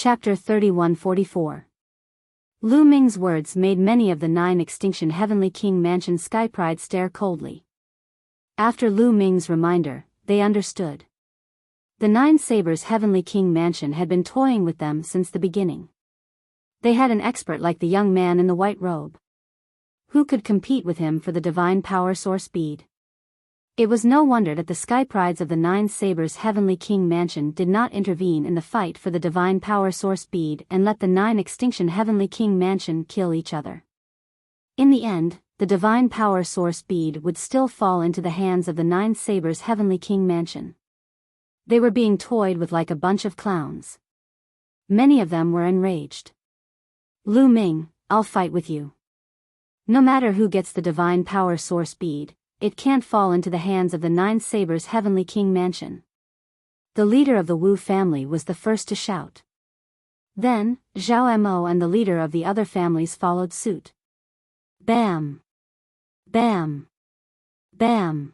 Chapter 3144. Lu Ming's words made many of the 9 Extinction Heavenly King Mansion Sky Pride stare coldly. After Lu Ming's reminder, they understood. The 9 Sabers Heavenly King Mansion had been toying with them since the beginning. They had an expert like the young man in the white robe. Who could compete with him for the divine power source bead? It was no wonder that the Sky Prides of the 9 Sabers Heavenly King Mansion did not intervene in the fight for the divine power source bead and let the 9 Extinction Heavenly King Mansion kill each other. In the end, the divine power source bead would still fall into the hands of the 9 Sabers Heavenly King Mansion. They were being toyed with like a bunch of clowns. Many of them were enraged. Lu Ming, I'll fight with you. No matter who gets the divine power source bead, it can't fall into the hands of the 9 Sabers Heavenly King Mansion. The leader of the Wu family was the first to shout. Then, Zhao Mo and the leader of the other families followed suit. Bam! Bam! Bam!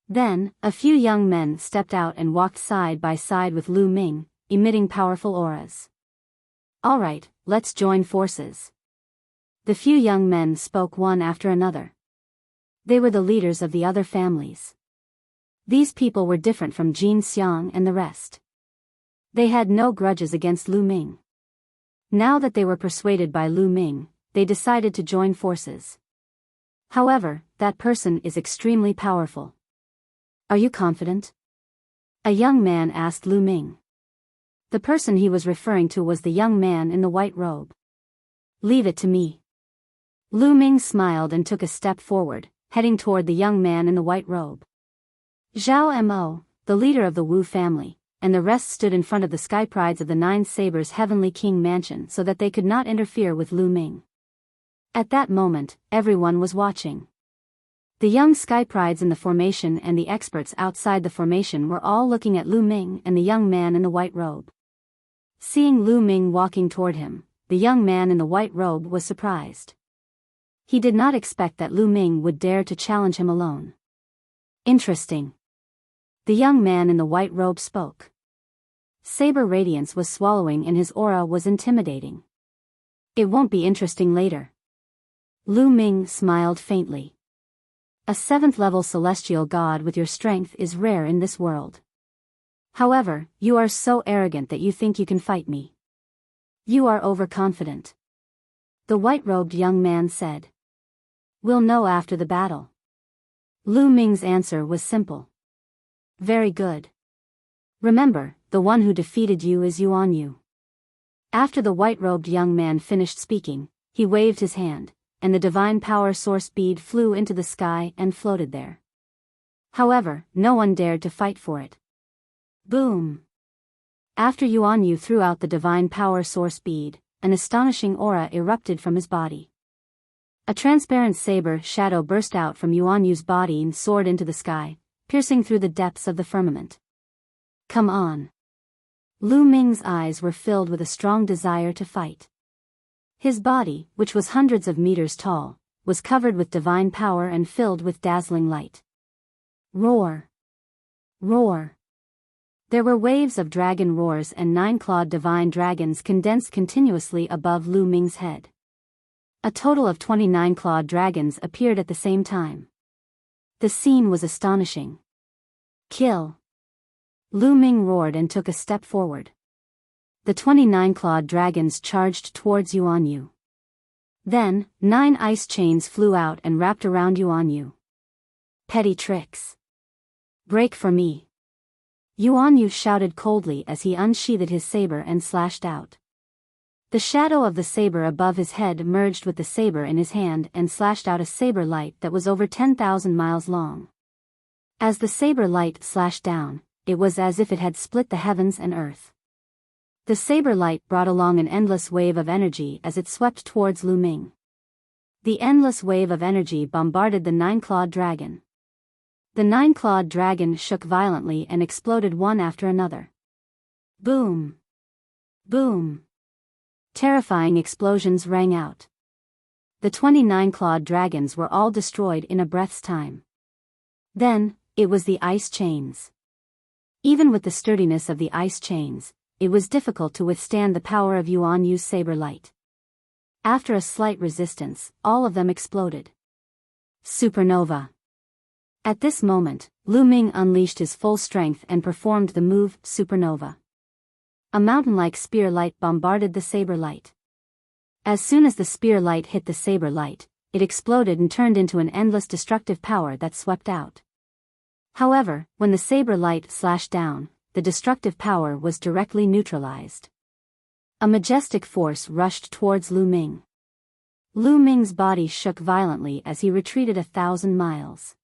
Then, a few young men stepped out and walked side by side with Lu Ming, emitting powerful auras. All right, let's join forces. The few young men spoke one after another. They were the leaders of the other families. These people were different from Jin Xiang and the rest. They had no grudges against Lu Ming. Now that they were persuaded by Lu Ming, they decided to join forces. However, that person is extremely powerful. Are you confident? A young man asked Lu Ming. The person he was referring to was the young man in the white robe. Leave it to me. Lu Ming smiled and took a step forward, heading toward the young man in the white robe. Zhao Mo, the leader of the Wu family, and the rest stood in front of the Sky Prides of the 9 Sabers Heavenly King Mansion so that they could not interfere with Lu Ming. At that moment, everyone was watching. The young Sky Prides in the formation and the experts outside the formation were all looking at Lu Ming and the young man in the white robe. Seeing Lu Ming walking toward him, the young man in the white robe was surprised. He did not expect that Lu Ming would dare to challenge him alone. Interesting. The young man in the white robe spoke. Saber radiance was swallowing and his aura was intimidating. It won't be interesting later. Lu Ming smiled faintly. A 7th-level celestial god with your strength is rare in this world. However, you are so arrogant that you think you can fight me. You are overconfident. The white-robed young man said. We'll know after the battle. Lu Ming's answer was simple. Very good. Remember, the one who defeated you is Yuan Yu. After the white-robed young man finished speaking, he waved his hand, and the divine power source bead flew into the sky and floated there. However, no one dared to fight for it. Boom! After Yuan Yu threw out the divine power source bead, an astonishing aura erupted from his body. A transparent saber shadow burst out from Yuan Yu's body and soared into the sky, piercing through the depths of the firmament. Come on. Lu Ming's eyes were filled with a strong desire to fight. His body, which was hundreds of meters tall, was covered with divine power and filled with dazzling light. Roar! Roar! There were waves of dragon roars and 9-clawed divine dragons condensed continuously above Lu Ming's head. A total of 29 clawed dragons appeared at the same time. The scene was astonishing. Kill! Lu Ming roared and took a step forward. The 29 clawed dragons charged towards Yuan Yu. Then, 9 ice chains flew out and wrapped around Yuan Yu. Petty tricks. Break for me. Yuan Yu shouted coldly as he unsheathed his saber and slashed out. The shadow of the saber above his head merged with the saber in his hand and slashed out a saber light that was over 10,000 miles long. As the saber light slashed down, it was as if it had split the heavens and earth. The saber light brought along an endless wave of energy as it swept towards Lu Ming. The endless wave of energy bombarded the 9-clawed dragon. The 9-clawed dragon shook violently and exploded one after another. Boom! Boom! Terrifying explosions rang out. The 29 clawed dragons were all destroyed in a breath's time. Then, it was the ice chains. Even with the sturdiness of the ice chains, it was difficult to withstand the power of Yuan Yu's saber light. After a slight resistance, all of them exploded. Supernova. At this moment, Lu Ming unleashed his full strength and performed the move, Supernova. A mountain-like spear light bombarded the saber light. As soon as the spear light hit the saber light, it exploded and turned into an endless destructive power that swept out. However, when the saber light slashed down, the destructive power was directly neutralized. A majestic force rushed towards Lu Ming. Lu Ming's body shook violently as he retreated 1,000 miles.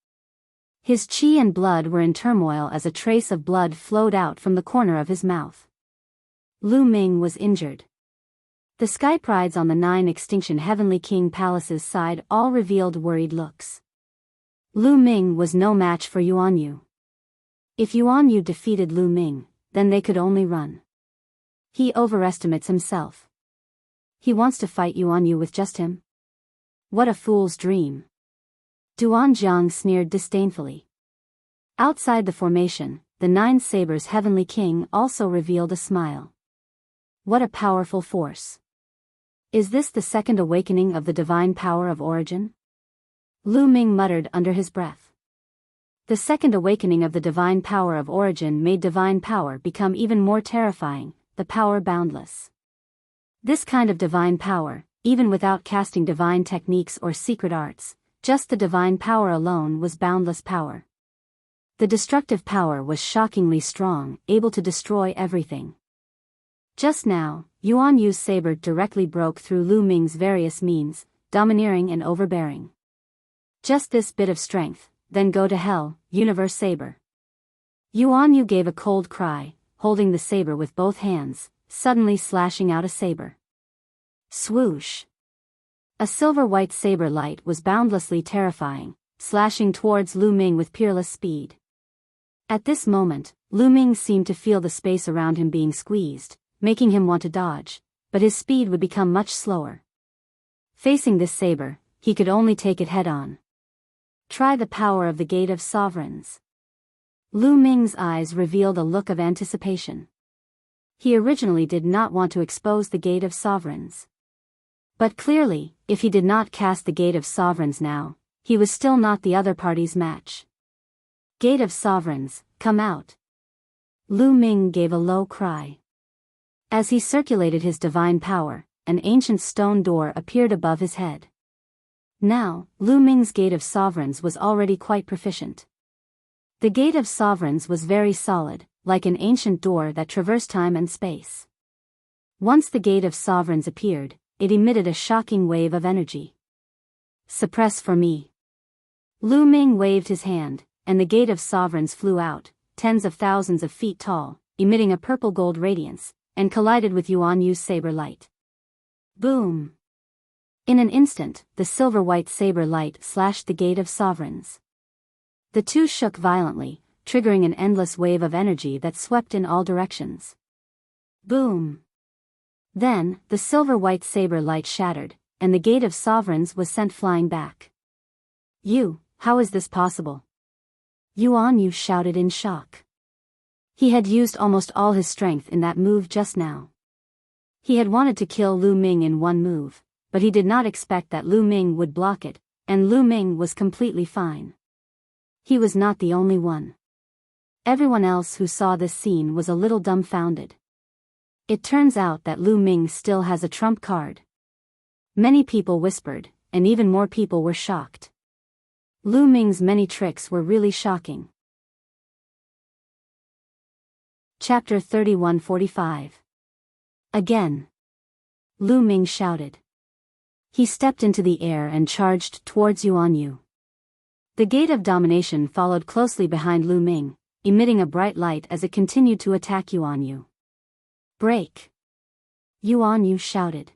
His qi and blood were in turmoil as a trace of blood flowed out from the corner of his mouth. Lu Ming was injured. The sky prides on the 9 Extinction Heavenly King Palace's side all revealed worried looks. Lu Ming was no match for Yuan Yu. If Yuan Yu defeated Lu Ming, then they could only run. He overestimates himself. He wants to fight Yuan Yu with just him? What a fool's dream. Duan Jiang sneered disdainfully. Outside the formation, the 9 Sabers Heavenly King also revealed a smile. What a powerful force. Is this the second awakening of the divine power of origin? Lu Ming muttered under his breath. The second awakening of the divine power of origin made divine power become even more terrifying, the power boundless. This kind of divine power, even without casting divine techniques or secret arts, just the divine power alone was boundless power. The destructive power was shockingly strong, able to destroy everything. Just now, Yuan Yu's saber directly broke through Lu Ming's various means, domineering and overbearing. Just this bit of strength, then go to hell, Universe Saber. Yuan Yu gave a cold cry, holding the saber with both hands, suddenly slashing out a saber. Swoosh! A silver-white saber light was boundlessly terrifying, slashing towards Lu Ming with peerless speed. At this moment, Lu Ming seemed to feel the space around him being squeezed, making him want to dodge, but his speed would become much slower. Facing this saber, he could only take it head-on. Try the power of the Gate of Sovereigns. Lu Ming's eyes revealed a look of anticipation. He originally did not want to expose the Gate of Sovereigns. But clearly, if he did not cast the Gate of Sovereigns now, he was still not the other party's match. Gate of Sovereigns, come out. Lu Ming gave a low cry. As he circulated his divine power, an ancient stone door appeared above his head. Now, Lu Ming's Gate of Sovereigns was already quite proficient. The Gate of Sovereigns was very solid, like an ancient door that traversed time and space. Once the Gate of Sovereigns appeared, it emitted a shocking wave of energy. Suppress for me. Lu Ming waved his hand, and the Gate of Sovereigns flew out, tens of thousands of feet tall, emitting a purple-gold radiance, and collided with Yuan Yu's saber light. Boom! In an instant, the silver-white saber light slashed the Gate of Sovereigns. The two shook violently, triggering an endless wave of energy that swept in all directions. Boom! Then, the silver-white saber light shattered, and the Gate of Sovereigns was sent flying back. How is this possible? Yuan Yu shouted in shock. He had used almost all his strength in that move just now. He had wanted to kill Lu Ming in one move, but he did not expect that Lu Ming would block it, and Lu Ming was completely fine. He was not the only one. Everyone else who saw this scene was a little dumbfounded. It turns out that Lu Ming still has a trump card. Many people whispered, and even more people were shocked. Lu Ming's many tricks were really shocking. Chapter 3145. Again. Lu Ming shouted. He stepped into the air and charged towards Yuan Yu. The Gate of Domination followed closely behind Lu Ming, emitting a bright light as it continued to attack Yuan Yu. Break! Yuan Yu shouted.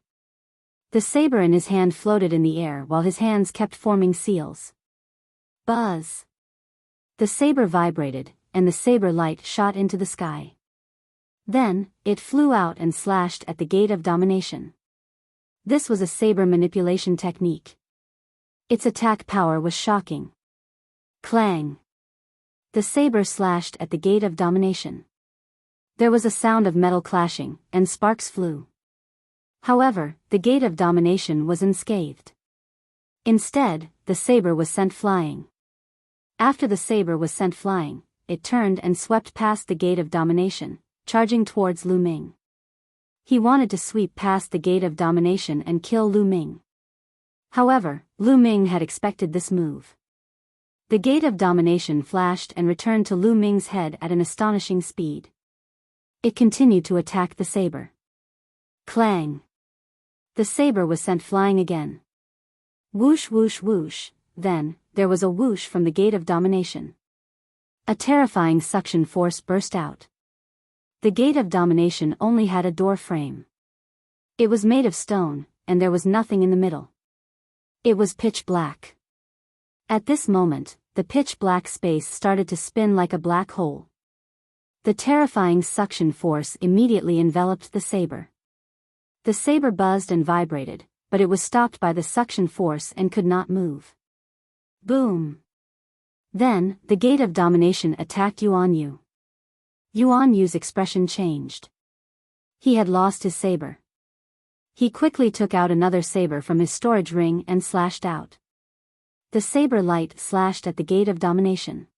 The saber in his hand floated in the air while his hands kept forming seals. Buzz! The saber vibrated, and the saber light shot into the sky. Then, it flew out and slashed at the Gate of Domination. This was a saber manipulation technique. Its attack power was shocking. Clang! The saber slashed at the Gate of Domination. There was a sound of metal clashing, and sparks flew. However, the gate of domination was unscathed. Instead, the saber was sent flying. After the saber was sent flying, it turned and swept past the gate of domination, charging towards Lu Ming. He wanted to sweep past the gate of domination and kill Lu Ming. However, Lu Ming had expected this move. The gate of domination flashed and returned to Lu Ming's head at an astonishing speed. It continued to attack the saber. Clang! The saber was sent flying again. Whoosh whoosh whoosh, then, there was a whoosh from the gate of domination. A terrifying suction force burst out. The gate of domination only had a door frame. It was made of stone, and there was nothing in the middle. It was pitch black. At this moment, the pitch black space started to spin like a black hole. The terrifying suction force immediately enveloped the saber. The saber buzzed and vibrated, but it was stopped by the suction force and could not move. Boom! Then, the gate of domination attacked Yuan Yu. Yuan Yu's expression changed. He had lost his saber. He quickly took out another saber from his storage ring and slashed out. The saber light slashed at the gate of domination.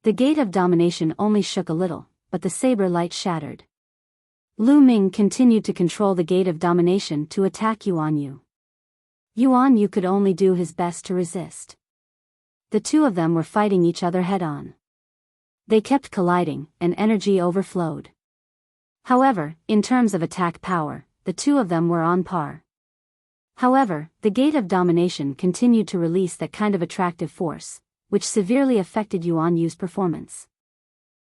The gate of domination only shook a little, but the saber light shattered. Lu Ming continued to control the gate of domination to attack Yuan Yu. Yuan Yu could only do his best to resist. The two of them were fighting each other head-on. They kept colliding, and energy overflowed. However, in terms of attack power, the two of them were on par. However, the gate of domination continued to release that kind of attractive force, which severely affected Yuan Yu's performance.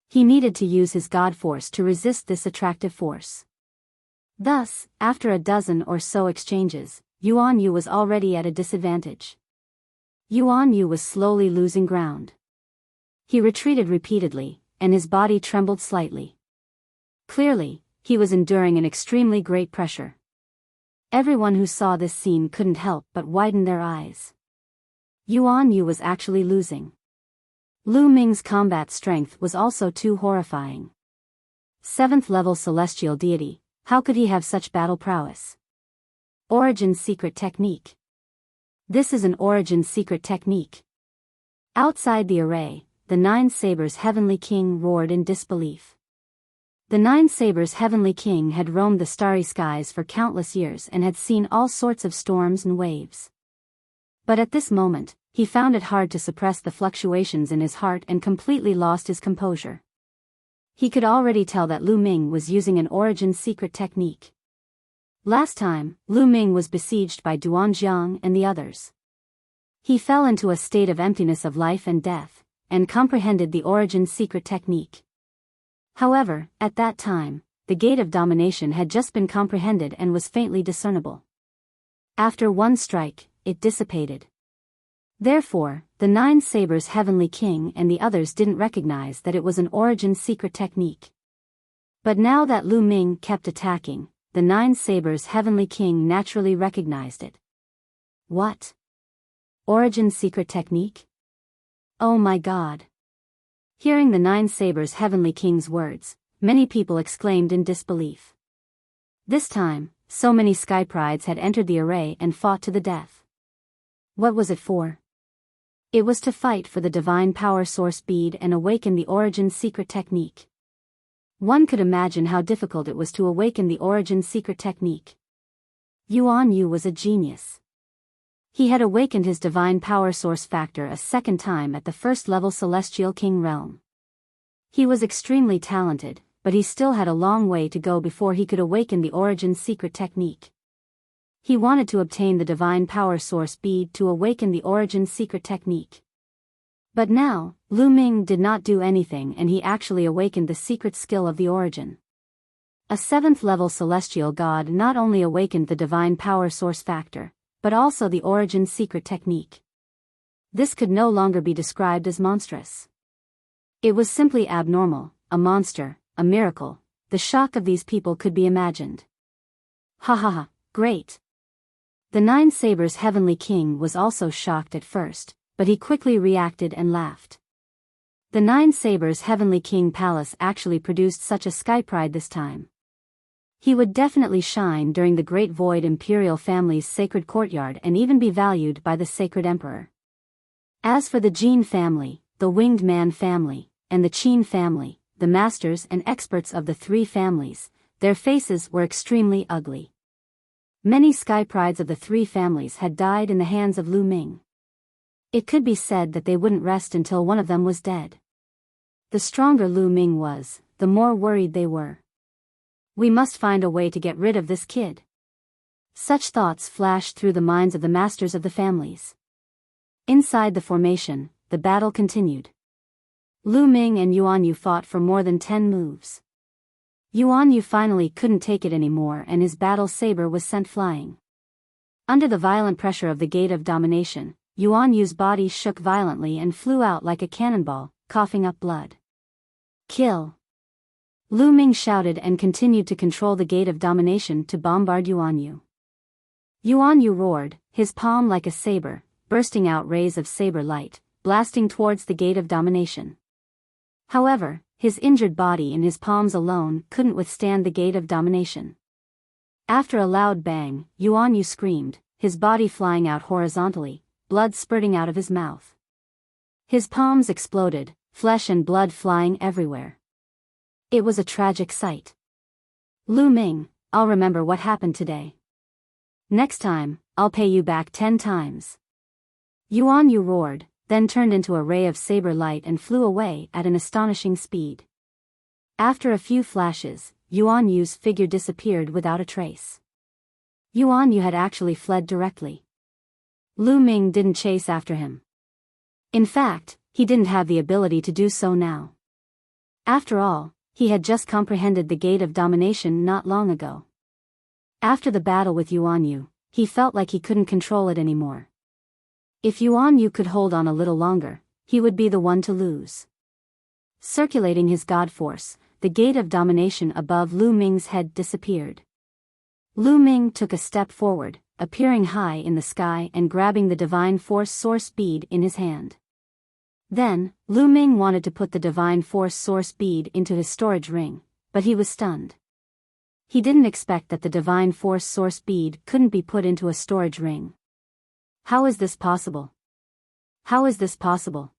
He needed to use his God force to resist this attractive force. Thus, after a dozen or so exchanges, Yuan Yu was already at a disadvantage. Yuan Yu was slowly losing ground. He retreated repeatedly, and his body trembled slightly. Clearly, he was enduring an extremely great pressure. Everyone who saw this scene couldn't help but widen their eyes. Yuan Yu was actually losing. Lu Ming's combat strength was also too horrifying. 7th level celestial deity, how could he have such battle prowess? Origin secret technique. This is an origin secret technique. Outside the array, the 9 Sabers Heavenly King roared in disbelief. The 9 Sabers Heavenly King had roamed the starry skies for countless years and had seen all sorts of storms and waves. But at this moment, he found it hard to suppress the fluctuations in his heart and completely lost his composure. He could already tell that Lu Ming was using an origin secret technique. Last time, Lu Ming was besieged by Duanjiang and the others. He fell into a state of emptiness of life and death, and comprehended the origin secret technique. However, at that time, the gate of domination had just been comprehended and was faintly discernible. After one strike, it dissipated. Therefore, the 9 Sabers Heavenly King and the others didn't recognize that it was an origin secret technique. But now that Lu Ming kept attacking, the 9 Sabers Heavenly King naturally recognized it. What? Origin secret technique? Oh my God! Hearing the 9 Sabers Heavenly King's words, many people exclaimed in disbelief. This time, so many Sky Prides had entered the array and fought to the death. What was it for? It was to fight for the divine power source bead and awaken the origin secret technique. One could imagine how difficult it was to awaken the origin secret technique. Yuan Yu was a genius. He had awakened his divine power source factor a second time at the 1st level Celestial King realm. He was extremely talented, but he still had a long way to go before he could awaken the origin secret technique. He wanted to obtain the divine power source bead to awaken the origin secret technique. But now, Lu Ming did not do anything and he actually awakened the secret skill of the origin. A 7th level celestial god not only awakened the divine power source factor, but also the origin secret technique. This could no longer be described as monstrous. It was simply abnormal, a monster, a miracle. The shock of these people could be imagined. Ha ha ha, great! The 9 Sabers Heavenly King was also shocked at first, but he quickly reacted and laughed. The Nine Sabers' Heavenly King Palace actually produced such a sky pride this time. He would definitely shine during the Great Void Imperial family's sacred courtyard and even be valued by the Sacred Emperor. As for the Jin family, the Winged Man family, and the Qin family, the masters and experts of the three families, their faces were extremely ugly. Many sky prides of the three families had died in the hands of Lu Ming. It could be said that they wouldn't rest until one of them was dead. The stronger Lu Ming was, the more worried they were. We must find a way to get rid of this kid. Such thoughts flashed through the minds of the masters of the families. Inside the formation, the battle continued. Lu Ming and Yuan Yu fought for more than 10 moves. Yuan Yu finally couldn't take it anymore and his battle saber was sent flying. Under the violent pressure of the Gate of Domination, Yuan Yu's body shook violently and flew out like a cannonball, coughing up blood. Kill! Lu Ming shouted and continued to control the Gate of Domination to bombard Yuan Yu. Yuan Yu roared, his palm like a saber, bursting out rays of saber light, blasting towards the Gate of Domination. However, his injured body and his palms alone couldn't withstand the Gate of Domination. After a loud bang, Yuan Yu screamed, his body flying out horizontally, blood spurting out of his mouth. His palms exploded, flesh and blood flying everywhere. It was a tragic sight. Lu Ming, I'll remember what happened today. Next time, I'll pay you back 10 times. Yuan Yu roared, then turned into a ray of saber light and flew away at an astonishing speed. After a few flashes, Yuan Yu's figure disappeared without a trace. Yuan Yu had actually fled directly. Lu Ming didn't chase after him. In fact, he didn't have the ability to do so now. After all, he had just comprehended the Gate of Domination not long ago. After the battle with Yuan Yu, he felt like he couldn't control it anymore. If Yuan Yu could hold on a little longer, he would be the one to lose. Circulating his god force, the Gate of Domination above Lu Ming's head disappeared. Lu Ming took a step forward, appearing high in the sky and grabbing the Divine Force Source bead in his hand. Then, Lu Ming wanted to put the Divine Force Source bead into his storage ring, but he was stunned. He didn't expect that the Divine Force Source bead couldn't be put into a storage ring. How is this possible? How is this possible?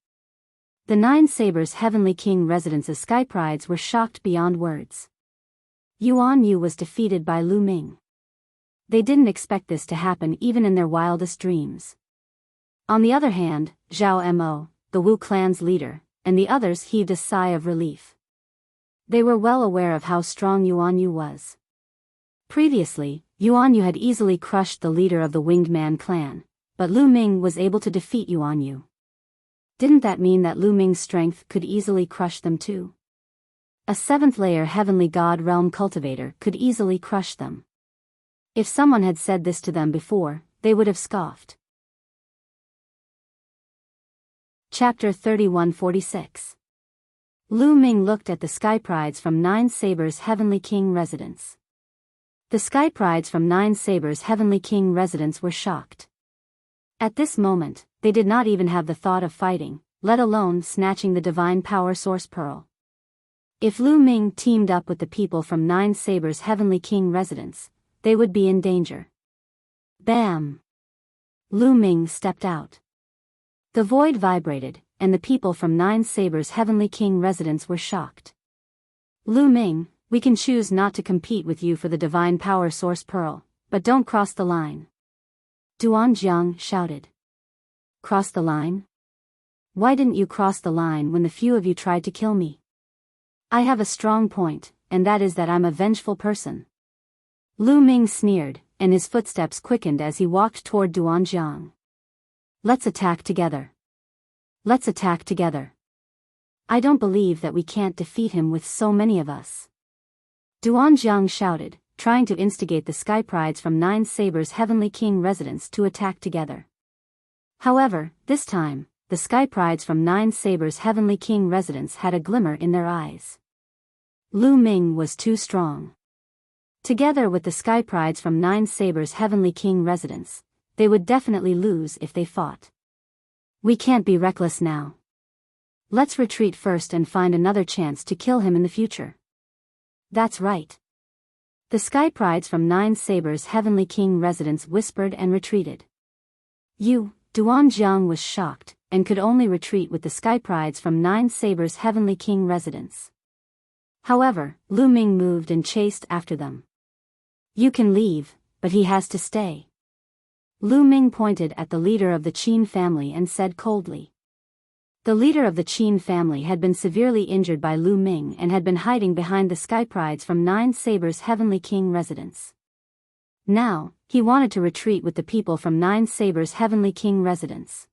The Nine Sabers' Heavenly King Residence's sky prides were shocked beyond words. Yuan Yu was defeated by Lu Ming. They didn't expect this to happen even in their wildest dreams. On the other hand, Zhao Mo, the Wu clan's leader, and the others heaved a sigh of relief. They were well aware of how strong Yuan Yu was. Previously, Yuan Yu had easily crushed the leader of the Winged Man clan, but Lu Ming was able to defeat Yuan Yu. Didn't that mean that Lu Ming's strength could easily crush them too? A 7th-layer Heavenly God Realm cultivator could easily crush them. If someone had said this to them before, they would have scoffed. Chapter 3146. Lu Ming looked at the sky prides from Nine Sabers' Heavenly King residence. The sky prides from Nine Sabers' Heavenly King residence were shocked. At this moment, they did not even have the thought of fighting, let alone snatching the Divine Power Source Pearl. If Lu Ming teamed up with the people from Nine Sabers' Heavenly King residence, they would be in danger. Bam! Lu Ming stepped out. The void vibrated, and the people from Nine Sabers' Heavenly King residence were shocked. Lu Ming, we can choose not to compete with you for the Divine Power Source Pearl, but don't cross the line. Duan Jiang shouted. Cross the line? Why didn't you cross the line when the few of you tried to kill me? I have a strong point, and that is that I'm a vengeful person. Lu Ming sneered, and his footsteps quickened as he walked toward Duan Jiang. Let's attack together. Let's attack together. I don't believe that we can't defeat him with so many of us. Duan Jiang shouted, trying to instigate the sky prides from Nine Sabers' Heavenly King residence to attack together. However, this time, the sky prides from Nine Sabers' Heavenly King residence had a glimmer in their eyes. Lu Ming was too strong. Together with the sky prides from Nine Sabers' Heavenly King residence, they would definitely lose if they fought. We can't be reckless now. Let's retreat first and find another chance to kill him in the future. That's right. The Sky Prides from Nine Sabers' Heavenly King residence whispered and retreated. Duanjiang was shocked, and could only retreat with the Sky Prides from Nine Sabers' Heavenly King residence. However, Lu Ming moved and chased after them. You can leave, but he has to stay. Lu Ming pointed at the leader of the Qin family and said coldly. The leader of the Qin family had been severely injured by Lu Ming and had been hiding behind the Sky Prides from Nine Sabers' Heavenly King residence. Now, he wanted to retreat with the people from Nine Sabers' Heavenly King residence.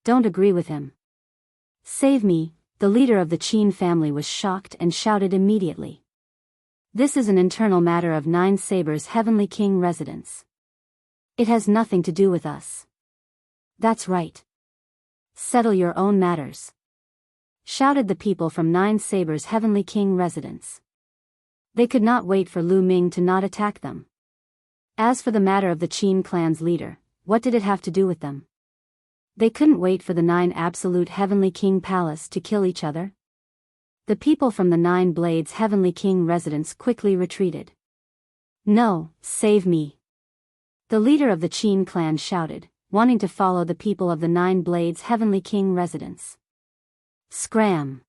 Don't agree with him. Save me, the leader of the Qin family was shocked and shouted immediately. This is an internal matter of Nine Sabers' Heavenly King residence. It has nothing to do with us. That's right. Settle your own matters, shouted the people from Nine Sabers' Heavenly King residence. They could not wait for Lu Ming to not attack them. As for the matter of the Qin clan's leader, what did it have to do with them? They couldn't wait for the Nine Absolute Heavenly King Palace to kill each other. The people from the Nine Blades Heavenly King residence quickly retreated. No, save me. The leader of the Qin clan shouted, wanting to follow the people of the Nine Blades Heavenly King residence. Scram!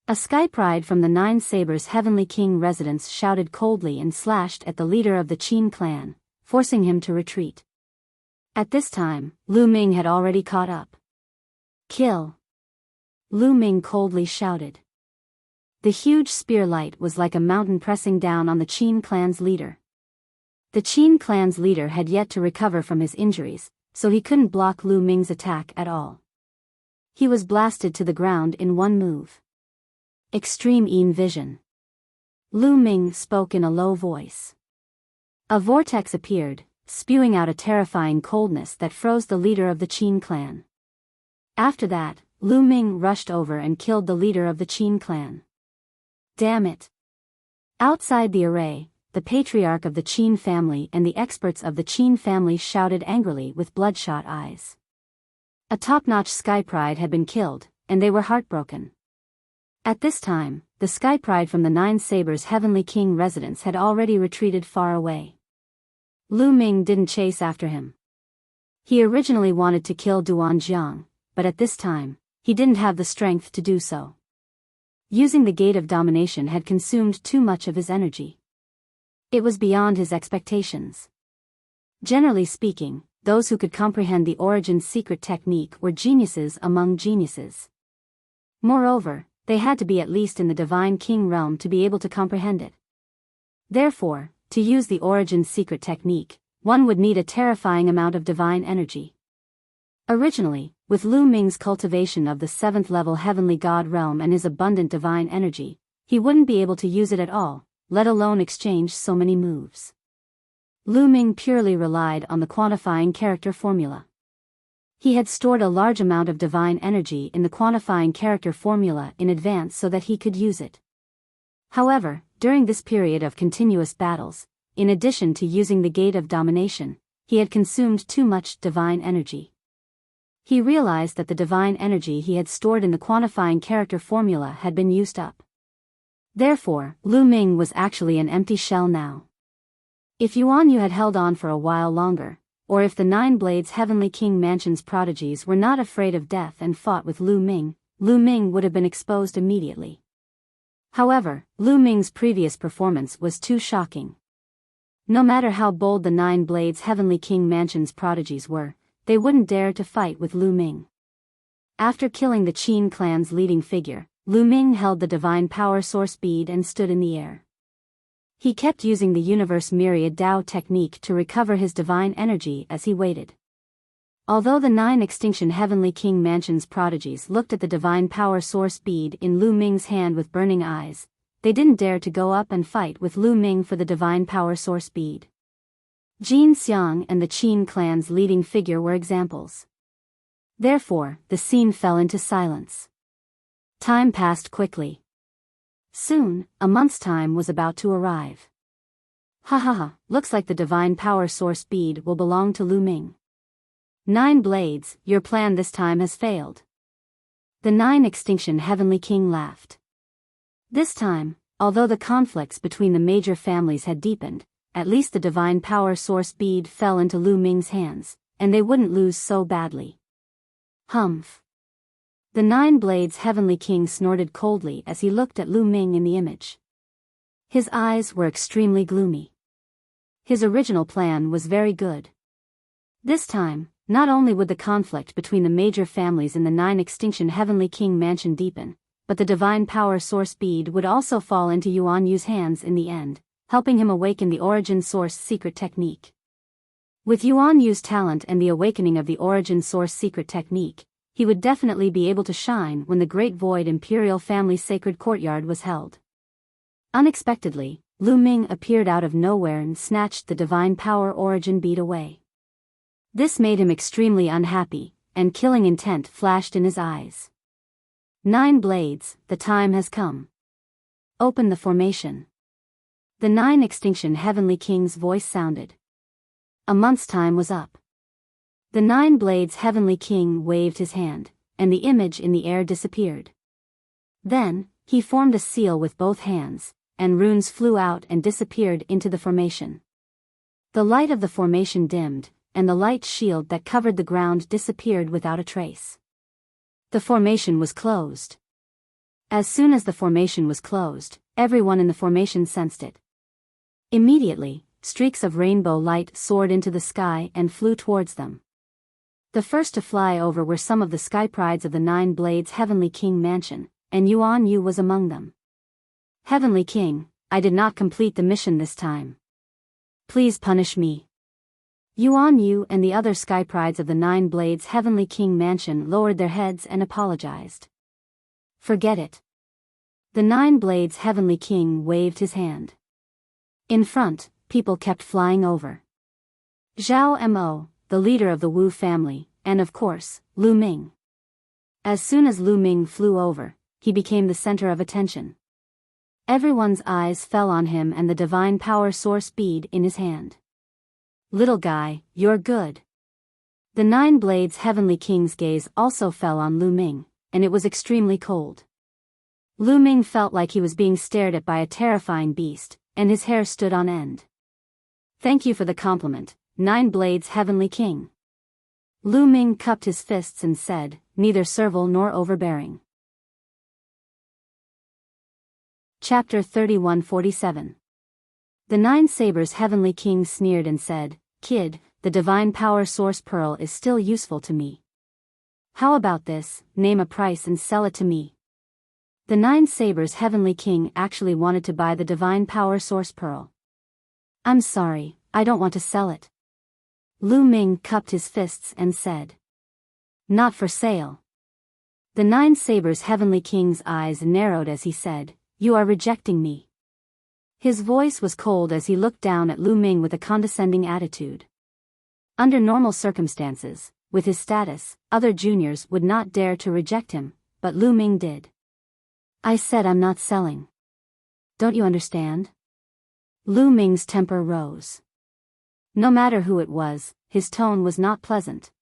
A Sky Pride from the Nine Sabers Heavenly King residence shouted coldly and slashed at the leader of the Qin clan, forcing him to retreat. At this time, Lu Ming had already caught up. Kill! Lu Ming coldly shouted. The huge spear light was like a mountain pressing down on the Qin clan's leader. The Qin clan's leader had yet to recover from his injuries, so he couldn't block Lu Ming's attack at all. He was blasted to the ground in one move. Extreme Yin Vision. Lu Ming spoke in a low voice. A vortex appeared, spewing out a terrifying coldness that froze the leader of the Qin clan. After that, Lu Ming rushed over and killed the leader of the Qin clan. Damn it! Outside the array, the patriarch of the Qin family and the experts of the Qin family shouted angrily with bloodshot eyes. A top-notch Sky Pride had been killed, and they were heartbroken. At this time, the Sky Pride from the Nine Sabers Heavenly King residence had already retreated far away. Lu Ming didn't chase after him. He originally wanted to kill Duanjiang, but at this time, he didn't have the strength to do so. Using the Gate of Domination had consumed too much of his energy. It was beyond his expectations. Generally speaking, those who could comprehend the Origin's secret technique were geniuses among geniuses. Moreover, they had to be at least in the Divine King realm to be able to comprehend it. Therefore, to use the Origin's secret technique, one would need a terrifying amount of divine energy. Originally, with Lu Ming's cultivation of the 7th level Heavenly God realm and his abundant divine energy, he wouldn't be able to use it at all, let alone exchange so many moves. Lu Ming purely relied on the quantifying character formula. He had stored a large amount of divine energy in the quantifying character formula in advance so that he could use it. However, during this period of continuous battles, in addition to using the Gate of Domination, he had consumed too much divine energy. He realized that the divine energy he had stored in the quantifying character formula had been used up. Therefore, Lu Ming was actually an empty shell now. If Yuan Yu had held on for a while longer, or if the Nine Blades Heavenly King Mansion's prodigies were not afraid of death and fought with Lu Ming would have been exposed immediately. However, Lu Ming's previous performance was too shocking. No matter how bold the Nine Blades Heavenly King Mansion's prodigies were, they wouldn't dare to fight with Lu Ming. After killing the Qin clan's leading figure, Lu Ming held the divine power source bead and stood in the air. He kept using the universe myriad Dao technique to recover his divine energy as he waited. Although the 9 extinction Heavenly King Mansion's prodigies looked at the divine power source bead in Lu Ming's hand with burning eyes, they didn't dare to go up and fight with Lu Ming for the divine power source bead. Jin Xiang and the Qin clan's leading figure were examples. Therefore, the scene fell into silence. Time passed quickly. Soon, a month's time was about to arrive. Looks like the divine power source bead will belong to Lu Ming. 9 Blades, your plan this time has failed. The Nine Extinction Heavenly King laughed. This time, although the conflicts between the major families had deepened, at least the divine power source bead fell into Lu Ming's hands, and they wouldn't lose so badly. Humph. The Nine Blades Heavenly King snorted coldly as he looked at Lu Ming in the image. His eyes were extremely gloomy. His original plan was very good. This time, not only would the conflict between the major families in the Nine Extinction Heavenly King mansion deepen, but the divine power source bead would also fall into Yuan Yu's hands in the end, helping him awaken the origin source secret technique. With Yuan Yu's talent and the awakening of the origin source secret technique, he would definitely be able to shine when the Great Void Imperial Family Sacred Courtyard was held. Unexpectedly, Lu Ming appeared out of nowhere and snatched the divine power origin bead away. This made him extremely unhappy, and killing intent flashed in his eyes. Nine Blades, the time has come. Open the formation. The Nine Extinction Heavenly King's voice sounded. A month's time was up. The Nine Blades Heavenly King waved his hand, and the image in the air disappeared. Then, he formed a seal with both hands, and runes flew out and disappeared into the formation. The light of the formation dimmed, and the light shield that covered the ground disappeared without a trace. The formation was closed. As soon as the formation was closed, everyone in the formation sensed it. Immediately, streaks of rainbow light soared into the sky and flew towards them. The first to fly over were some of the sky prides of the Nine Blades Heavenly King mansion, and Yuan Yu was among them. Heavenly King, I did not complete the mission this time. Please punish me. Yuan Yu and the other sky prides of the Nine Blades Heavenly King mansion lowered their heads and apologized. Forget it. The Nine Blades Heavenly King waved his hand. In front, people kept flying over. Zhao Mo, the leader of the Wu family, and of course, Lu Ming. As soon as Lu Ming flew over, he became the center of attention. Everyone's eyes fell on him and the divine power source bead in his hand. Little guy, you're good. The Nine Blades Heavenly King's gaze also fell on Lu Ming, and it was extremely cold. Lu Ming felt like he was being stared at by a terrifying beast, and his hair stood on end. Thank you for the compliment, Nine Blades Heavenly King. Lu Ming cupped his fists and said, neither servile nor overbearing. Chapter 3147. The Nine Sabers Heavenly King sneered and said, Kid, the divine power source pearl is still useful to me. How about this, name a price and sell it to me. The Nine Sabers Heavenly King actually wanted to buy the divine power source pearl. I'm sorry, I don't want to sell it. Lu Ming cupped his fists and said. Not for sale. The Nine Sabers Heavenly King's eyes narrowed as he said, You are rejecting me. His voice was cold as he looked down at Lu Ming with a condescending attitude. Under normal circumstances, with his status, other juniors would not dare to reject him, but Lu Ming did. I said I'm not selling. Don't you understand? Lu Ming's temper rose. No matter who it was, his tone was not pleasant.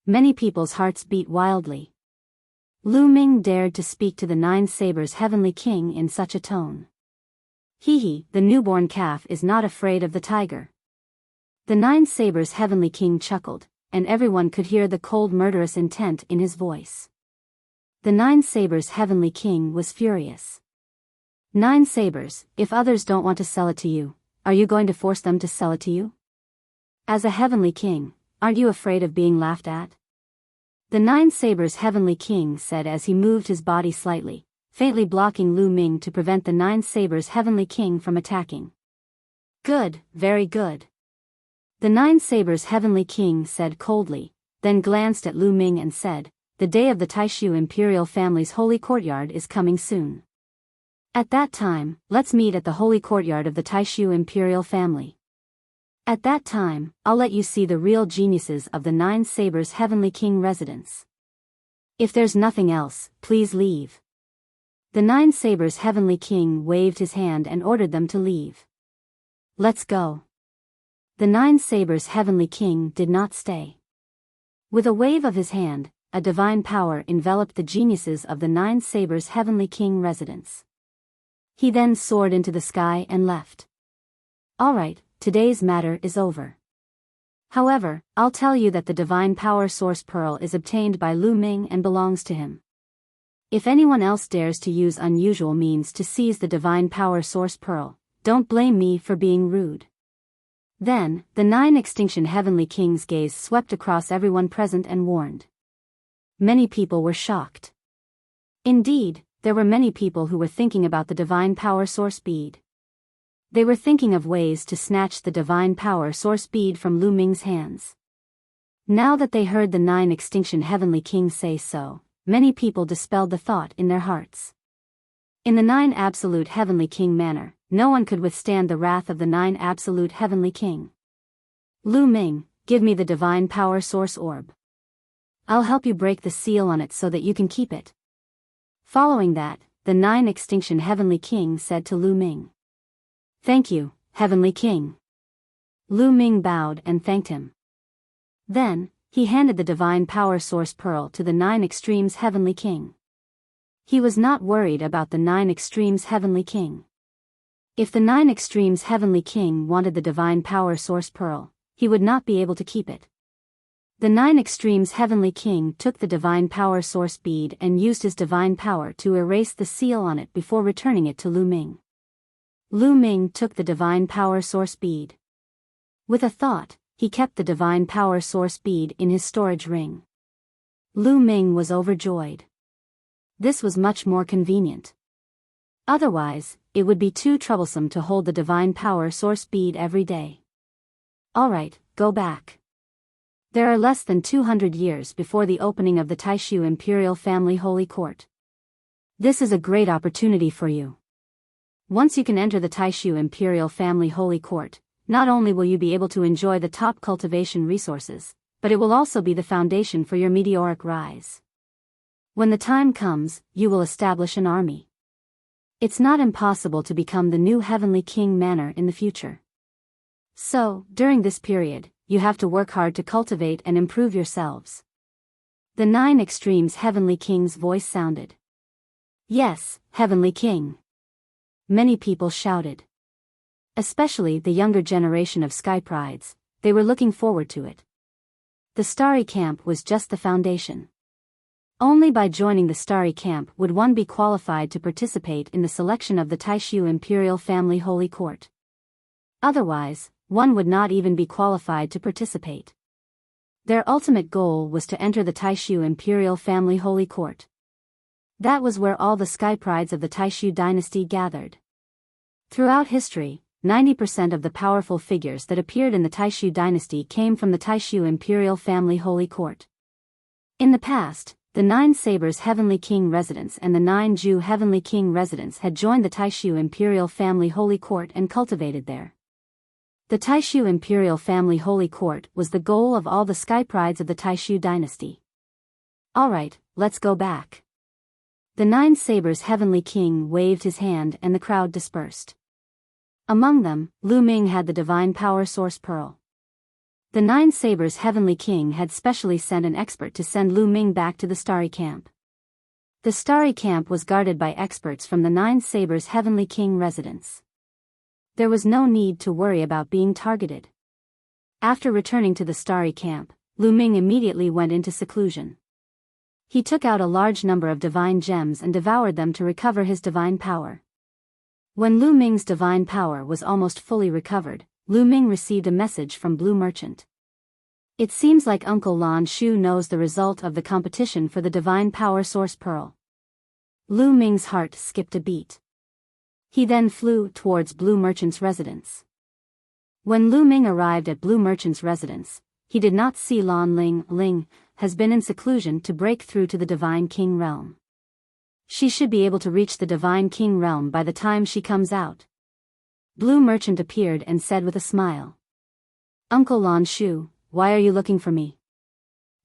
Many people's hearts beat wildly. Lu Ming dared to speak to the Nine Sabers Heavenly King in such a tone. Hee, the newborn calf is not afraid of the tiger. The Nine Sabers Heavenly King chuckled, and everyone could hear the cold murderous intent in his voice. The Nine Sabers Heavenly King was furious. Nine Sabers, if others don't want to sell it to you, are you going to force them to sell it to you? As a Heavenly King, aren't you afraid of being laughed at? The Nine Sabers Heavenly King said as he moved his body slightly, faintly blocking Lu Ming to prevent the Nine Sabers Heavenly King from attacking. Good, very good. The Nine Sabers Heavenly King said coldly, then glanced at Lu Ming and said, The day of the Taishu Imperial Family's holy courtyard is coming soon. At that time, let's meet at the holy courtyard of the Taishu Imperial Family. At that time, I'll let you see the real geniuses of the Nine Sabers Heavenly King residence. If there's nothing else, please leave. The Nine Sabers Heavenly King waved his hand and ordered them to leave. Let's go. The Nine Sabers Heavenly King did not stay. With a wave of his hand, a divine power enveloped the geniuses of the Nine Sabers' Heavenly King residence. He then soared into the sky and left. Alright, today's matter is over. However, I'll tell you that the divine power source pearl is obtained by Lu Ming and belongs to him. If anyone else dares to use unusual means to seize the divine power source pearl, don't blame me for being rude. Then, the 9 extinction heavenly kings' gaze swept across everyone present and warned. Many people were shocked. Indeed, there were many people who were thinking about the divine power source bead. They were thinking of ways to snatch the divine power source bead from Lu Ming's hands. Now that they heard the 9 extinction heavenly kings say so, many people dispelled the thought in their hearts. In the 9 absolute heavenly king manner, no one could withstand the wrath of the 9 absolute heavenly king. Lu Ming, give me the divine power source orb. I'll help you break the seal on it so that you can keep it. Following that, the 9 extinction heavenly king said to Lu Ming. Thank you, heavenly king. Lu Ming bowed and thanked him. Then, he handed the divine power source pearl to the 9 extremes heavenly king. He was not worried about the 9 extremes heavenly king. If the 9 extremes heavenly king wanted the divine power source pearl, he would not be able to keep it. The 9 extremes heavenly king took the divine power source bead and used his divine power to erase the seal on it before returning it to Lu Ming. Lu Ming took the divine power source bead. With a thought, he kept the divine power source bead in his storage ring. Lu Ming was overjoyed. This was much more convenient. Otherwise, it would be too troublesome to hold the divine power source bead every day. Alright, go back. There are less than 200 years before the opening of the Taishu Imperial Family Holy Court. This is a great opportunity for you. Once you can enter the Taishu Imperial Family Holy Court, not only will you be able to enjoy the top cultivation resources, but it will also be the foundation for your meteoric rise. When the time comes, you will establish an army. It's not impossible to become the new Heavenly King manor in the future. So, during this period, you have to work hard to cultivate and improve yourselves. The 9 extremes Heavenly King's voice sounded. Yes, Heavenly King. Many people shouted. Especially the younger generation of Sky Prides, they were looking forward to it. The Starry Camp was just the foundation. Only by joining the Starry Camp would one be qualified to participate in the selection of the Taishu Imperial Family Holy Court. Otherwise, one would not even be qualified to participate. Their ultimate goal was to enter the Taishu Imperial Family Holy Court. That was where all the Sky Prides of the Taishu dynasty gathered. Throughout history, 90% of the powerful figures that appeared in the Taishu dynasty came from the Taishu Imperial Family Holy Court. In the past, the 9 Sabers Heavenly King residence and the 9 Ju Heavenly King residence had joined the Taishu Imperial Family Holy Court and cultivated there. The Taishu Imperial Family Holy Court was the goal of all the Sky Prides of the Taishu dynasty. Alright, let's go back. The 9 Sabers Heavenly King waved his hand and the crowd dispersed. Among them, Lu Ming had the divine power source pearl. The 9 Sabers Heavenly King had specially sent an expert to send Lu Ming back to the Starry Camp. The Starry Camp was guarded by experts from the 9 Sabers Heavenly King residence. There was no need to worry about being targeted. After returning to the Starry Camp, Lu Ming immediately went into seclusion. He took out a large number of divine gems and devoured them to recover his divine power. When Lu Ming's divine power was almost fully recovered, Lu Ming received a message from Blue Merchant. It seems like Uncle Lan Shu knows the result of the competition for the divine power source pearl. Lu Ming's heart skipped a beat. He then flew towards Blue Merchant's residence. When Lu Ming arrived at Blue Merchant's residence, he did not see Lan Ling has been in seclusion to break through to the Divine King realm. She should be able to reach the Divine King realm by the time she comes out. Blue Merchant appeared and said with a smile. Uncle Lan Shu, why are you looking for me?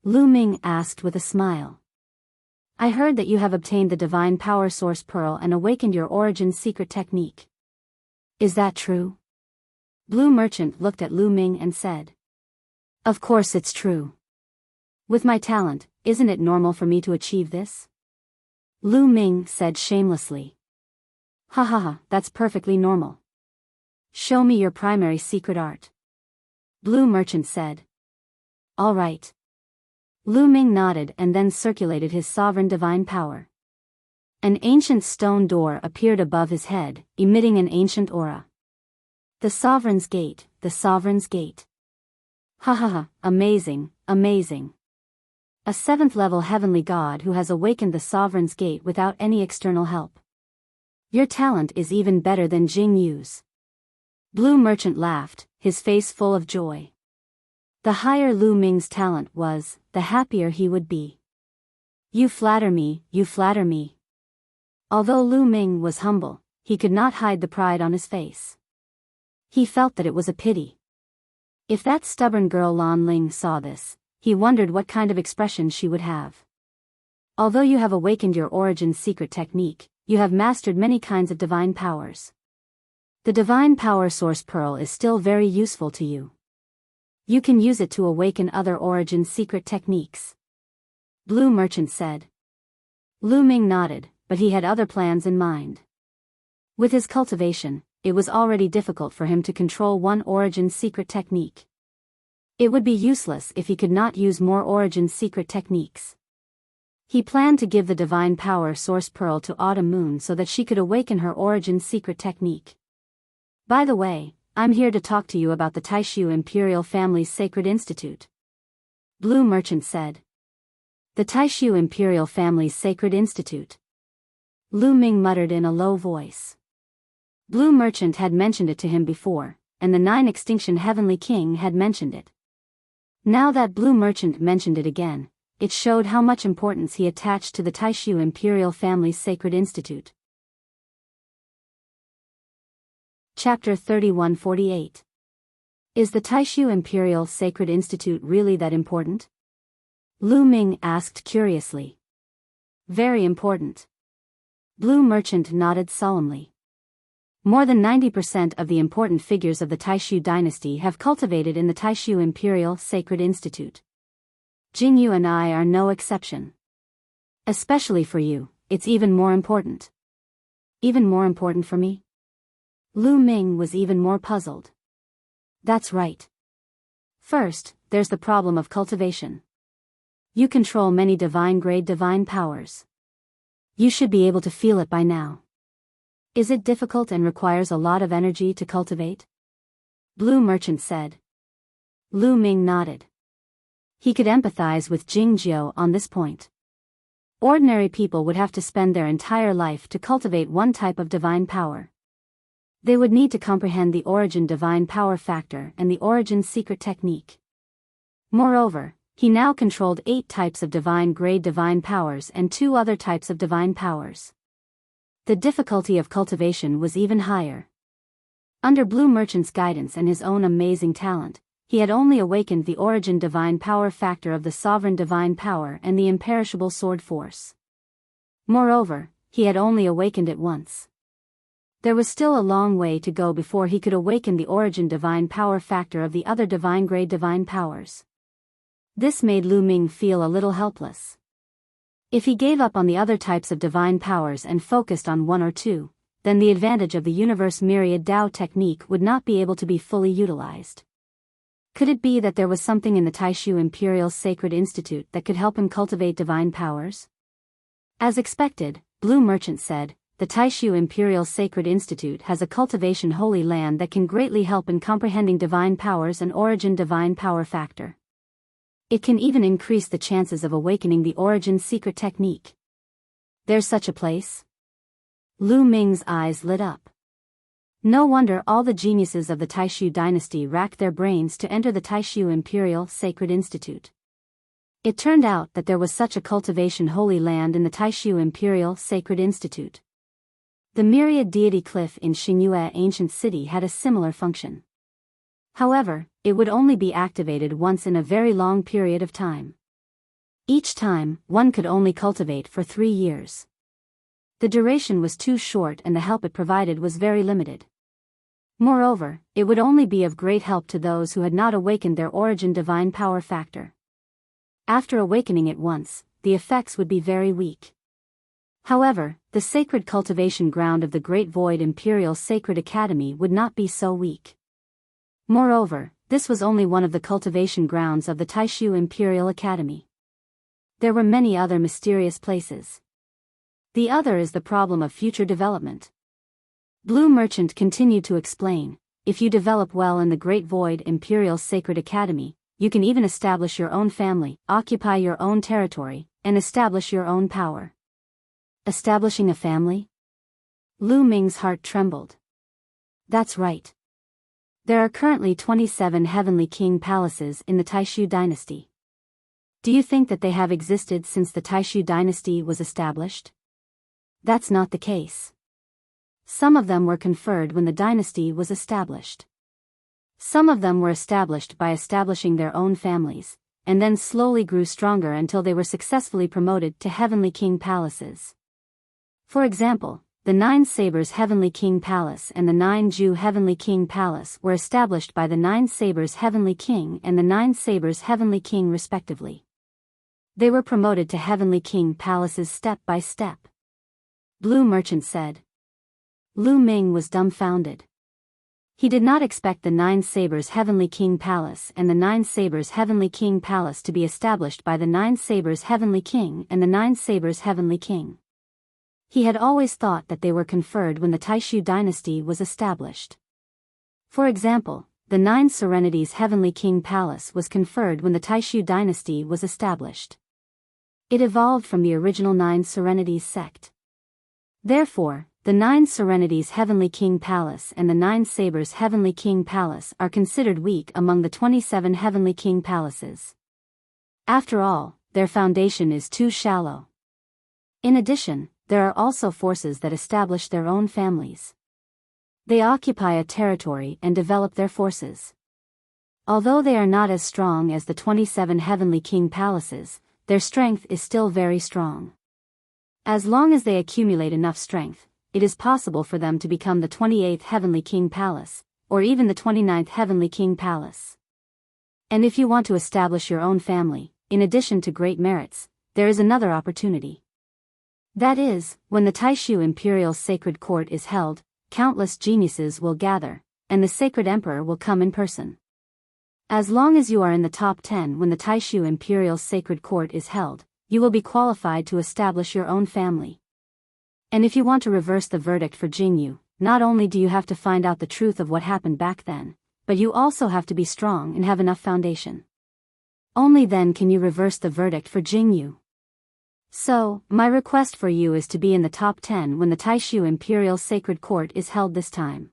Lu Ming asked with a smile. I heard that you have obtained the divine power source pearl and awakened your origin secret technique. Is that true? Blue Merchant looked at Lu Ming and said. Of course it's true. With my talent, isn't it normal for me to achieve this? Lu Ming said shamelessly. Ha ha ha, that's perfectly normal. Show me your primary secret art. Blue Merchant said. All right. Lu Ming nodded and then circulated his sovereign divine power. An ancient stone door appeared above his head, emitting an ancient aura. The Sovereign's Gate, the Sovereign's Gate. Ha ha ha, amazing, amazing. A 7th-level heavenly god who has awakened the Sovereign's Gate without any external help. Your talent is even better than Jing Yu's. Blue Merchant laughed, his face full of joy. The higher Lu Ming's talent was, the happier he would be. You flatter me, you flatter me. Although Lu Ming was humble, he could not hide the pride on his face. He felt that it was a pity. If that stubborn girl Lan Ling saw this, he wondered what kind of expression she would have. Although you have awakened your origin secret technique, you have mastered many kinds of divine powers. The divine power source pearl is still very useful to you. You can use it to awaken other origin secret techniques. Blue Merchant said. Lu Ming nodded, but he had other plans in mind. With his cultivation, it was already difficult for him to control one origin secret technique. It would be useless if he could not use more origin secret techniques. He planned to give the divine power source pearl to Autumn Moon so that she could awaken her origin secret technique. By the way, I'm here to talk to you about the Taishu Imperial Family's Sacred Institute. Blue Merchant said. The Taishu Imperial Family's Sacred Institute. Lu Ming muttered in a low voice. Blue Merchant had mentioned it to him before, and the 9 Extinction Heavenly King had mentioned it. Now that Blue Merchant mentioned it again, it showed how much importance he attached to the Taishu Imperial Family's Sacred Institute. Chapter 3148. Is the Taishu Imperial Sacred Institute really that important? Lu Ming asked curiously. Very important. Blue Merchant nodded solemnly. More than 90% of the important figures of the Taishu dynasty have cultivated in the Taishu Imperial Sacred Institute. Jingyu and I are no exception. Especially for you, it's even more important. Even more important for me? Lu Ming was even more puzzled. That's right. First, there's the problem of cultivation. You control many divine-grade divine powers. You should be able to feel it by now. Is it difficult and requires a lot of energy to cultivate? Blue Merchant said. Lu Ming nodded. He could empathize with Jing Jiao on this point. Ordinary people would have to spend their entire life to cultivate one type of divine power. They would need to comprehend the origin divine power factor and the origin secret technique. Moreover, he now controlled 8 types of divine-grade divine powers and 2 other types of divine powers. The difficulty of cultivation was even higher. Under Blue Merchant's guidance and his own amazing talent, he had only awakened the origin divine power factor of the sovereign divine power and the imperishable sword force. Moreover, he had only awakened it once. There was still a long way to go before he could awaken the origin divine power factor of the other divine-grade divine powers. This made Lu Ming feel a little helpless. If he gave up on the other types of divine powers and focused on 1 or 2, then the advantage of the universe myriad Dao technique would not be able to be fully utilized. Could it be that there was something in the Taishu Imperial Sacred Institute that could help him cultivate divine powers? As expected, Blue Merchant said, the Taishu Imperial Sacred Institute has a cultivation holy land that can greatly help in comprehending divine powers and origin divine power factor. It can even increase the chances of awakening the origin secret technique. There's such a place? Lu Ming's eyes lit up. No wonder all the geniuses of the Taishu dynasty racked their brains to enter the Taishu Imperial Sacred Institute. It turned out that there was such a cultivation holy land in the Taishu Imperial Sacred Institute. The myriad deity cliff in Xingyue ancient city had a similar function. However, it would only be activated once in a very long period of time. Each time, one could only cultivate for 3 years. The duration was too short and the help it provided was very limited. Moreover, it would only be of great help to those who had not awakened their origin divine power factor. After awakening it once, the effects would be very weak. However, the sacred cultivation ground of the Great Void Imperial Sacred Academy would not be so weak. Moreover, this was only one of the cultivation grounds of the Taishu Imperial Academy. There were many other mysterious places. The other is the problem of future development. Blue Merchant continued to explain, if you develop well in the Great Void Imperial Sacred Academy, you can even establish your own family, occupy your own territory, and establish your own power. Establishing a family? Lu Ming's heart trembled. That's right. There are currently 27 Heavenly King palaces in the Taishu dynasty. Do you think that they have existed since the Taishu dynasty was established? That's not the case. Some of them were conferred when the dynasty was established. Some of them were established by establishing their own families, and then slowly grew stronger until they were successfully promoted to Heavenly King palaces. For example, the 9 Sabers Heavenly King Palace and the 9 Ju Heavenly King Palace were established by the 9 Sabers Heavenly King and the 9 Sabers Heavenly King respectively. They were promoted to Heavenly King palaces step by step. Blue Merchant said. Lu Ming was dumbfounded. He did not expect the 9 Sabers Heavenly King Palace and the 9 Sabers Heavenly King Palace to be established by the 9 Sabers Heavenly King and the 9 Sabers Heavenly King. He had always thought that they were conferred when the Taishu dynasty was established. For example, the 9 Serenities Heavenly King Palace was conferred when the Taishu dynasty was established. It evolved from the original 9 Serenities sect. Therefore, the 9 Serenities Heavenly King Palace and the 9 Sabers Heavenly King Palace are considered weak among the 27 Heavenly King Palaces. After all, their foundation is too shallow. In addition, there are also forces that establish their own families. They occupy a territory and develop their forces. Although they are not as strong as the 27 Heavenly King Palaces, their strength is still very strong. As long as they accumulate enough strength, it is possible for them to become the 28th Heavenly King Palace, or even the 29th Heavenly King Palace. And if you want to establish your own family, in addition to great merits, there is another opportunity. That is, when the Taishu Imperial Sacred Court is held, countless geniuses will gather, and the Sacred Emperor will come in person. As long as you are in the top 10 when the Taishu Imperial Sacred Court is held, you will be qualified to establish your own family. And if you want to reverse the verdict for Jingyu, not only do you have to find out the truth of what happened back then, but you also have to be strong and have enough foundation. Only then can you reverse the verdict for Jingyu. So, my request for you is to be in the top 10 when the Taishu Imperial Sacred Court is held this time.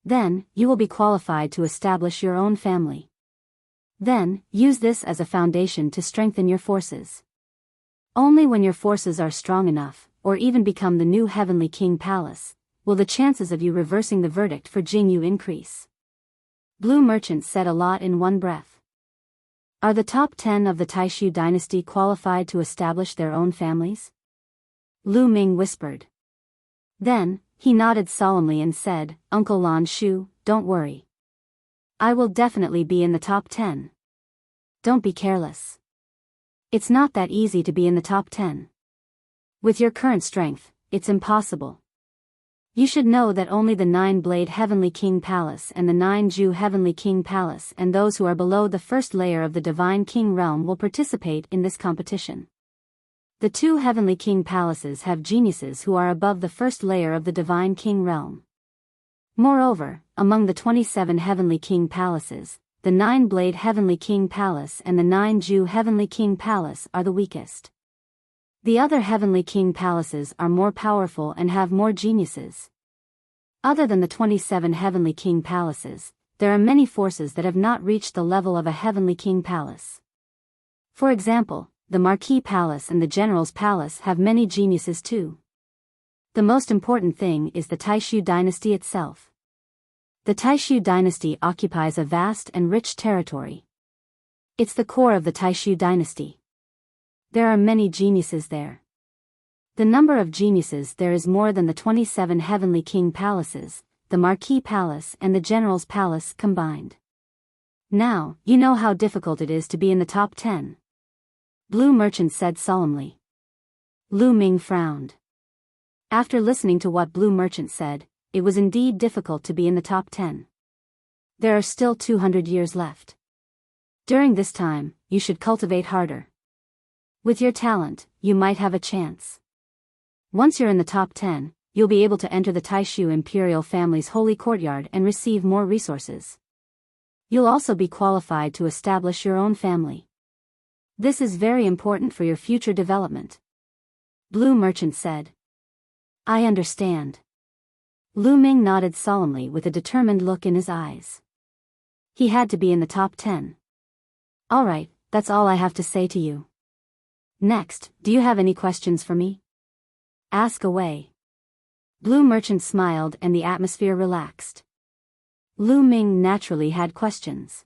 Then, you will be qualified to establish your own family. Then, use this as a foundation to strengthen your forces. Only when your forces are strong enough, or even become the new Heavenly King Palace, will the chances of you reversing the verdict for Jingyu increase. Blue Merchant said a lot in one breath. Are the top 10 of the Taishu dynasty qualified to establish their own families? Lu Ming whispered. Then, he nodded solemnly and said, Uncle Lan Shu, don't worry. I will definitely be in the top 10. Don't be careless. It's not that easy to be in the top 10. With your current strength, it's impossible. You should know that only the 9-Blade Heavenly King Palace and the 9 Ju Heavenly King Palace and those who are below the first layer of the Divine King realm will participate in this competition. The 2 Heavenly King Palaces have geniuses who are above the first layer of the Divine King realm. Moreover, among the 27 Heavenly King Palaces, the 9-Blade Heavenly King Palace and the 9 Ju Heavenly King Palace are the weakest. The other Heavenly King Palaces are more powerful and have more geniuses. Other than the 27 Heavenly King Palaces, there are many forces that have not reached the level of a Heavenly King Palace. For example, the Marquis Palace and the General's Palace have many geniuses too. The most important thing is the Taishu dynasty itself. The Taishu dynasty occupies a vast and rich territory. It's the core of the Taishu dynasty. There are many geniuses there. The number of geniuses there is more than the 27 Heavenly King Palaces, the Marquis Palace and the General's Palace combined. Now, you know how difficult it is to be in the top 10. Blue Merchant said solemnly. Lu Ming frowned. After listening to what Blue Merchant said, it was indeed difficult to be in the top 10. There are still 200 years left. During this time, you should cultivate harder. With your talent, you might have a chance. Once you're in the top 10, you'll be able to enter the Taishu imperial family's holy courtyard and receive more resources. You'll also be qualified to establish your own family. This is very important for your future development. Blue Merchant said. I understand. Lu Ming nodded solemnly with a determined look in his eyes. He had to be in the top 10. All right, that's all I have to say to you. Next, do you have any questions for me? Ask away. Blue Merchant smiled and the atmosphere relaxed. Lu Ming naturally had questions.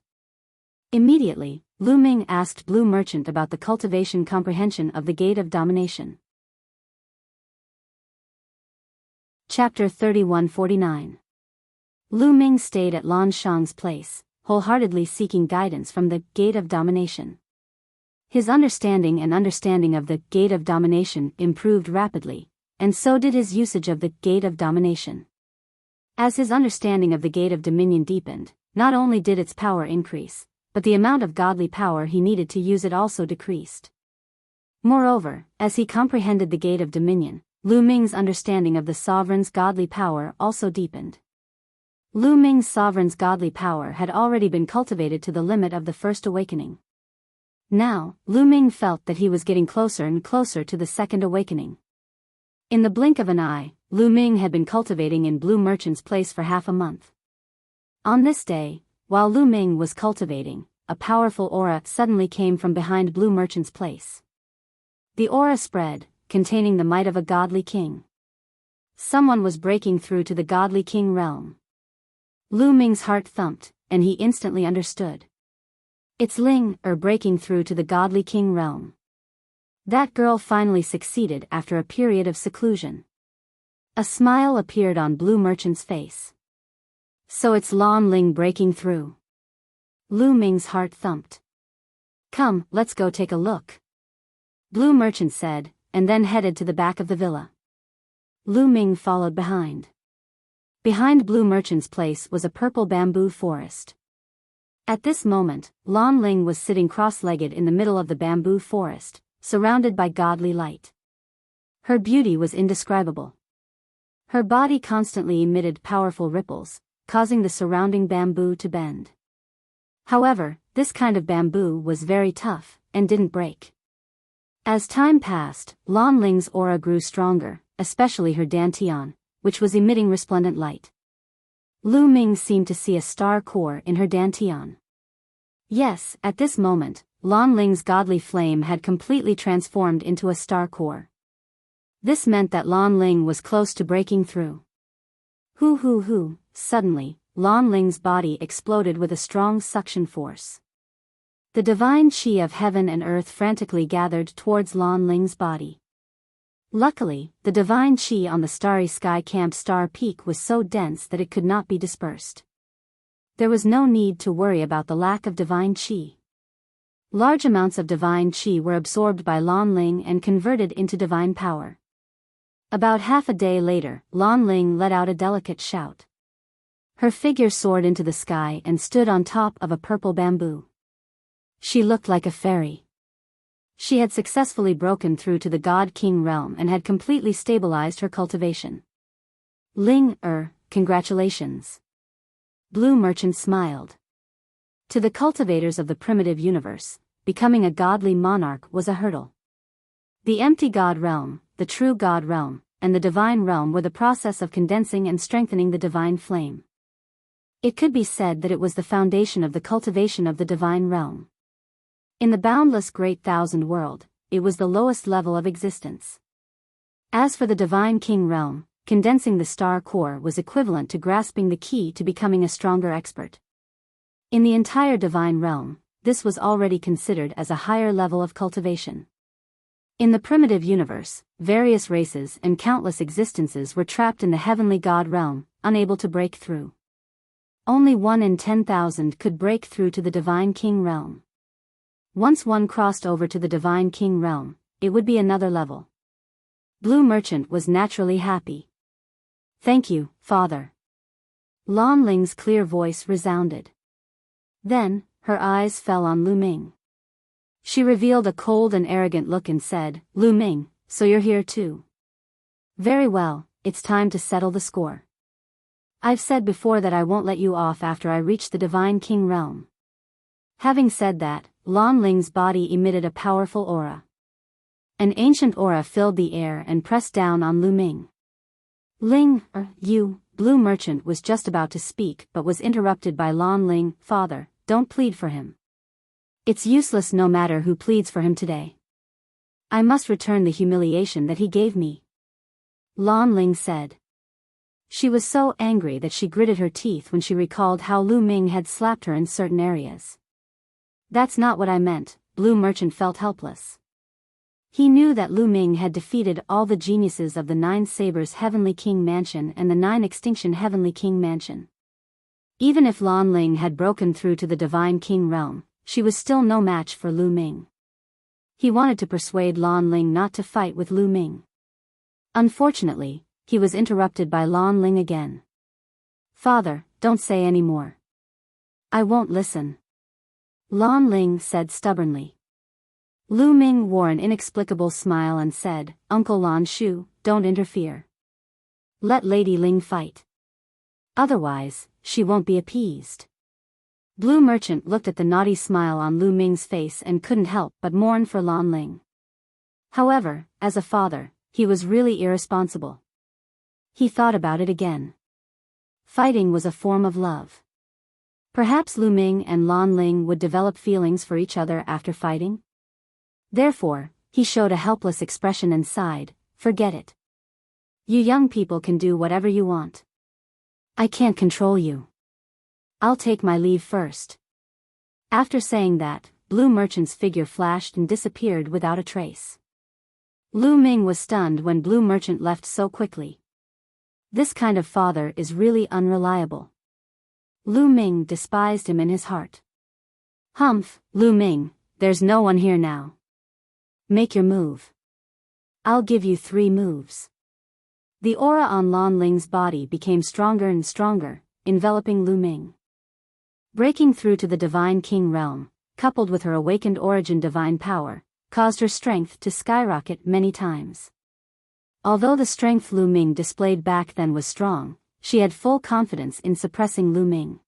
Immediately, Lu Ming asked Blue Merchant about the cultivation comprehension of the Gate of Domination. Chapter 3149. Lu Ming stayed at Lan Shang's place, wholeheartedly seeking guidance from the Gate of Domination. His understanding of the Gate of Domination improved rapidly, and so did his usage of the Gate of Domination. As his understanding of the Gate of Dominion deepened, not only did its power increase, but the amount of godly power he needed to use it also decreased. Moreover, as he comprehended the Gate of Dominion, Lu Ming's understanding of the sovereign's godly power also deepened. Lu Ming's sovereign's godly power had already been cultivated to the limit of the first awakening. Now, Lu Ming felt that he was getting closer and closer to the second awakening. In the blink of an eye, Lu Ming had been cultivating in Blue Merchant's place for half a month. On this day, while Lu Ming was cultivating, a powerful aura suddenly came from behind Blue Merchant's place. The aura spread, containing the might of a godly king. Someone was breaking through to the godly king realm. Lu Ming's heart thumped, and he instantly understood. It's Ling breaking through to the godly king realm. That girl finally succeeded after a period of seclusion. A smile appeared on Blue Merchant's face. So it's Lan Ling breaking through. Lu Ming's heart thumped. Come, let's go take a look. Blue Merchant said, and then headed to the back of the villa. Lu Ming followed behind. Behind Blue Merchant's place was a purple bamboo forest. At this moment, Lan Ling was sitting cross-legged in the middle of the bamboo forest, surrounded by godly light. Her beauty was indescribable. Her body constantly emitted powerful ripples, causing the surrounding bamboo to bend. However, this kind of bamboo was very tough, and didn't break. As time passed, Lan Ling's aura grew stronger, especially her dantian, which was emitting resplendent light. Lu Ming seemed to see a star core in her dantian. Yes, at this moment, Lan Ling's godly flame had completely transformed into a star core. This meant that Lan Ling was close to breaking through. Hoo! Suddenly, Lan Ling's body exploded with a strong suction force. The divine qi of heaven and earth frantically gathered towards Lan Ling's body. Luckily, the divine qi on the starry sky Camp Star Peak was so dense that it could not be dispersed. There was no need to worry about the lack of divine qi. Large amounts of divine qi were absorbed by Lan Ling and converted into divine power. About half a day later, Lan Ling let out a delicate shout. Her figure soared into the sky and stood on top of a purple bamboo. She looked like a fairy. She had successfully broken through to the God King realm and had completely stabilized her cultivation. Ling, congratulations. Blue Merchant smiled. To the cultivators of the primitive universe, becoming a godly monarch was a hurdle. The empty God realm, the true God realm, and the divine realm were the process of condensing and strengthening the divine flame. It could be said that it was the foundation of the cultivation of the divine realm. In the boundless great thousand world, it was the lowest level of existence. As for the divine king realm, condensing the star core was equivalent to grasping the key to becoming a stronger expert. In the entire divine realm, this was already considered as a higher level of cultivation. In the primitive universe, various races and countless existences were trapped in the heavenly God realm, unable to break through. Only 1 in 10,000 could break through to the divine king realm. Once one crossed over to the Divine King realm, it would be another level. Blue Merchant was naturally happy. "Thank you, Father." Lan Ling's clear voice resounded. Then, her eyes fell on Lu Ming. She revealed a cold and arrogant look and said, "Lu Ming, so you're here too. Very well, it's time to settle the score. I've said before that I won't let you off after I reach the Divine King realm." Having said that, Lan Ling's body emitted a powerful aura. An ancient aura filled the air and pressed down on Lu Ming. You, Blue Merchant was just about to speak but was interrupted by Lan Ling. "Father, don't plead for him. It's useless no matter who pleads for him today. I must return the humiliation that he gave me," Lan Ling said. She was so angry that she gritted her teeth when she recalled how Lu Ming had slapped her in certain areas. "That's not what I meant." Blue Merchant felt helpless. He knew that Lu Ming had defeated all the geniuses of the Nine Sabers Heavenly King Mansion and the Nine Extinction Heavenly King Mansion. Even if Lan Ling had broken through to the Divine King realm, she was still no match for Lu Ming. He wanted to persuade Lan Ling not to fight with Lu Ming. Unfortunately, he was interrupted by Lan Ling again. "Father, don't say any more." "I won't listen," Lan Ling said stubbornly. Lu Ming wore an inexplicable smile and said, "Uncle Lan Shu, don't interfere. Let Lady Ling fight. Otherwise, she won't be appeased." Blue Merchant looked at the naughty smile on Lu Ming's face and couldn't help but mourn for Lan Ling. However, as a father, he was really irresponsible. He thought about it again. Fighting was a form of love. Perhaps Lu Ming and Lan Ling would develop feelings for each other after fighting? Therefore, he showed a helpless expression and sighed, "Forget it. You young people can do whatever you want. I can't control you. I'll take my leave first." After saying that, Blue Merchant's figure flashed and disappeared without a trace. Lu Ming was stunned when Blue Merchant left so quickly. This kind of father is really unreliable. Lu Ming despised him in his heart. "Humph, Lu Ming, there's no one here now. Make your move. I'll give you 3 moves." The aura on Lan Ling's body became stronger and stronger, enveloping Lu Ming. Breaking through to the Divine King realm, coupled with her awakened origin divine power, caused her strength to skyrocket many times. Although the strength Lu Ming displayed back then was strong, she had full confidence in suppressing Lu Ming.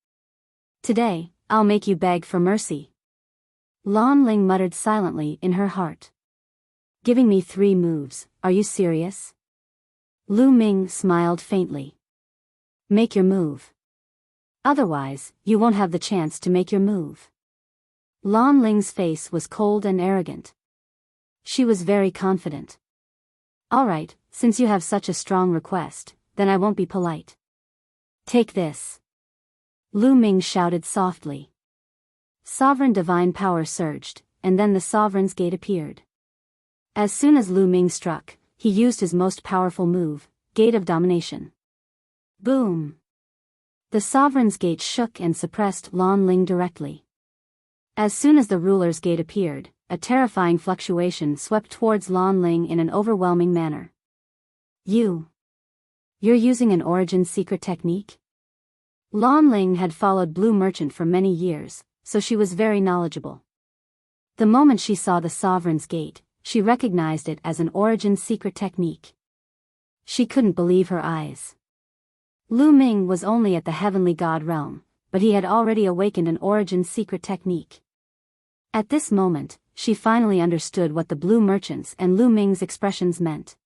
"Today, I'll make you beg for mercy," Lan Ling muttered silently in her heart. "Giving me 3 moves, are you serious?" Lu Ming smiled faintly. "Make your move. Otherwise, you won't have the chance to make your move." Lan Ling's face was cold and arrogant. She was very confident. "All right, since you have such a strong request, then I won't be polite. Take this." Lu Ming shouted softly. Sovereign divine power surged, and then the Sovereign's Gate appeared. As soon as Lu Ming struck, he used his most powerful move, Gate of Domination. Boom! The Sovereign's Gate shook and suppressed Lan Ling directly. As soon as the Ruler's Gate appeared, a terrifying fluctuation swept towards Lan Ling in an overwhelming manner. You're using an origin secret technique?" Lan Ling had followed Blue Merchant for many years, so she was very knowledgeable. The moment she saw the Sovereign's Gate, she recognized it as an origin secret technique. She couldn't believe her eyes. Lu Ming was only at the Heavenly God realm, but he had already awakened an origin secret technique. At this moment, she finally understood what the Blue Merchant's and Lu Ming's expressions meant.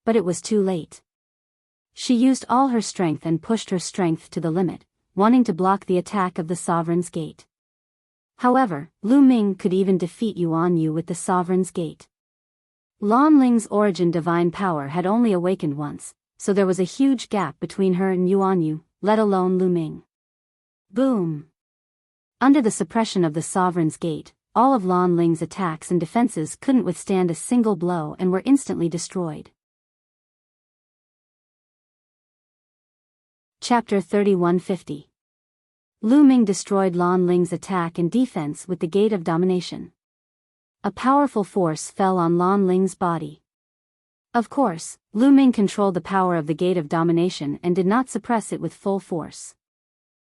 But it was too late. She used all her strength and pushed her strength to the limit, wanting to block the attack of the Sovereign's Gate. However, Lu Ming could even defeat Yuan Yu with the Sovereign's Gate. Lan Ling's origin divine power had only awakened once, so there was a huge gap between her and Yuan Yu, let alone Lu Ming. Boom! Under the suppression of the Sovereign's Gate, all of Lan Ling's attacks and defenses couldn't withstand a single blow and were instantly destroyed. Chapter 3150. Lu Ming destroyed Lan Ling's attack and defense with the Gate of Domination. A powerful force fell on Lan Ling's body. Of course, Lu Ming controlled the power of the Gate of Domination and did not suppress it with full force.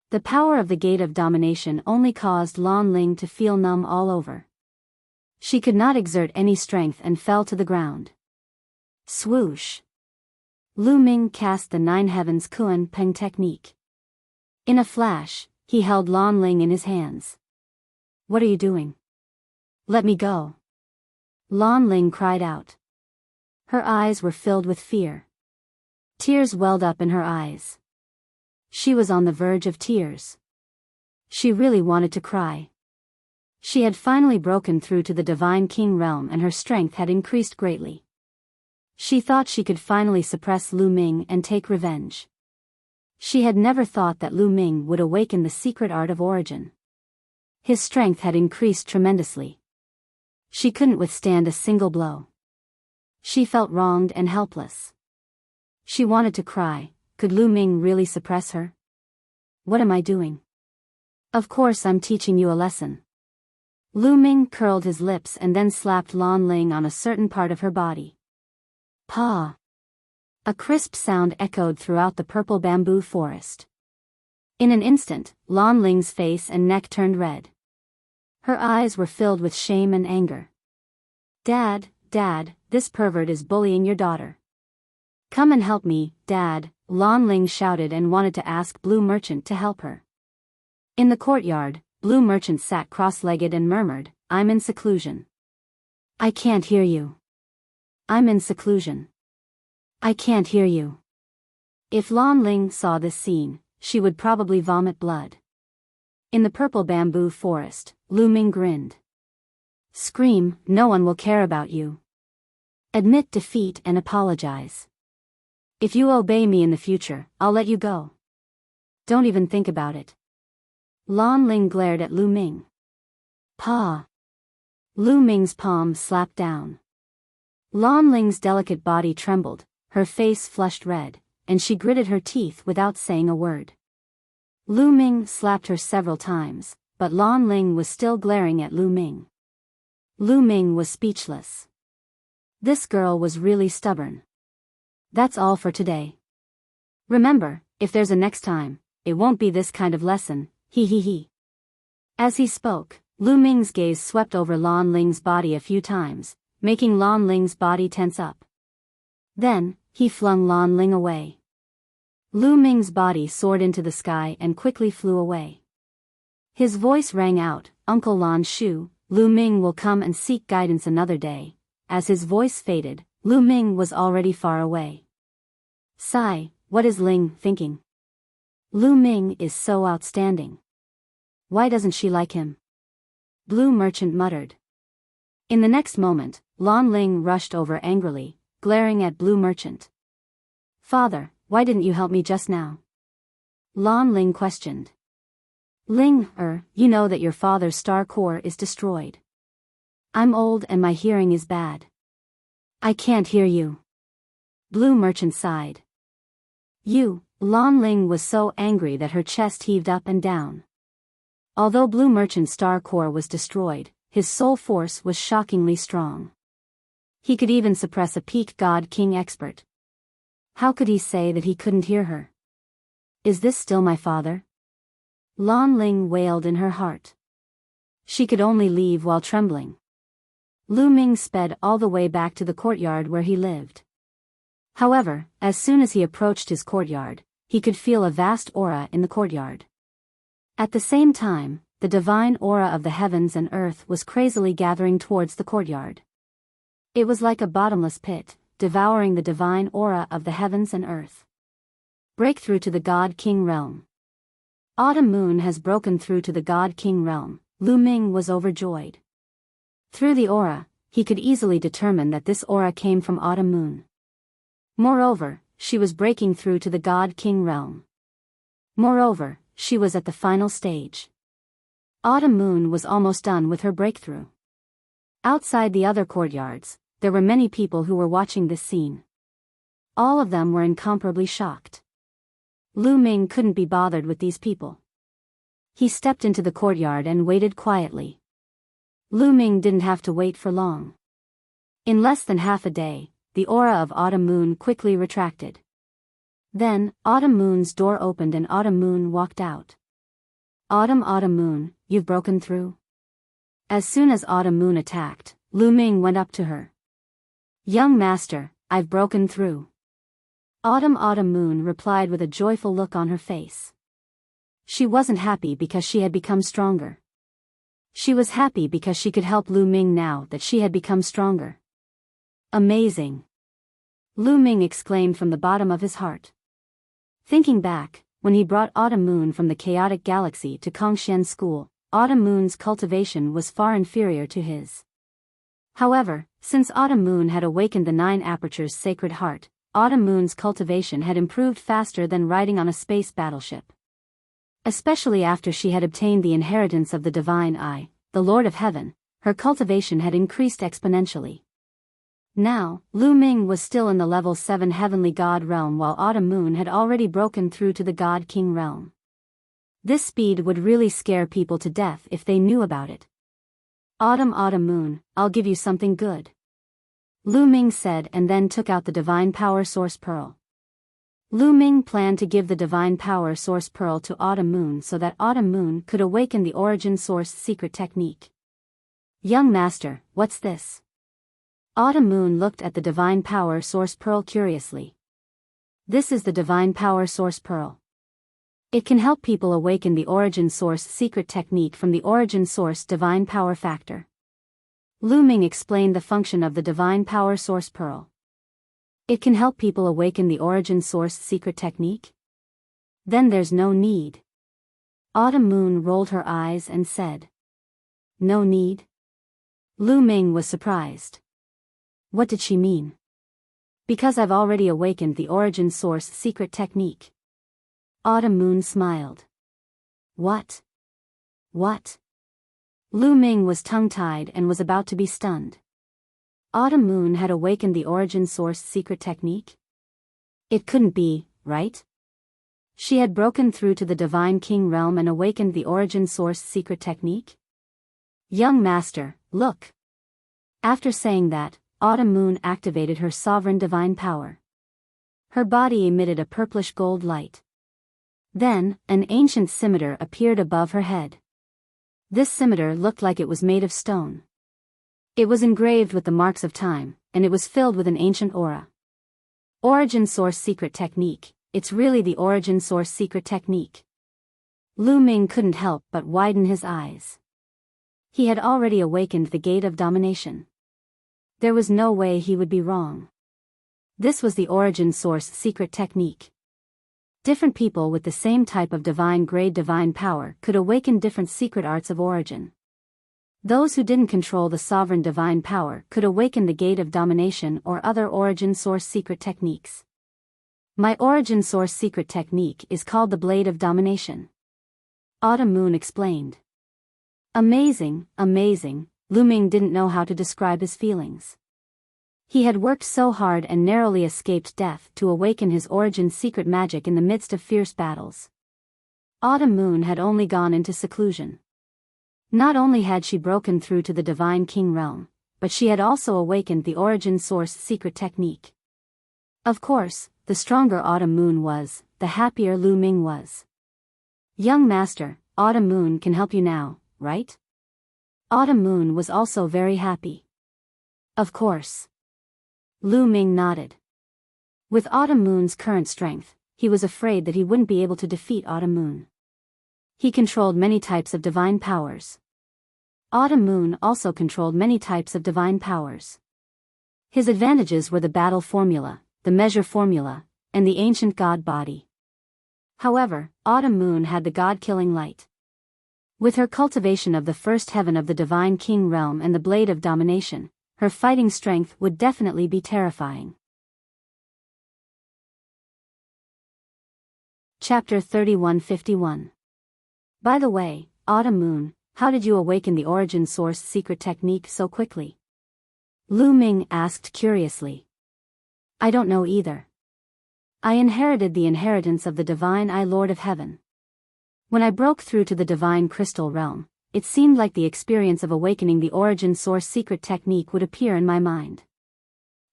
The power of the Gate of Domination only caused Lan Ling to feel numb all over. She could not exert any strength and fell to the ground. Swoosh! Lu Ming cast the Nine Heavens Kuan Peng technique. In a flash, he held Lan Ling in his hands. "What are you doing? Let me go!" Lan Ling cried out. Her eyes were filled with fear. Tears welled up in her eyes. She was on the verge of tears. She really wanted to cry. She had finally broken through to the Divine King realm and her strength had increased greatly. She thought she could finally suppress Lu Ming and take revenge. She had never thought that Lu Ming would awaken the secret art of origin. His strength had increased tremendously. She couldn't withstand a single blow. She felt wronged and helpless. She wanted to cry. Could Lu Ming really suppress her? What am I doing? Of course I'm teaching you a lesson. Lu Ming curled his lips and then slapped Lan Ling on a certain part of her body. Pa! A crisp sound echoed throughout the purple bamboo forest. In an instant, Lan Ling's face and neck turned red. Her eyes were filled with shame and anger. Dad, this pervert is bullying your daughter. Come and help me, Dad, Lan Ling shouted and wanted to ask Blue Merchant to help her. In the courtyard, Blue Merchant sat cross-legged and murmured, "I'm in seclusion. I can't hear you. I'm in seclusion. I can't hear you." If Lan Ling saw this scene, she would probably vomit blood. In the purple bamboo forest, Lu Ming grinned. "Scream, no one will care about you. Admit defeat and apologize. If you obey me in the future, I'll let you go. Don't even think about it." Lan Ling glared at Lu Ming. "Pa!" Lu Ming's palm slapped down. Lan Ling's delicate body trembled, her face flushed red, and she gritted her teeth without saying a word. Lu Ming slapped her several times, but Lan Ling was still glaring at Lu Ming. Lu Ming was speechless. This girl was really stubborn. That's all for today. Remember, if there's a next time, it won't be this kind of lesson, he. As he spoke, Lu Ming's gaze swept over Lan Ling's body a few times, making Lan Ling's body tense up. Then, he flung Lan Ling away. Lu Ming's body soared into the sky and quickly flew away. His voice rang out, "Uncle Lan Shu, Lu Ming will come and seek guidance another day." As his voice faded, Lu Ming was already far away. Sigh, what is Ling thinking? Lu Ming is so outstanding. Why doesn't she like him? Blue Merchant muttered. In the next moment, Lan Ling rushed over angrily, glaring at Blue Merchant. "Father, why didn't you help me just now?" Lan Ling questioned. "Ling, you know that your father's star core is destroyed. I'm old and my hearing is bad. I can't hear you." Blue Merchant sighed. Lan Ling was so angry that her chest heaved up and down. Although Blue Merchant's star core was destroyed, his soul force was shockingly strong. He could even suppress a peak God King expert. How could he say that he couldn't hear her? Is this still my father? Lan Ling wailed in her heart. She could only leave while trembling. Lu Ming sped all the way back to the courtyard where he lived. However, as soon as he approached his courtyard, he could feel a vast aura in the courtyard. At the same time, the divine aura of the heavens and earth was crazily gathering towards the courtyard. It was like a bottomless pit, devouring the divine aura of the heavens and earth. Breakthrough to the God King realm. Autumn Moon has broken through to the God King realm. Lu Ming was overjoyed. Through the aura, he could easily determine that this aura came from Autumn Moon. Moreover, she was breaking through to the God King realm. Moreover, she was at the final stage. Autumn Moon was almost done with her breakthrough. Outside the other courtyards, there were many people who were watching this scene. All of them were incomparably shocked. Lu Ming couldn't be bothered with these people. He stepped into the courtyard and waited quietly. Lu Ming didn't have to wait for long. In less than half a day, the aura of Autumn Moon quickly retracted. Then, Autumn Moon's door opened and Autumn Moon walked out. Autumn Moon, you've broken through? As soon as Autumn Moon attacked, Lu Ming went up to her. Young master, I've broken through. Autumn Moon replied with a joyful look on her face. She wasn't happy because she had become stronger. She was happy because she could help Lu Ming now that she had become stronger. Amazing! Lu Ming exclaimed from the bottom of his heart. Thinking back, when he brought Autumn Moon from the chaotic galaxy to Kongshen's school, Autumn Moon's cultivation was far inferior to his. However, since Autumn Moon had awakened the 9 apertures sacred heart, Autumn Moon's cultivation had improved faster than riding on a space battleship. Especially after she had obtained the inheritance of the Divine Eye, the Lord of Heaven, her cultivation had increased exponentially. Now, Lu Ming was still in the level 7 heavenly god realm while Autumn Moon had already broken through to the god king realm. This speed would really scare people to death if they knew about it. Autumn Moon, I'll give you something good. Lu Ming said and then took out the Divine Power Source Pearl. Lu Ming planned to give the Divine Power Source Pearl to Autumn Moon so that Autumn Moon could awaken the Origin Source secret technique. Young master, what's this? Autumn Moon looked at the Divine Power Source Pearl curiously. This is the Divine Power Source Pearl. It can help people awaken the Origin Source secret technique from the Origin Source Divine Power Factor. Lu Ming explained the function of the Divine Power Source Pearl. It can help people awaken the Origin Source secret technique? Then there's no need. Autumn Moon rolled her eyes and said. No need? Lu Ming was surprised. What did she mean? Because I've already awakened the Origin Source secret technique. Autumn Moon smiled. What? What? Lu Ming was tongue-tied and was about to be stunned. Autumn Moon had awakened the Origin Source secret technique? It couldn't be, right? She had broken through to the Divine King realm and awakened the Origin Source secret technique? Young master, look! After saying that, Autumn Moon activated her sovereign divine power. Her body emitted a purplish gold light. Then, an ancient scimitar appeared above her head. This scimitar looked like it was made of stone. It was engraved with the marks of time, and it was filled with an ancient aura. Origin Source secret technique, it's really the Origin Source secret technique. Lu Ming couldn't help but widen his eyes. He had already awakened the Gate of Domination. There was no way he would be wrong. This was the Origin Source secret technique. Different people with the same type of divine grade divine power could awaken different secret arts of origin. Those who didn't control the sovereign divine power could awaken the Gate of Domination or other Origin Source secret techniques. My Origin Source secret technique is called the Blade of Domination. Autumn Moon explained. Amazing, amazing. Lu Ming didn't know how to describe his feelings. He had worked so hard and narrowly escaped death to awaken his origin secret magic in the midst of fierce battles. Autumn Moon had only gone into seclusion. Not only had she broken through to the Divine King realm, but she had also awakened the Origin Source secret technique. Of course, the stronger Autumn Moon was, the happier Lu Ming was. Young master, Autumn Moon can help you now, right? Autumn Moon was also very happy. Of course. Lu Ming nodded. With Autumn Moon's current strength, he was afraid that he wouldn't be able to defeat Autumn Moon. He controlled many types of divine powers. Autumn Moon also controlled many types of divine powers. His advantages were the battle formula, the measure formula, and the ancient god body. However, Autumn Moon had the god-killing light. With her cultivation of the first heaven of the Divine King realm and the Blade of Domination, her fighting strength would definitely be terrifying. Chapter 3151. By the way, Autumn Moon, how did you awaken the Origin Source secret technique so quickly? Lu Ming asked curiously. I don't know either. I inherited the inheritance of the Divine Eye Lord of Heaven. When I broke through to the divine crystal realm, it seemed like the experience of awakening the origin source secret technique would appear in my mind.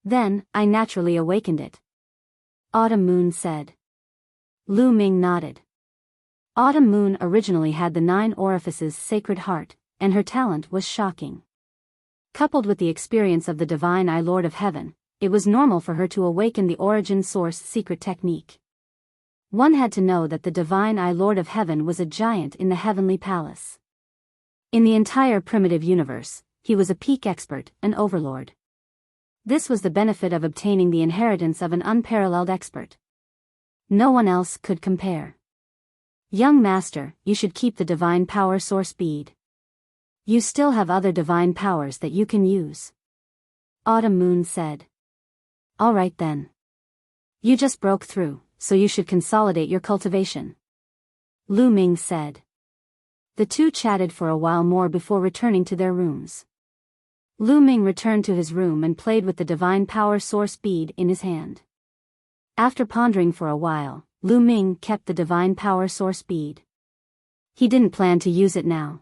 Then, I naturally awakened it. Autumn Moon said. Lu Ming nodded. Autumn Moon originally had the 9 orifices sacred heart, and her talent was shocking. Coupled with the experience of the divine Eye Lord of Heaven, it was normal for her to awaken the origin source secret technique. One had to know that the divine Eye Lord of Heaven was a giant in the heavenly palace. In the entire primitive universe, he was a peak expert, an overlord. This was the benefit of obtaining the inheritance of an unparalleled expert. No one else could compare. Young master, you should keep the divine power source bead. You still have other divine powers that you can use. Autumn Moon said. All right then. You just broke through, so you should consolidate your cultivation. Lu Ming said. The two chatted for a while more before returning to their rooms. Lu Ming returned to his room and played with the divine power source bead in his hand. After pondering for a while, Lu Ming kept the divine power source bead. He didn't plan to use it now.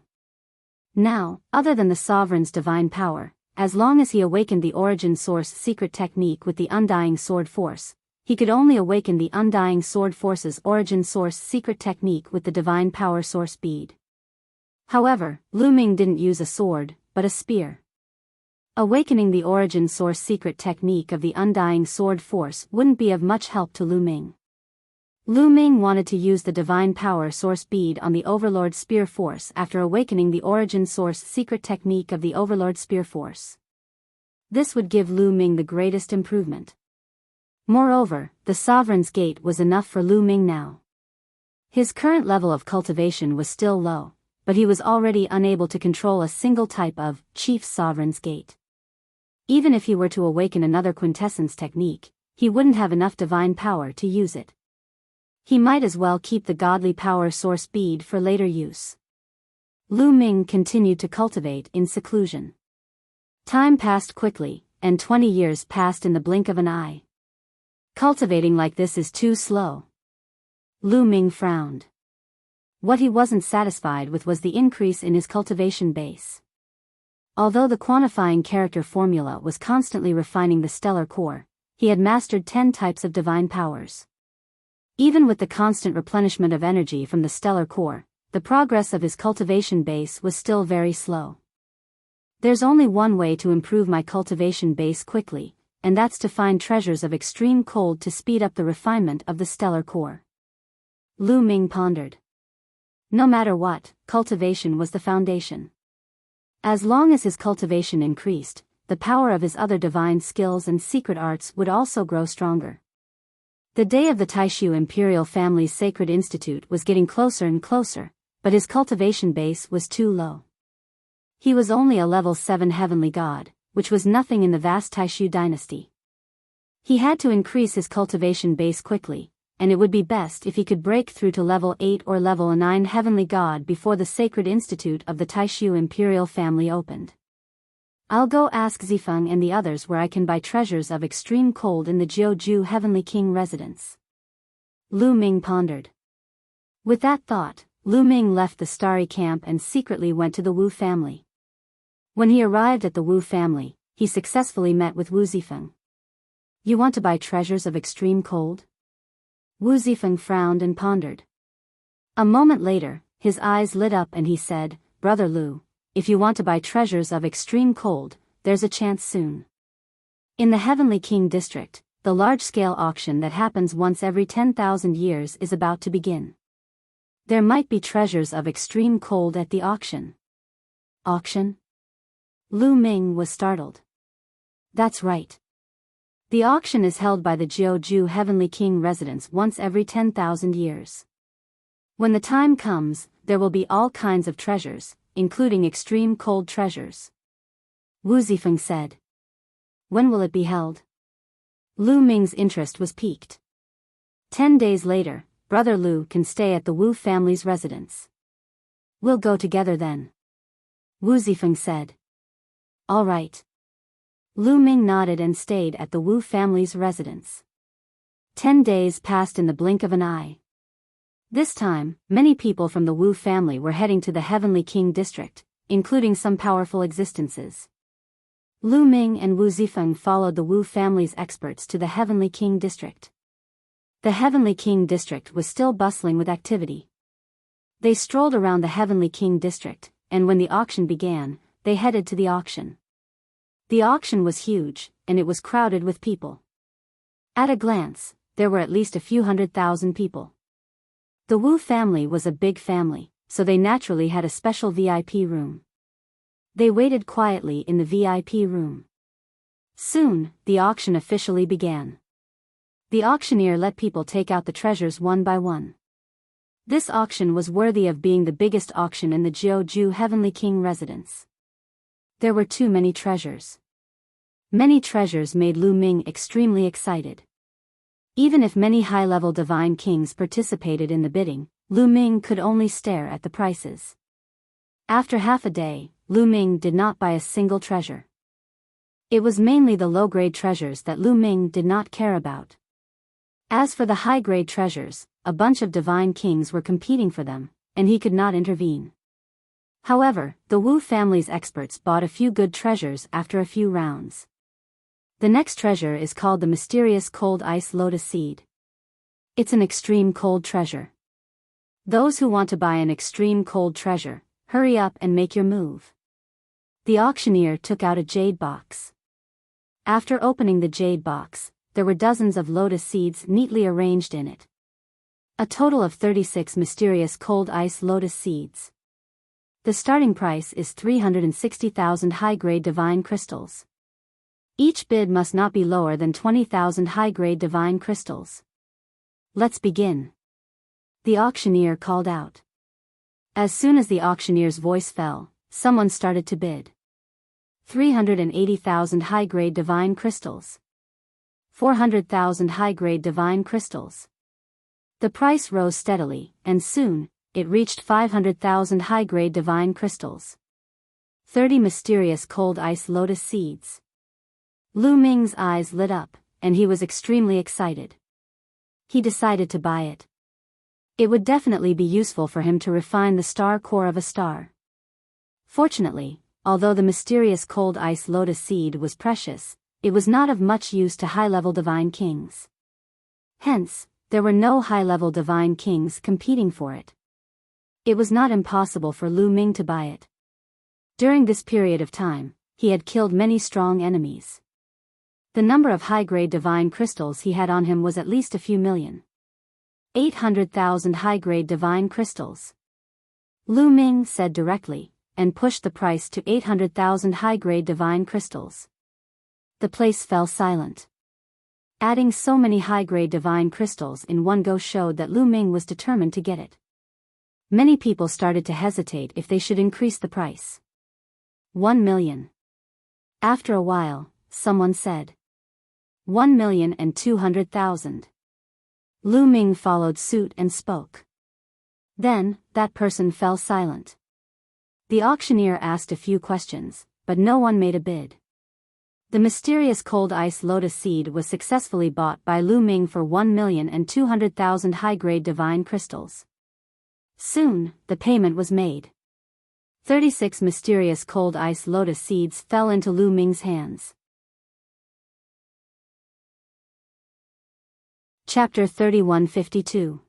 Now, other than the sovereign's divine power, as long as he awakened the origin source secret technique with the undying sword force, he could only awaken the undying sword force's origin source secret technique with the divine power source bead. However, Lu Ming didn't use a sword, but a spear. Awakening the origin source secret technique of the undying sword force wouldn't be of much help to Lu Ming. Lu Ming wanted to use the divine power source bead on the Overlord Spear Force after awakening the origin source secret technique of the Overlord Spear Force. This would give Lu Ming the greatest improvement. Moreover, the Sovereign's Gate was enough for Lu Ming now. His current level of cultivation was still low, but he was already unable to control a single type of Chief Sovereign's Gate. Even if he were to awaken another quintessence technique, he wouldn't have enough divine power to use it. He might as well keep the godly power source bead for later use. Lu Ming continued to cultivate in seclusion. Time passed quickly, and 20 years passed in the blink of an eye. Cultivating like this is too slow. Lu Ming frowned. What he wasn't satisfied with was the increase in his cultivation base. Although the quantifying character formula was constantly refining the stellar core, he had mastered 10 types of divine powers. Even with the constant replenishment of energy from the stellar core, the progress of his cultivation base was still very slow. There's only one way to improve my cultivation base quickly, and that's to find treasures of extreme cold to speed up the refinement of the stellar core. Lu Ming pondered. No matter what, cultivation was the foundation. As long as his cultivation increased, the power of his other divine skills and secret arts would also grow stronger. The day of the Taishu imperial family's sacred institute was getting closer and closer, but his cultivation base was too low. He was only a level 7 heavenly god, which was nothing in the vast Taishu dynasty. He had to increase his cultivation base quickly, and it would be best if he could break through to level 8 or level 9 heavenly god before the sacred institute of the Taishu imperial family opened. I'll go ask Zifeng and the others where I can buy treasures of extreme cold in the Jiuju heavenly king residence. Lu Ming pondered. With that thought, Lu Ming left the starry camp and secretly went to the Wu family. When he arrived at the Wu family, he successfully met with Wu Zifeng. You want to buy treasures of extreme cold? Wu Zifeng frowned and pondered. A moment later, his eyes lit up and he said, Brother Lu, if you want to buy treasures of extreme cold, there's a chance soon. In the Heavenly King district, the large-scale auction that happens once every 10,000 years is about to begin. There might be treasures of extreme cold at the auction. Auction? Lu Ming was startled. That's right. The auction is held by the Jiuju Heavenly King residence once every 10,000 years. When the time comes, there will be all kinds of treasures, including extreme cold treasures. Wu Zifeng said. When will it be held? Lu Ming's interest was piqued. 10 days later, Brother Lu can stay at the Wu family's residence. We'll go together then. Wu Zifeng said. All right. Lu Ming nodded and stayed at the Wu family's residence. 10 days passed in the blink of an eye. This time, many people from the Wu family were heading to the Heavenly King district, including some powerful existences. Lu Ming and Wu Zifeng followed the Wu family's experts to the Heavenly King district. The Heavenly King district was still bustling with activity. They strolled around the Heavenly King district, and when the auction began, they headed to the auction. The auction was huge, and it was crowded with people. At a glance, there were at least a few 100,000 people. The Wu family was a big family, so they naturally had a special VIP room. They waited quietly in the VIP room. Soon, the auction officially began. The auctioneer let people take out the treasures one by one. This auction was worthy of being the biggest auction in the Jiuju Heavenly King residence. There were too many treasures. Many treasures made Lu Ming extremely excited. Even if many high-level divine kings participated in the bidding, Lu Ming could only stare at the prices. After half a day, Lu Ming did not buy a single treasure. It was mainly the low-grade treasures that Lu Ming did not care about. As for the high-grade treasures, a bunch of divine kings were competing for them, and he could not intervene. However, the Wu family's experts bought a few good treasures after a few rounds. The next treasure is called the mysterious cold ice lotus seed. It's an extreme cold treasure. Those who want to buy an extreme cold treasure, hurry up and make your move. The auctioneer took out a jade box. After opening the jade box, there were dozens of lotus seeds neatly arranged in it. A total of 36 mysterious cold ice lotus seeds. The starting price is 360,000 high-grade divine crystals. Each bid must not be lower than 20,000 high-grade divine crystals. Let's begin. The auctioneer called out. As soon as the auctioneer's voice fell, someone started to bid. 380,000 high-grade divine crystals. 400,000 high-grade divine crystals. The price rose steadily, and soon, it reached 500,000 high-grade divine crystals. 30 mysterious cold ice lotus seeds. Lu Ming's eyes lit up, and he was extremely excited. He decided to buy it. It would definitely be useful for him to refine the star core of a star. Fortunately, although the mysterious cold ice lotus seed was precious, it was not of much use to high-level divine kings. Hence, there were no high-level divine kings competing for it. It was not impossible for Lu Ming to buy it. During this period of time, he had killed many strong enemies. The number of high-grade divine crystals he had on him was at least a few million. 800,000 high-grade divine crystals. Lu Ming said directly, and pushed the price to 800,000 high-grade divine crystals. The place fell silent. Adding so many high-grade divine crystals in one go showed that Lu Ming was determined to get it. Many people started to hesitate if they should increase the price. 1 million. After a while, someone said 1,200,000. Lu Ming followed suit and spoke. Then, that person fell silent. The auctioneer asked a few questions, but no one made a bid. The mysterious cold ice lotus seed was successfully bought by Lu Ming for 1,200,000 high-grade divine crystals. Soon, the payment was made. 36 mysterious cold ice lotus seeds fell into Lu Ming's hands. Chapter 3152.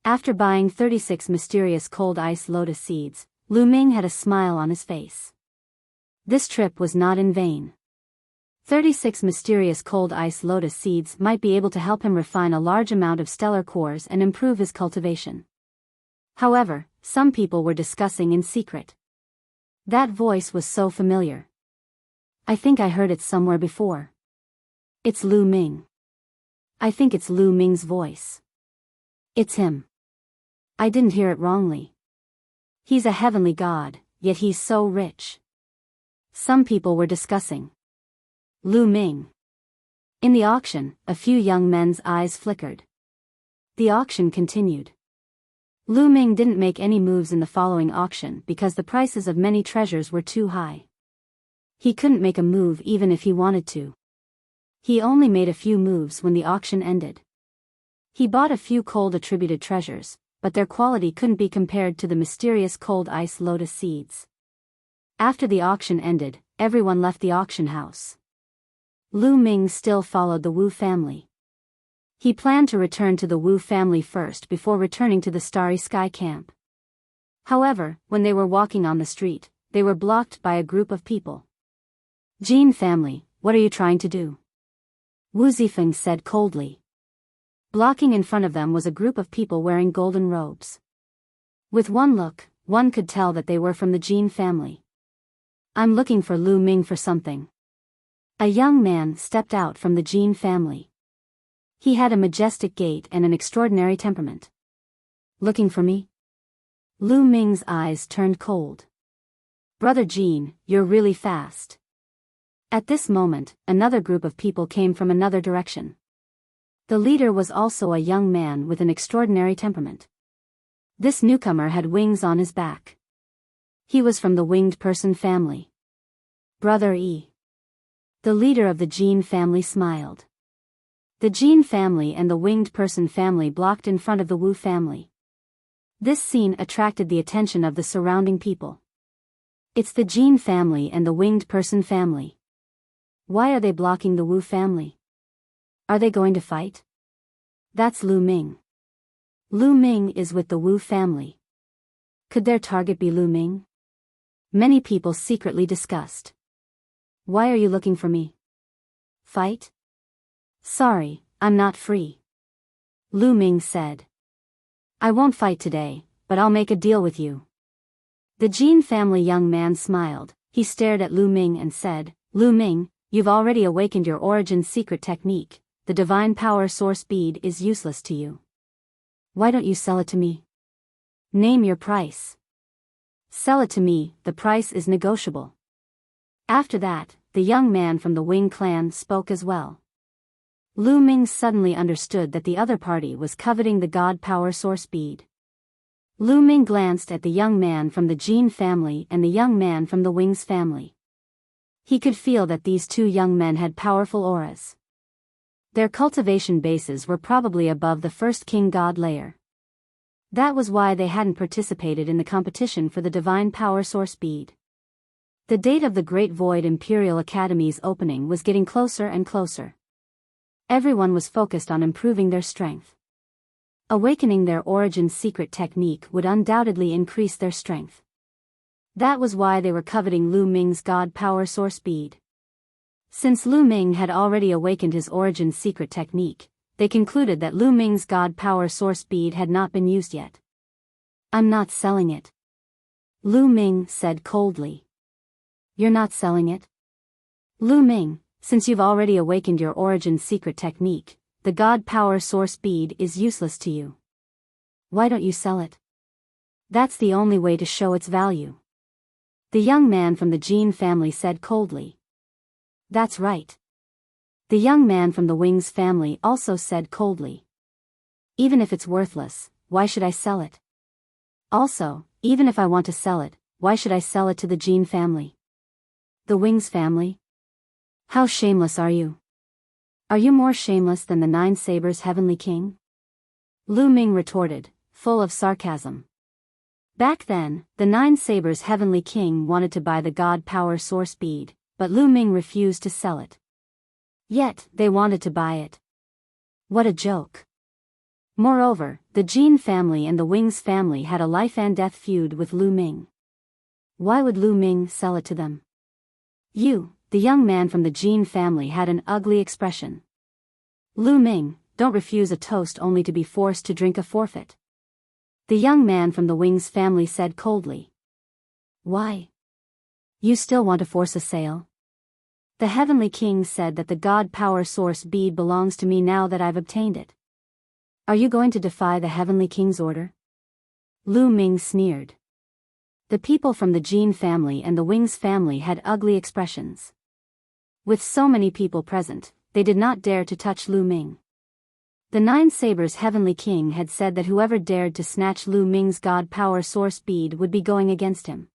After buying 36 mysterious cold ice lotus seeds, Lu Ming had a smile on his face. This trip was not in vain. 36 mysterious cold ice lotus seeds might be able to help him refine a large amount of stellar cores and improve his cultivation. However, some people were discussing in secret. That voice was so familiar. I think I heard it somewhere before. It's Lu Ming. I think it's Lu Ming's voice. It's him. I didn't hear it wrongly. He's a heavenly god, yet he's so rich. Some people were discussing Lu Ming. In the auction, a few young men's eyes flickered. The auction continued. Lu Ming didn't make any moves in the following auction because the prices of many treasures were too high. He couldn't make a move even if he wanted to. He only made a few moves when the auction ended. He bought a few cold attributed treasures, but their quality couldn't be compared to the mysterious cold ice lotus seeds. After the auction ended, everyone left the auction house. Lu Ming still followed the Wu family. He planned to return to the Wu family first before returning to the Starry Sky camp. However, when they were walking on the street, they were blocked by a group of people. Jin family, what are you trying to do? Wu Zifeng said coldly. Blocking in front of them was a group of people wearing golden robes. With one look, one could tell that they were from the Jin family. I'm looking for Lu Ming for something. A young man stepped out from the Jin family. He had a majestic gait and an extraordinary temperament. Looking for me? Lu Ming's eyes turned cold. Brother Jin, you're really fast. At this moment, another group of people came from another direction. The leader was also a young man with an extraordinary temperament. This newcomer had wings on his back. He was from the winged person family. Brother Yi. The leader of the Jin family smiled. The Jin family and the winged person family blocked in front of the Wu family. This scene attracted the attention of the surrounding people. It's the Jin family and the winged person family. Why are they blocking the Wu family? Are they going to fight? That's Lu Ming. Lu Ming is with the Wu family. Could their target be Lu Ming? Many people secretly discussed. Why are you looking for me? Fight? Sorry, I'm not free. Lu Ming said. I won't fight today, but I'll make a deal with you. The Jin family young man smiled. He stared at Lu Ming and said, Lu Ming, you've already awakened your origin secret technique. The divine power source bead is useless to you. Why don't you sell it to me? Name your price. Sell it to me, the price is negotiable. After that, the young man from the Wing clan spoke as well. Lu Ming suddenly understood that the other party was coveting the God power source bead. Lu Ming glanced at the young man from the Jin family and the young man from the Wings family. He could feel that these two young men had powerful auras. Their cultivation bases were probably above the first king god layer. That was why they hadn't participated in the competition for the divine power source bead. The date of the Great Void Imperial Academy's opening was getting closer and closer. Everyone was focused on improving their strength. Awakening their origin secret technique would undoubtedly increase their strength. That was why they were coveting Lu Ming's God power source bead. Since Lu Ming had already awakened his origin secret technique, they concluded that Lu Ming's God power source bead had not been used yet. I'm not selling it. Lu Ming said coldly. You're not selling it? Lu Ming, since you've already awakened your origin secret technique, the God power source bead is useless to you. Why don't you sell it? That's the only way to show its value. The young man from the Jin family said coldly. That's right. The young man from the Wings family also said coldly. Even if it's worthless, why should I sell it? Also, even if I want to sell it, why should I sell it to the Jin family? The Wings family? How shameless are you? Are you more shameless than the Nine Sabers' Heavenly King? Lu Ming retorted, full of sarcasm. Back then, the Nine Sabers' Heavenly King wanted to buy the God Power Source bead, but Lu Ming refused to sell it. Yet, they wanted to buy it. What a joke. Moreover, the Jin family and the Wings family had a life and death feud with Lu Ming. Why would Lu Ming sell it to them? You, the young man from the Jin family had an ugly expression. Lu Ming, don't refuse a toast only to be forced to drink a forfeit. The young man from the Wings family said coldly. Why? You still want to force a sale? The Heavenly King said that the God Power Source bead belongs to me now that I've obtained it. Are you going to defy the Heavenly King's order? Lu Ming sneered. The people from the Jin family and the Wings family had ugly expressions. With so many people present, they did not dare to touch Lu Ming. The Nine Sabers' Heavenly King had said that whoever dared to snatch Lu Ming's God Power Source bead would be going against him.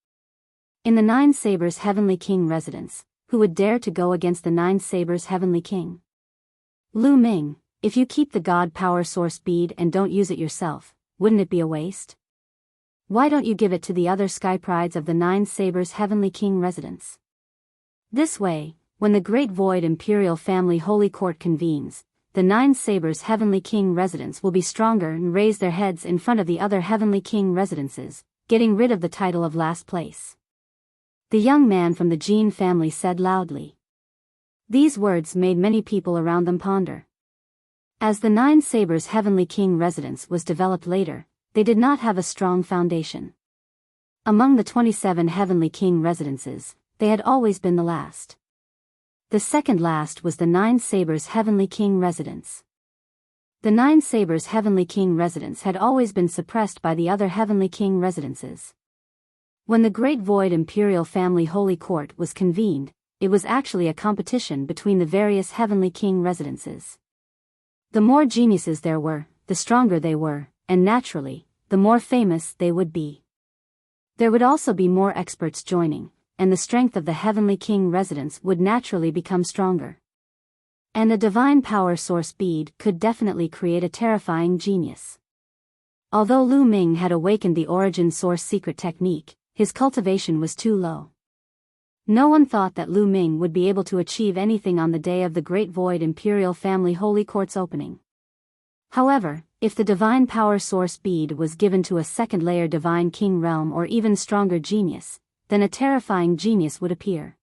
In the Nine Sabers' Heavenly King residence, who would dare to go against the Nine Sabers' Heavenly King? Lu Ming, if you keep the God Power Source bead and don't use it yourself, wouldn't it be a waste? Why don't you give it to the other sky prides of the Nine Sabers' Heavenly King residence? This way, when the Great Void Imperial Family Holy Court convenes, the Nine Sabers' Heavenly King residence will be stronger and raise their heads in front of the other Heavenly King residences, getting rid of the title of last place. The young man from the Jean family said loudly. These words made many people around them ponder. As the Nine Sabers' Heavenly King residence was developed later, they did not have a strong foundation. Among the 27 Heavenly King residences, they had always been the last. The second last was the Nine Sabers' Heavenly King residence. The Nine Sabers' Heavenly King residence had always been suppressed by the other Heavenly King residences. When the Great Void Imperial Family Holy Court was convened, it was actually a competition between the various Heavenly King residences. The more geniuses there were, the stronger they were, and naturally, the more famous they would be. There would also be more experts joining, and the strength of the Heavenly King residence would naturally become stronger. And a divine power source bead could definitely create a terrifying genius. Although Lu Ming had awakened the origin source secret technique, his cultivation was too low. No one thought that Lu Ming would be able to achieve anything on the day of the Great Void Imperial Family Holy Court's opening. However, if the divine power source bead was given to a second layer divine king realm or even stronger genius, then a terrifying genius would appear.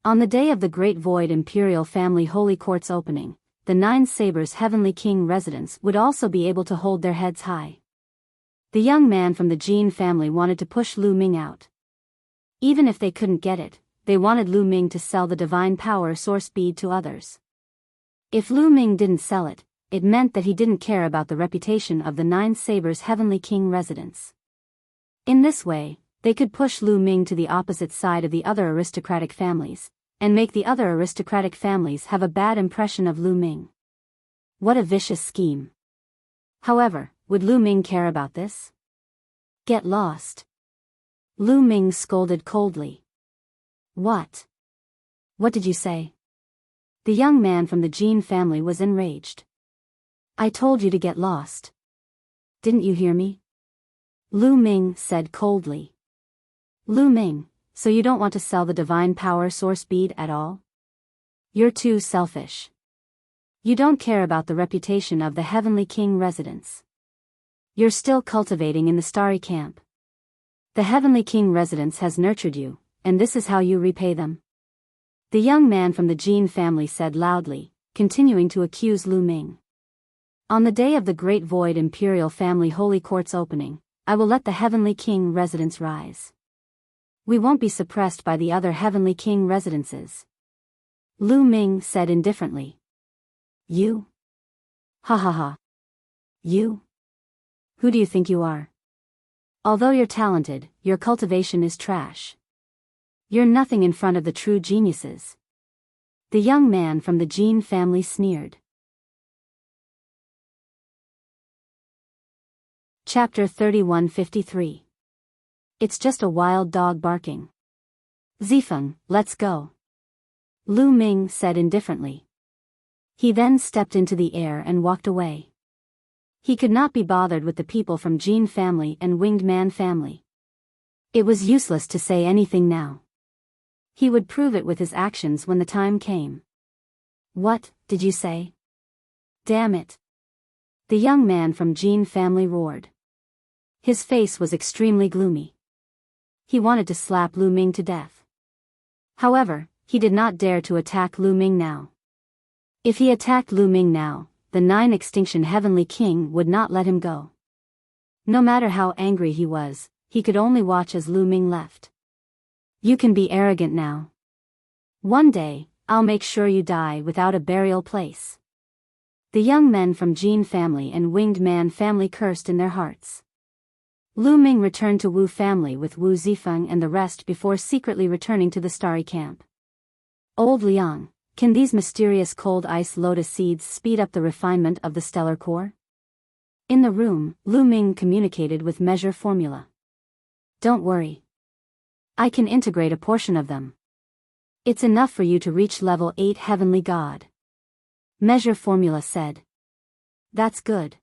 On the day of the Great Void Imperial Family Holy Court's opening, the Nine Sabers' Heavenly King residence would also be able to hold their heads high. The young man from the Jean family wanted to push Lu Ming out. Even if they couldn't get it, they wanted Lu Ming to sell the divine power source bead to others. If Lu Ming didn't sell it, it meant that he didn't care about the reputation of the Nine Sabers' Heavenly King residence. In this way, they could push Lu Ming to the opposite side of the other aristocratic families, and make the other aristocratic families have a bad impression of Lu Ming. What a vicious scheme. However, would Lu Ming care about this? Get lost. Lu Ming scolded coldly. What? What did you say? The young man from the Jean family was enraged. I told you to get lost. Didn't you hear me? Lu Ming said coldly. Lu Ming, so you don't want to sell the divine power source bead at all? You're too selfish. You don't care about the reputation of the Heavenly King residence. You're still cultivating in the starry camp. The Heavenly King residence has nurtured you, and this is how you repay them. The young man from the Jean family said loudly, continuing to accuse Lu Ming. On the day of the Great Void Imperial Family Holy Court's opening, I will let the Heavenly King residence rise. We won't be suppressed by the other Heavenly King residences. Lu Ming said indifferently. You? Ha ha ha. You? Who do you think you are? Although you're talented, your cultivation is trash. You're nothing in front of the true geniuses. The young man from the Jean family sneered. Chapter 3153. It's just a wild dog barking. Zifeng, let's go. Lu Ming said indifferently. He then stepped into the air and walked away. He could not be bothered with the people from Jean family and Winged Man family. It was useless to say anything now. He would prove it with his actions when the time came. What, did you say? Damn it. The young man from Jean family roared. His face was extremely gloomy. He wanted to slap Lu Ming to death. However, he did not dare to attack Lu Ming now. If he attacked Lu Ming now, the Nine Extinction Heavenly King would not let him go. No matter how angry he was, he could only watch as Lu Ming left. You can be arrogant now. One day, I'll make sure you die without a burial place. The young men from Jean family and Winged Man family cursed in their hearts. Lu Ming returned to Wu family with Wu Zifeng and the rest before secretly returning to the starry camp. Old Liang, can these mysterious cold ice lotus seeds speed up the refinement of the stellar core? In the room, Lu Ming communicated with Measure Formula. Don't worry. I can integrate a portion of them. It's enough for you to reach level 8 Heavenly God. Measure Formula said. That's good.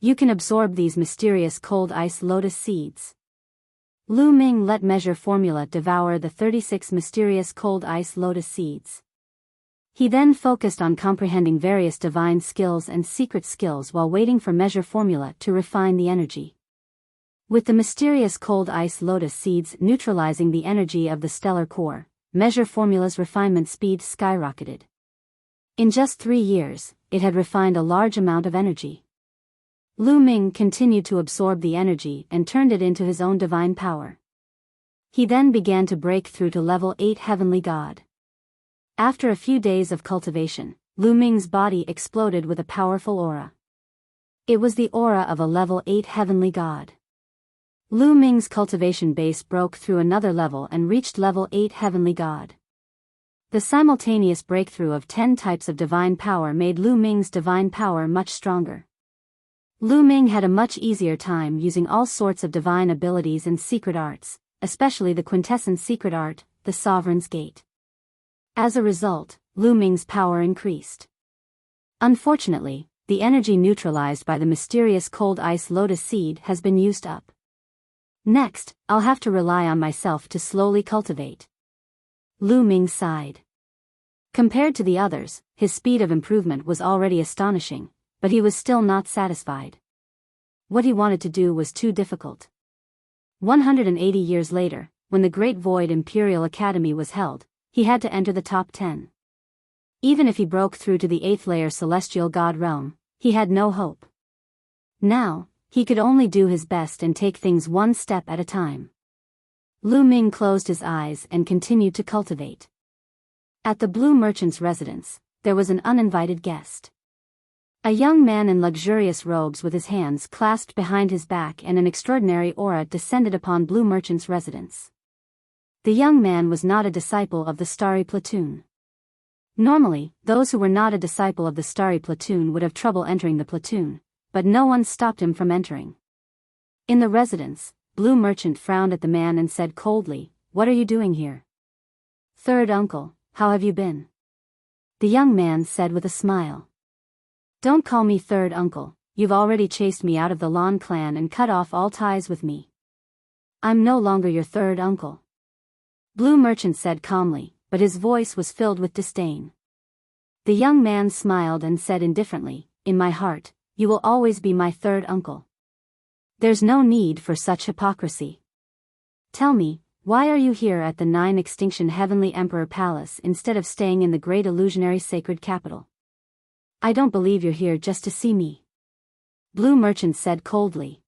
You can absorb these mysterious cold ice lotus seeds. Lu Ming let measure formula devour the 36 mysterious cold ice lotus seeds. He then focused on comprehending various divine skills and secret skills while waiting for measure formula to refine the energy. With the mysterious cold ice lotus seeds neutralizing the energy of the stellar core, measure formula's refinement speed skyrocketed. In just 3 years, it had refined a large amount of energy. Lu Ming continued to absorb the energy and turned it into his own divine power. He then began to break through to level 8 heavenly god. After a few days of cultivation, Lu Ming's body exploded with a powerful aura. It was the aura of a level 8 heavenly god. Lu Ming's cultivation base broke through another level and reached level 8 heavenly god. The simultaneous breakthrough of 10 types of divine power made Lu Ming's divine power much stronger. Lu Ming had a much easier time using all sorts of divine abilities and secret arts, especially the quintessence secret art, the Sovereign's Gate. As a result, Lu Ming's power increased. Unfortunately, the energy neutralized by the mysterious cold ice lotus seed has been used up. Next, I'll have to rely on myself to slowly cultivate. Lu Ming sighed. Compared to the others, his speed of improvement was already astonishing, but he was still not satisfied. What he wanted to do was too difficult. 180 years later, when the Great Void Imperial Academy was held, he had to enter the top 10. Even if he broke through to the 8th layer celestial god realm, he had no hope. Now, he could only do his best and take things one step at a time. Lu Ming closed his eyes and continued to cultivate. At the Blue Merchant's residence, there was an uninvited guest. A young man in luxurious robes with his hands clasped behind his back and an extraordinary aura descended upon Blue Merchant's residence. The young man was not a disciple of the Starry Platoon. Normally, those who were not a disciple of the Starry Platoon would have trouble entering the platoon, but no one stopped him from entering. In the residence, Blue Merchant frowned at the man and said coldly, "What are you doing here?" "Third uncle, how have you been?" The young man said with a smile. "Don't call me third uncle, you've already chased me out of the Lan clan and cut off all ties with me. I'm no longer your third uncle." Blue Merchant said calmly, but his voice was filled with disdain. The young man smiled and said indifferently, "In my heart, you will always be my third uncle. There's no need for such hypocrisy. Tell me, why are you here at the 9 Extinction Heavenly Emperor Palace instead of staying in the great illusionary sacred capital? I don't believe you're here just to see me." Blue Merchant said coldly.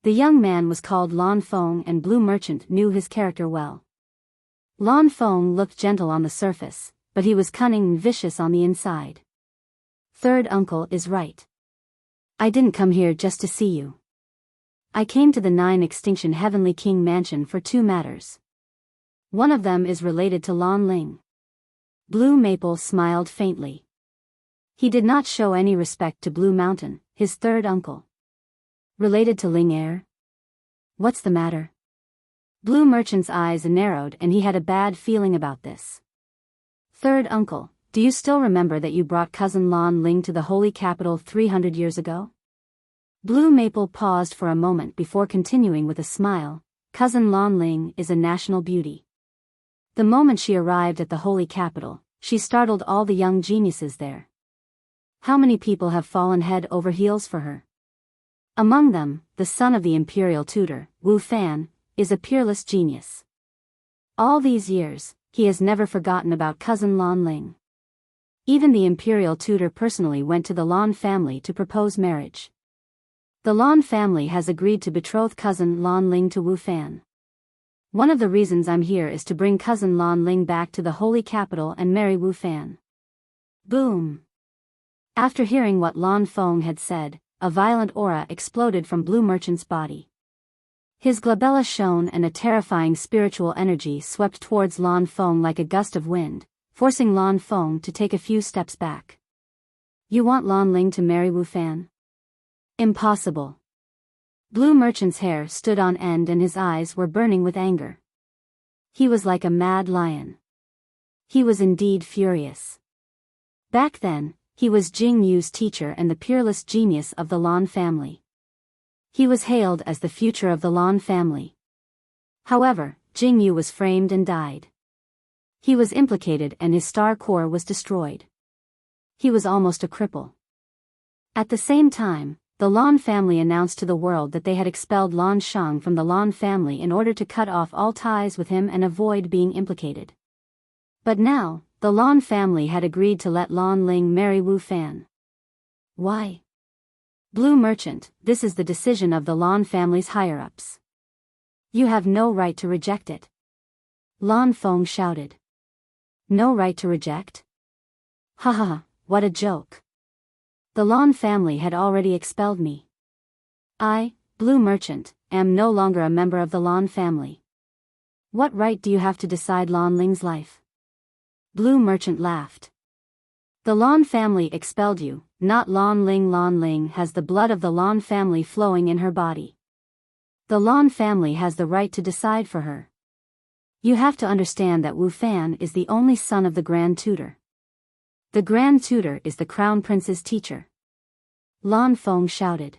The young man was called Lan Feng and Blue Merchant knew his character well. Lan Feng looked gentle on the surface, but he was cunning and vicious on the inside. "Third uncle is right. I didn't come here just to see you. I came to the 9 Extinction Heavenly King Mansion for 2 matters. One of them is related to Lan Ling." Blue Maple smiled faintly. He did not show any respect to Blue Mountain, his third uncle. "Related to Ling Air? What's the matter?" Blue Merchant's eyes narrowed and he had a bad feeling about this. "Third uncle, do you still remember that you brought cousin Lan Ling to the holy capital 300 years ago?" Blue Maple paused for a moment before continuing with a smile. "Cousin Lan Ling is a national beauty. The moment she arrived at the holy capital, she startled all the young geniuses there. How many people have fallen head over heels for her? Among them, the son of the imperial tutor, Wu Fan, is a peerless genius. All these years, he has never forgotten about cousin Lan Ling. Even the imperial tutor personally went to the Lan family to propose marriage. The Lan family has agreed to betroth cousin Lan Ling to Wu Fan. One of the reasons I'm here is to bring cousin Lan Ling back to the holy capital and marry Wu Fan." Boom! After hearing what Lan Feng had said, a violent aura exploded from Blue Merchant's body. His glabella shone and a terrifying spiritual energy swept towards Lan Feng like a gust of wind, forcing Lan Feng to take a few steps back. "You want Lan Ling to marry Wu Fan? Impossible." Blue Merchant's hair stood on end and his eyes were burning with anger. He was like a mad lion. He was indeed furious. Back then, He was Jing Yu's teacher and the peerless genius of the Lan family. He was hailed as the future of the Lan family. However, Jing Yu was framed and died. He was implicated and his star core was destroyed. He was almost a cripple. At the same time, the Lan family announced to the world that they had expelled Lan Shang from the Lan family in order to cut off all ties with him and avoid being implicated. But now, the Lan family had agreed to let Lan Ling marry Wu Fan. Why? Blue Merchant, this is the decision of the Lan family's higher-ups. You have no right to reject it. Lan Feng shouted. No right to reject? Ha ha, what a joke. The Lan family had already expelled me. I, Blue Merchant, am no longer a member of the Lan family. What right do you have to decide Lan Ling's life? Blue Merchant laughed. The Lan family expelled you, not Lan Ling. Lan Ling has the blood of the Lan family flowing in her body. The Lan family has the right to decide for her. You have to understand that Wu Fan is the only son of the Grand Tutor. The Grand Tutor is the Crown Prince's teacher. Lan Feng shouted.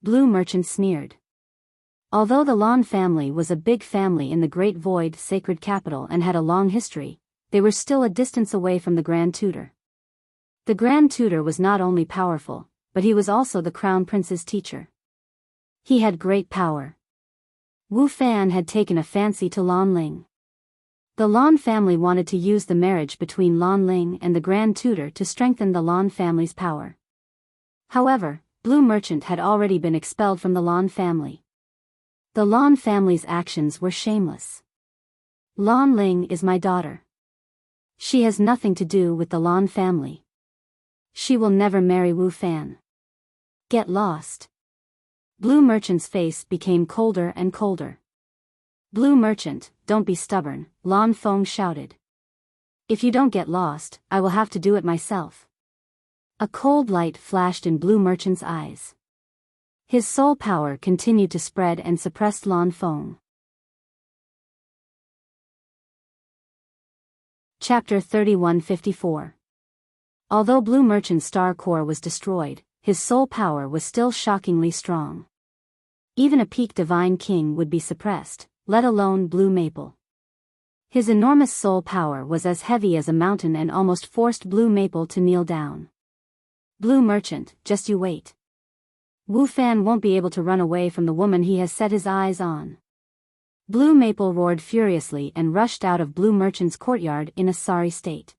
Blue Merchant sneered. Although the Lan family was a big family in the Great Void sacred capital and had a long history, they were still a distance away from the Grand Tutor. The Grand Tutor was not only powerful, but he was also the Crown Prince's teacher. He had great power. Wu Fan had taken a fancy to Lan Ling. The Lan family wanted to use the marriage between Lan Ling and the Grand Tutor to strengthen the Lan family's power. However, Blue Merchant had already been expelled from the Lan family. The Lan family's actions were shameless. Lan Ling is my daughter. She has nothing to do with the Lan family. She will never marry Wu Fan. Get lost. Blue Merchant's face became colder and colder. Blue Merchant, don't be stubborn, Lan Feng shouted. If you don't get lost, I will have to do it myself. A cold light flashed in Blue Merchant's eyes. His soul power continued to spread and suppressed Lan Feng. Chapter 3154. Although Blue Merchant's star core was destroyed, his soul power was still shockingly strong. Even a peak divine king would be suppressed, let alone Blue Maple. His enormous soul power was as heavy as a mountain and almost forced Blue Maple to kneel down. Blue Merchant, just you wait. Wu Fan won't be able to run away from the woman he has set his eyes on. Blue Maple roared furiously and rushed out of Blue Merchant's courtyard in a sorry state.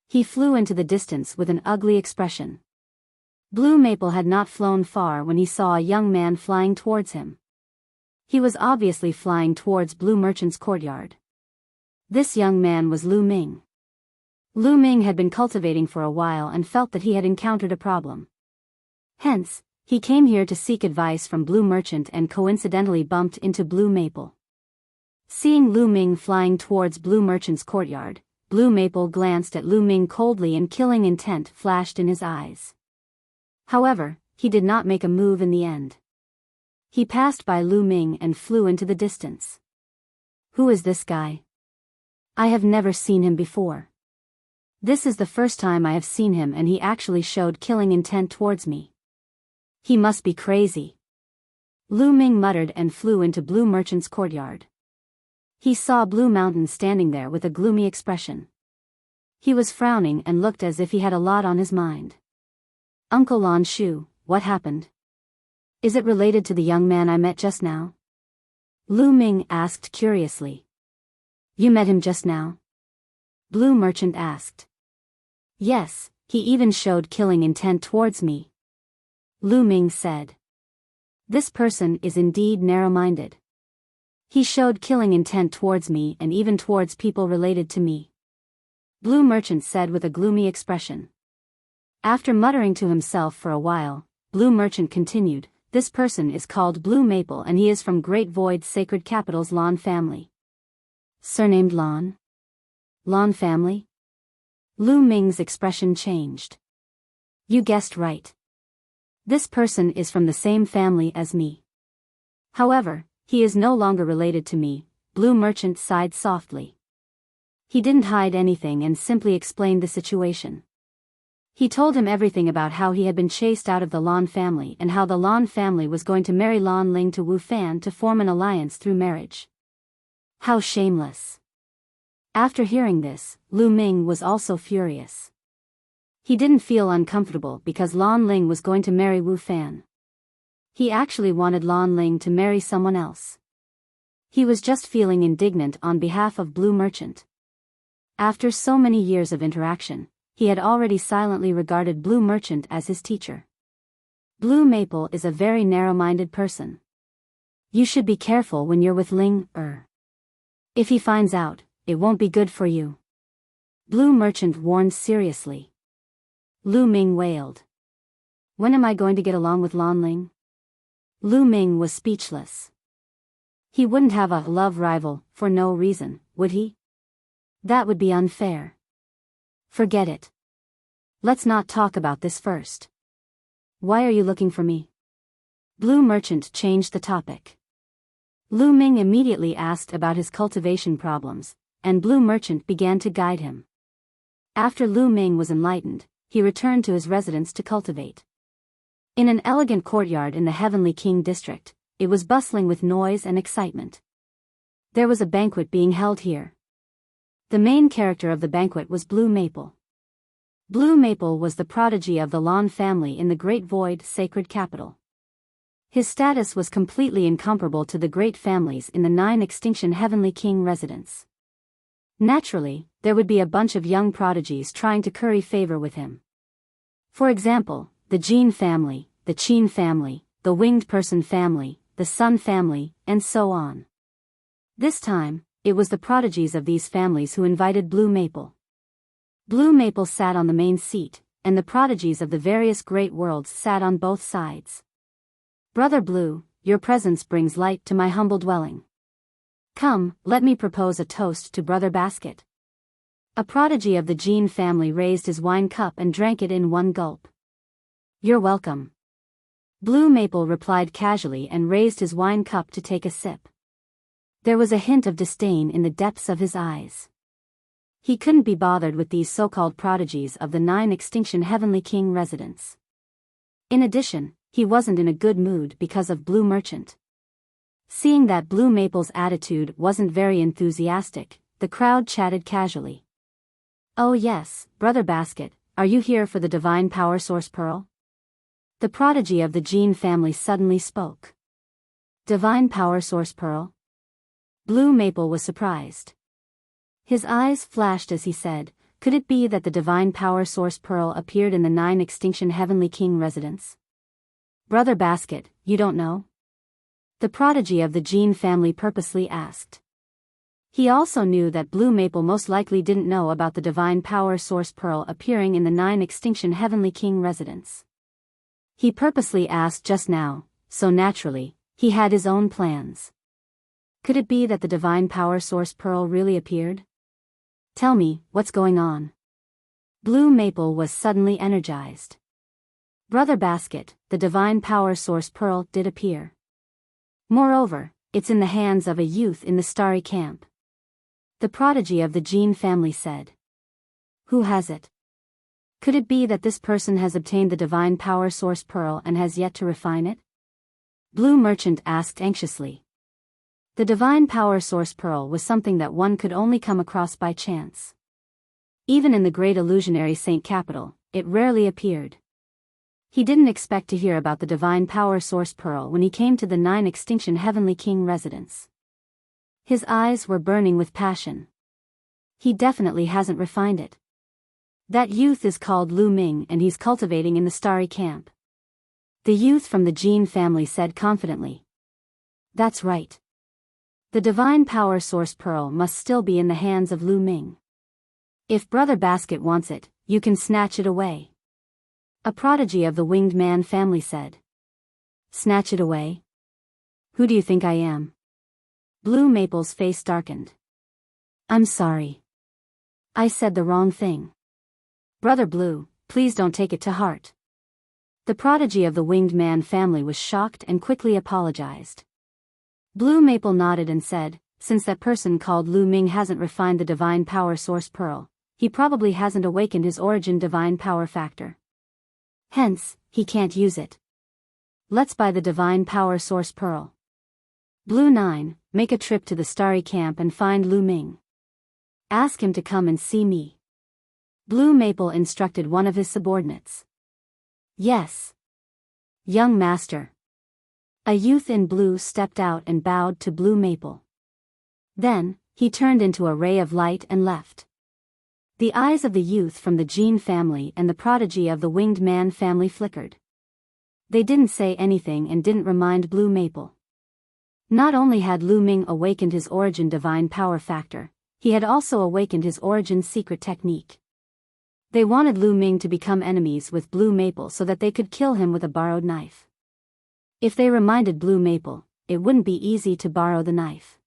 He flew into the distance with an ugly expression. Blue Maple had not flown far when he saw a young man flying towards him. He was obviously flying towards Blue Merchant's courtyard. This young man was Lu Ming. Lu Ming had been cultivating for a while and felt that he had encountered a problem. Hence, he came here to seek advice from Blue Merchant and coincidentally bumped into Blue Maple. Seeing Lu Ming flying towards Blue Merchant's courtyard, Blue Maple glanced at Lu Ming coldly and killing intent flashed in his eyes. However, he did not make a move in the end. He passed by Lu Ming and flew into the distance. Who is this guy? I have never seen him before. This is the first time I have seen him and he actually showed killing intent towards me. He must be crazy. Lu Ming muttered and flew into Blue Merchant's courtyard. He saw Blue Mountain standing there with a gloomy expression. He was frowning and looked as if he had a lot on his mind. Uncle Lan Shu, what happened? Is it related to the young man I met just now? Lu Ming asked curiously. You met him just now? Blue Merchant asked. Yes, he even showed killing intent towards me. Lu Ming said. This person is indeed narrow-minded. He showed killing intent towards me and even towards people related to me. Blue Merchant said with a gloomy expression. After muttering to himself for a while, Blue Merchant continued, this person is called Blue Maple and he is from Great Void Sacred Capital's Lan family. Surnamed Lan? Lan family? Lu Ming's expression changed. You guessed right. This person is from the same family as me. However, he is no longer related to me, Blue Merchant sighed softly. He didn't hide anything and simply explained the situation. He told him everything about how he had been chased out of the Lan family and how the Lan family was going to marry Lan Ling to Wu Fan to form an alliance through marriage. How shameless. After hearing this, Lu Ming was also furious. He didn't feel uncomfortable because Lan Ling was going to marry Wu Fan. He actually wanted Lan Ling to marry someone else. He was just feeling indignant on behalf of Blue Merchant. After so many years of interaction, he had already silently regarded Blue Merchant as his teacher. Blue Maple is a very narrow-minded person. You should be careful when you're with Ling. If he finds out, it won't be good for you. Blue Merchant warned seriously. Lu Ming wailed. When am I going to get along with Lan Ling? Lu Ming was speechless. He wouldn't have a love rival for no reason, would he? That would be unfair. Forget it. Let's not talk about this first. Why are you looking for me? Blue Merchant changed the topic. Lu Ming immediately asked about his cultivation problems, and Blue Merchant began to guide him. After Lu Ming was enlightened, he returned to his residence to cultivate. In an elegant courtyard in the Heavenly King district, it was bustling with noise and excitement. There was a banquet being held here. The main character of the banquet was Blue Maple. Blue Maple was the prodigy of the Lan family in the Great Void sacred capital. His status was completely incomparable to the great families in the 9 Extinction Heavenly King residence. Naturally, there would be a bunch of young prodigies trying to curry favor with him. For example, the Jean family, the Qin family, the Winged Person family, the Sun family, and so on. This time, it was the prodigies of these families who invited Blue Maple. Blue Maple sat on the main seat, and the prodigies of the various great worlds sat on both sides. Brother Blue, your presence brings light to my humble dwelling. Come, let me propose a toast to Brother Basket. A prodigy of the Jean family raised his wine cup and drank it in one gulp. You're welcome. Blue Maple replied casually and raised his wine cup to take a sip. There was a hint of disdain in the depths of his eyes. He couldn't be bothered with these so-called prodigies of the 9 Extinction Heavenly King residence. In addition, he wasn't in a good mood because of Blue Merchant. Seeing that Blue Maple's attitude wasn't very enthusiastic, the crowd chatted casually. Oh yes, Brother Basket, are you here for the Divine Power Source Pearl? The prodigy of the Jean family suddenly spoke. Divine Power Source Pearl? Blue Maple was surprised. His eyes flashed as he said, could it be that the Divine Power Source Pearl appeared in the 9 Extinction Heavenly King residence? Brother Basket, you don't know? The prodigy of the Jean family purposely asked. He also knew that Blue Maple most likely didn't know about the Divine Power Source Pearl appearing in the 9 Extinction Heavenly King residence. He purposely asked just now, so naturally, he had his own plans. Could it be that the Divine Power Source Pearl really appeared? Tell me, what's going on? Blue Maple was suddenly energized. Brother Basket, the Divine Power Source Pearl did appear. Moreover, it's in the hands of a youth in the Starry Camp. The prodigy of the Jean family said. Who has it? Could it be that this person has obtained the Divine Power Source Pearl and has yet to refine it? Blue Merchant asked anxiously. The Divine Power Source Pearl was something that one could only come across by chance. Even in the great illusionary Saint Capital, it rarely appeared. He didn't expect to hear about the Divine Power Source Pearl when he came to the 9 Extinction Heavenly King residence. His eyes were burning with passion. He definitely hasn't refined it. That youth is called Lu Ming and he's cultivating in the Starry Camp. The youth from the Jean family said confidently. That's right. The Divine Power Source Pearl must still be in the hands of Lu Ming. If Brother Basket wants it, you can snatch it away. A prodigy of the Winged Man family said. Snatch it away? Who do you think I am? Blue Maple's face darkened. I'm sorry. I said the wrong thing. Brother Blue, please don't take it to heart. The prodigy of the Winged Man family was shocked and quickly apologized. Blue Maple nodded and said, since that person called Lu Ming hasn't refined the Divine Power Source Pearl, he probably hasn't awakened his origin divine power factor. Hence, he can't use it. Let's buy the divine power source pearl. Blue 9, make a trip to the starry camp and find Lu Ming. Ask him to come and see me. Blue Maple instructed one of his subordinates. Yes. Young master. A youth in blue stepped out and bowed to Blue Maple. Then, he turned into a ray of light and left. The eyes of the youth from the Gene family and the prodigy of the Winged Man family flickered. They didn't say anything and didn't remind Blue Maple. Not only had Lu Ming awakened his origin divine power factor, he had also awakened his origin secret technique. They wanted Lu Ming to become enemies with Blue Maple so that they could kill him with a borrowed knife. If they reminded Blue Maple, it wouldn't be easy to borrow the knife.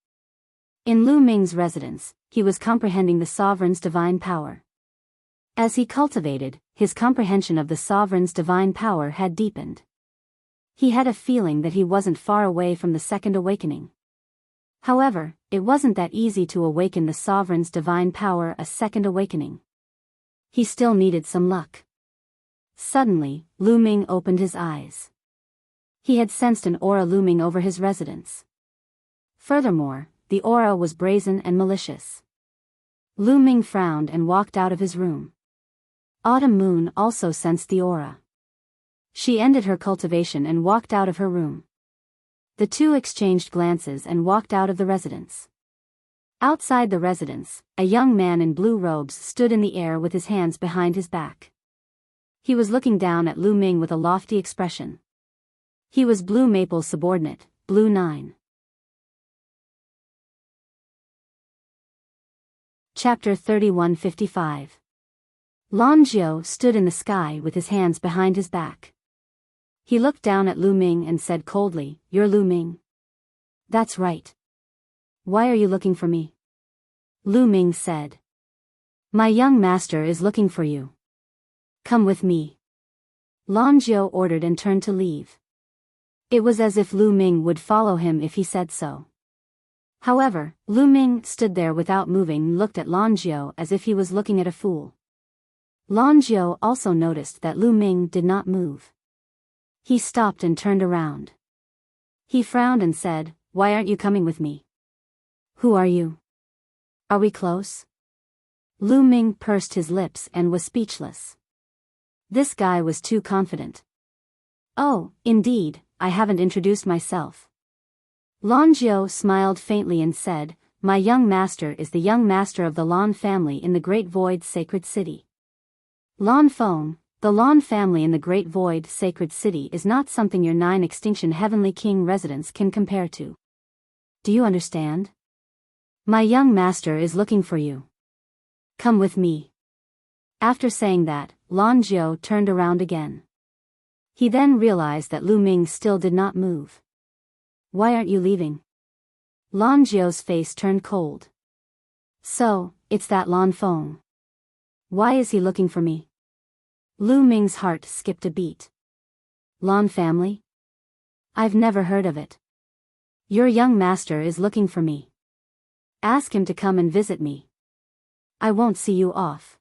In Lu Ming's residence, he was comprehending the sovereign's divine power. As he cultivated, his comprehension of the sovereign's divine power had deepened. He had a feeling that he wasn't far away from the second awakening. However, it wasn't that easy to awaken the sovereign's divine power a second awakening. He still needed some luck. Suddenly, Lu Ming opened his eyes. He had sensed an aura looming over his residence. Furthermore, the aura was brazen and malicious. Lu Ming frowned and walked out of his room. Autumn Moon also sensed the aura. She ended her cultivation and walked out of her room. The two exchanged glances and walked out of the residence. Outside the residence, a young man in blue robes stood in the air with his hands behind his back. He was looking down at Lu Ming with a lofty expression. He was Blue Maple's subordinate, Blue 9. Chapter 3155. Lan Jiao stood in the sky with his hands behind his back. He looked down at Lu Ming and said coldly, "You're Lu Ming?" "That's right." "Why are you looking for me?" Lu Ming said. "My young master is looking for you. Come with me." Lan Jiao ordered and turned to leave. It was as if Lu Ming would follow him if he said so. However, Lu Ming stood there without moving and looked at Lan Jiao as if he was looking at a fool. Lan Jiao also noticed that Lu Ming did not move. He stopped and turned around. He frowned and said, "Why aren't you coming with me? Who are you? Are we close?" Lu Ming pursed his lips and was speechless. This guy was too confident. "Oh, indeed, I haven't introduced myself." Lan Jiao smiled faintly and said, "My young master is the young master of the Lan family in the Great Void Sacred City." Lan Feng, the Lan family in the Great Void Sacred City is not something your 9 Extinction Heavenly King residents can compare to. Do you understand? My young master is looking for you. Come with me. After saying that, Lan Jiao turned around again. He then realized that Lu Ming still did not move. "Why aren't you leaving?" Lan Jiao's face turned cold. "So, it's that Lan Feng. Why is he looking for me?" Lu Ming's heart skipped a beat. "Lan family? I've never heard of it. Your young master is looking for me. Ask him to come and visit me. I won't see you off."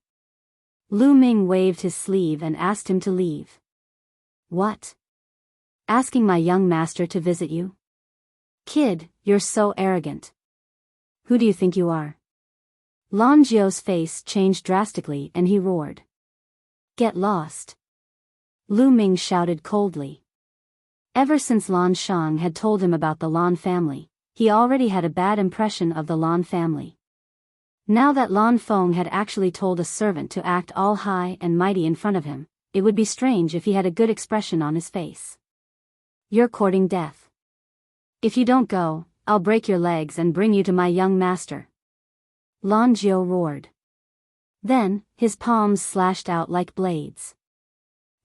Lu Ming waved his sleeve and asked him to leave. "What? Asking my young master to visit you? Kid, you're so arrogant. Who do you think you are?" Lan Jiao's face changed drastically and he roared. "Get lost." Lu Ming shouted coldly. Ever since Lan Shang had told him about the Lan family, he already had a bad impression of the Lan family. Now that Lan Feng had actually told a servant to act all high and mighty in front of him, it would be strange if he had a good expression on his face. "You're courting death. If you don't go, I'll break your legs and bring you to my young master." Lan Jiao roared. Then, his palms slashed out like blades.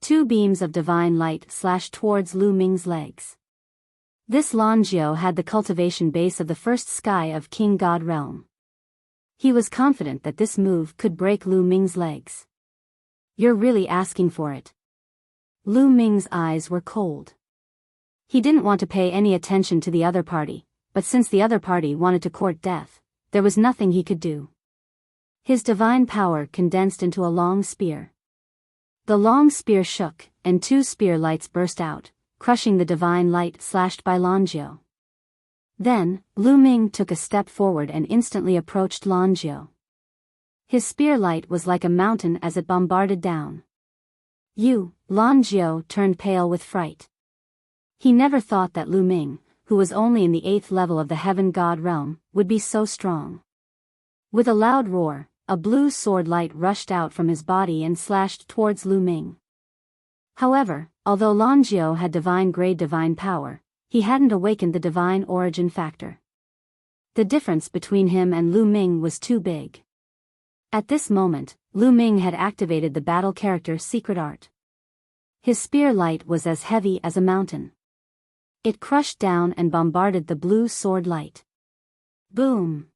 2 beams of divine light slashed towards Lu Ming's legs. This Lan Jiao had the cultivation base of the first sky of King God realm. He was confident that this move could break Lu Ming's legs. "You're really asking for it." Lu Ming's eyes were cold. He didn't want to pay any attention to the other party, but since the other party wanted to court death, there was nothing he could do. His divine power condensed into a long spear. The long spear shook, and 2 spear lights burst out, crushing the divine light slashed by Lanjiao. Then, Lu Ming took a step forward and instantly approached Lanjiao. His spear light was like a mountain as it bombarded down. Lanjiao turned pale with fright. He never thought that Lu Ming, who was only in the 8th level of the heaven god realm, would be so strong. With a loud roar, a blue sword light rushed out from his body and slashed towards Lu Ming. However, although Lanjiao had divine-grade divine power, he hadn't awakened the divine origin factor. The difference between him and Lu Ming was too big. At this moment, Lu Ming had activated the battle character Secret Art. His spear light was as heavy as a mountain. It crushed down and bombarded the blue sword light. Boom!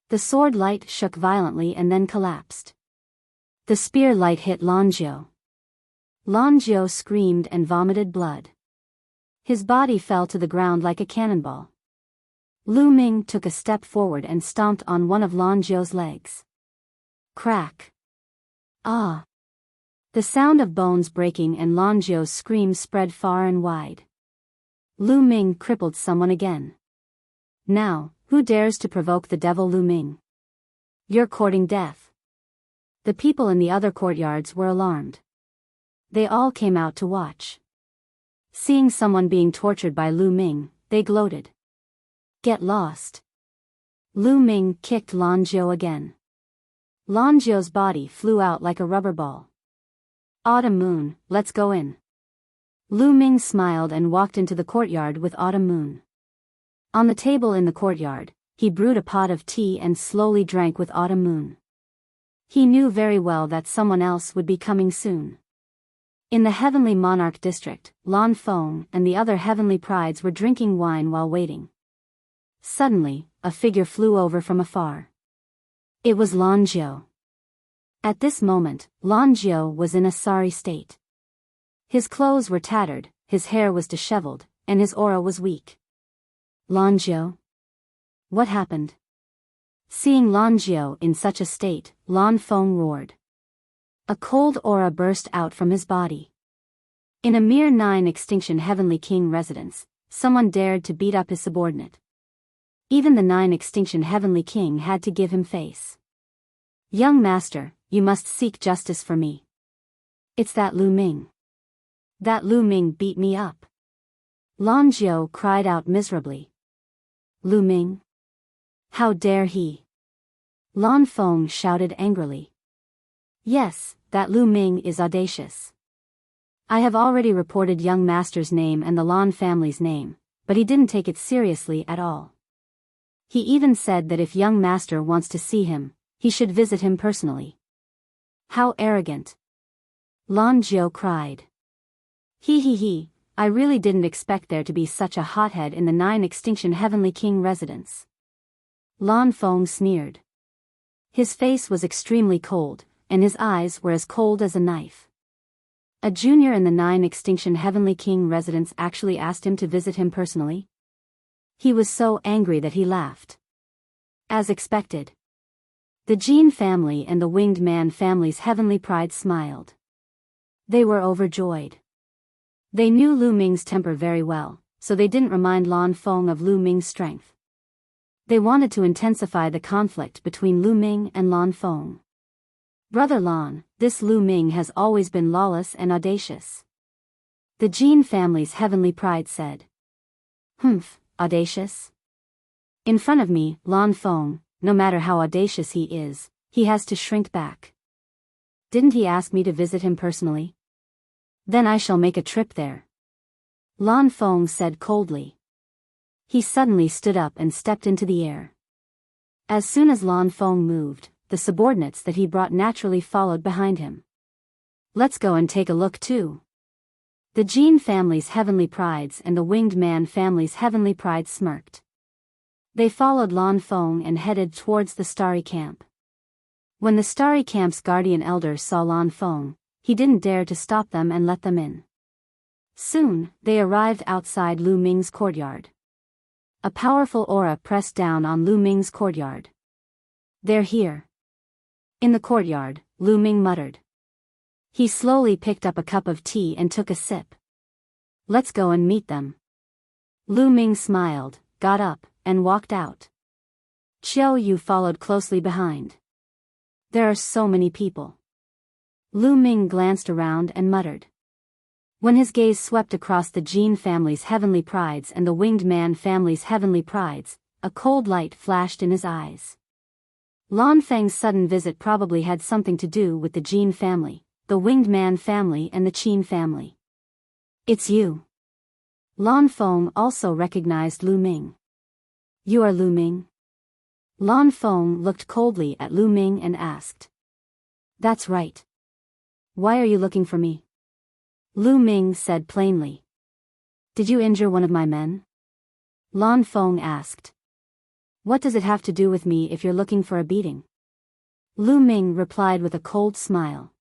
The sword light shook violently and then collapsed. The spear light hit Lanjiao. Lanjiao screamed and vomited blood. His body fell to the ground like a cannonball. Lu Ming took a step forward and stomped on one of Lanjiao's legs. Crack! Ah! The sound of bones breaking and Lanjiao's scream spread far and wide. Lu Ming crippled someone again. Now, who dares to provoke the devil Lu Ming? You're courting death. The people in the other courtyards were alarmed. They all came out to watch. Seeing someone being tortured by Lu Ming, they gloated. Get lost. Lu Ming kicked Lanjiao again. Lanjiao's body flew out like a rubber ball. Autumn Moon, let's go in. Lu Ming smiled and walked into the courtyard with Autumn Moon. On the table in the courtyard, he brewed a pot of tea and slowly drank with Autumn Moon. He knew very well that someone else would be coming soon. In the heavenly Monarch district, Lan Feng and the other heavenly prides were drinking wine while waiting. Suddenly, a figure flew over from afar. It was Lanjiao. At this moment, Lanjiao was in a sorry state. His clothes were tattered, his hair was disheveled, and his aura was weak. Lanjiao? What happened? Seeing Lanjiao in such a state, Lan Feng roared. A cold aura burst out from his body. In a mere 9 extinction heavenly king residence, someone dared to beat up his subordinate. Even the 9 extinction heavenly king had to give him face. Young master, you must seek justice for me. It's that Lu Ming. That Lu Ming beat me up. Lanjiao cried out miserably. Lu Ming? How dare he? Lan Feng shouted angrily. Yes, that Lu Ming is audacious. I have already reported young master's name and the Lan family's name, but he didn't take it seriously at all. He even said that if young master wants to see him, he should visit him personally. How arrogant! Lanjiao cried. He, I really didn't expect there to be such a hothead in the 9 extinction heavenly king residence. Lan Feng sneered. His face was extremely cold, and his eyes were as cold as a knife. A junior in the 9 extinction heavenly king residence actually asked him to visit him personally? He was so angry that he laughed. As expected. The Jin family and the Winged Man family's heavenly pride smiled. They were overjoyed. They knew Lu Ming's temper very well, so they didn't remind Lan Feng of Lu Ming's strength. They wanted to intensify the conflict between Lu Ming and Lan Feng. Brother Lan, this Lu Ming has always been lawless and audacious. The Jin family's heavenly pride said. Audacious? In front of me, Lan Feng, no matter how audacious he has to shrink back. Didn't he ask me to visit him personally? Then I shall make a trip there. Lan Feng said coldly. He suddenly stood up and stepped into the air. As soon as Lan Feng moved, the subordinates that he brought naturally followed behind him. Let's go and take a look too. The Jin family's heavenly prides and the Winged Man family's heavenly pride smirked. They followed Lan Feng and headed towards the Starry Camp. When the Starry Camp's guardian elder saw Lan Feng, he didn't dare to stop them and let them in. Soon, they arrived outside Lu Ming's courtyard. A powerful aura pressed down on Lu Ming's courtyard. They're here. In the courtyard, Lu Ming muttered. He slowly picked up a cup of tea and took a sip. Let's go and meet them. Lu Ming smiled, got up, and walked out. Qiao Yu followed closely behind. There are so many people. Lu Ming glanced around and muttered. When his gaze swept across the Jin family's heavenly prides and the Winged Man family's heavenly prides, a cold light flashed in his eyes. Lan Feng's sudden visit probably had something to do with the Jin family, the Winged Man family and the Qin family. It's you. Lan Feng also recognized Lu Ming. You are Lu Ming? Lan Feng looked coldly at Lu Ming and asked. That's right. Why are you looking for me? Lu Ming said plainly. Did you injure one of my men? Lan Feng asked. What does it have to do with me if you're looking for a beating? Lu Ming replied with a cold smile.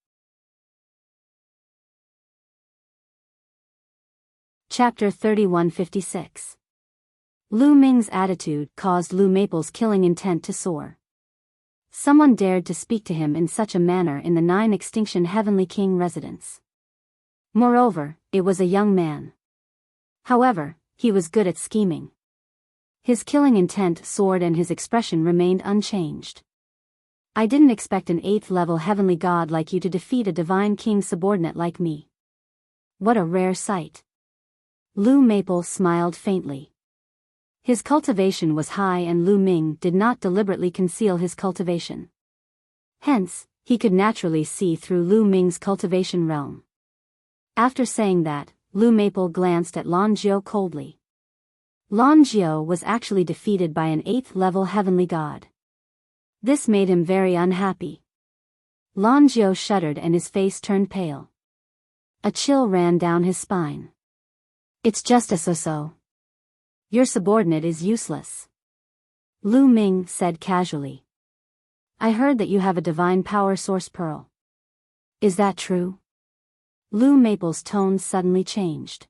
Chapter 3156. Lu Ming's attitude caused Lu Maple's killing intent to soar. Someone dared to speak to him in such a manner in the 9 Extinction Heavenly King residence. Moreover, it was a young man. However, he was good at scheming. His killing intent soared and his expression remained unchanged. I didn't expect an 8th-level heavenly god like you to defeat a divine king subordinate like me. What a rare sight. Lu Maple smiled faintly. His cultivation was high and Lu Ming did not deliberately conceal his cultivation. Hence, he could naturally see through Lu Ming's cultivation realm. After saying that, Lu Maple glanced at Lan Jiao coldly. Lan Jiao was actually defeated by an 8th-level heavenly god. This made him very unhappy. Lan Jiao shuddered and his face turned pale. A chill ran down his spine. It's just a so-so. Your subordinate is useless. Lu Ming said casually. I heard that you have a divine power source pearl. Is that true? Lu Maple's tone suddenly changed.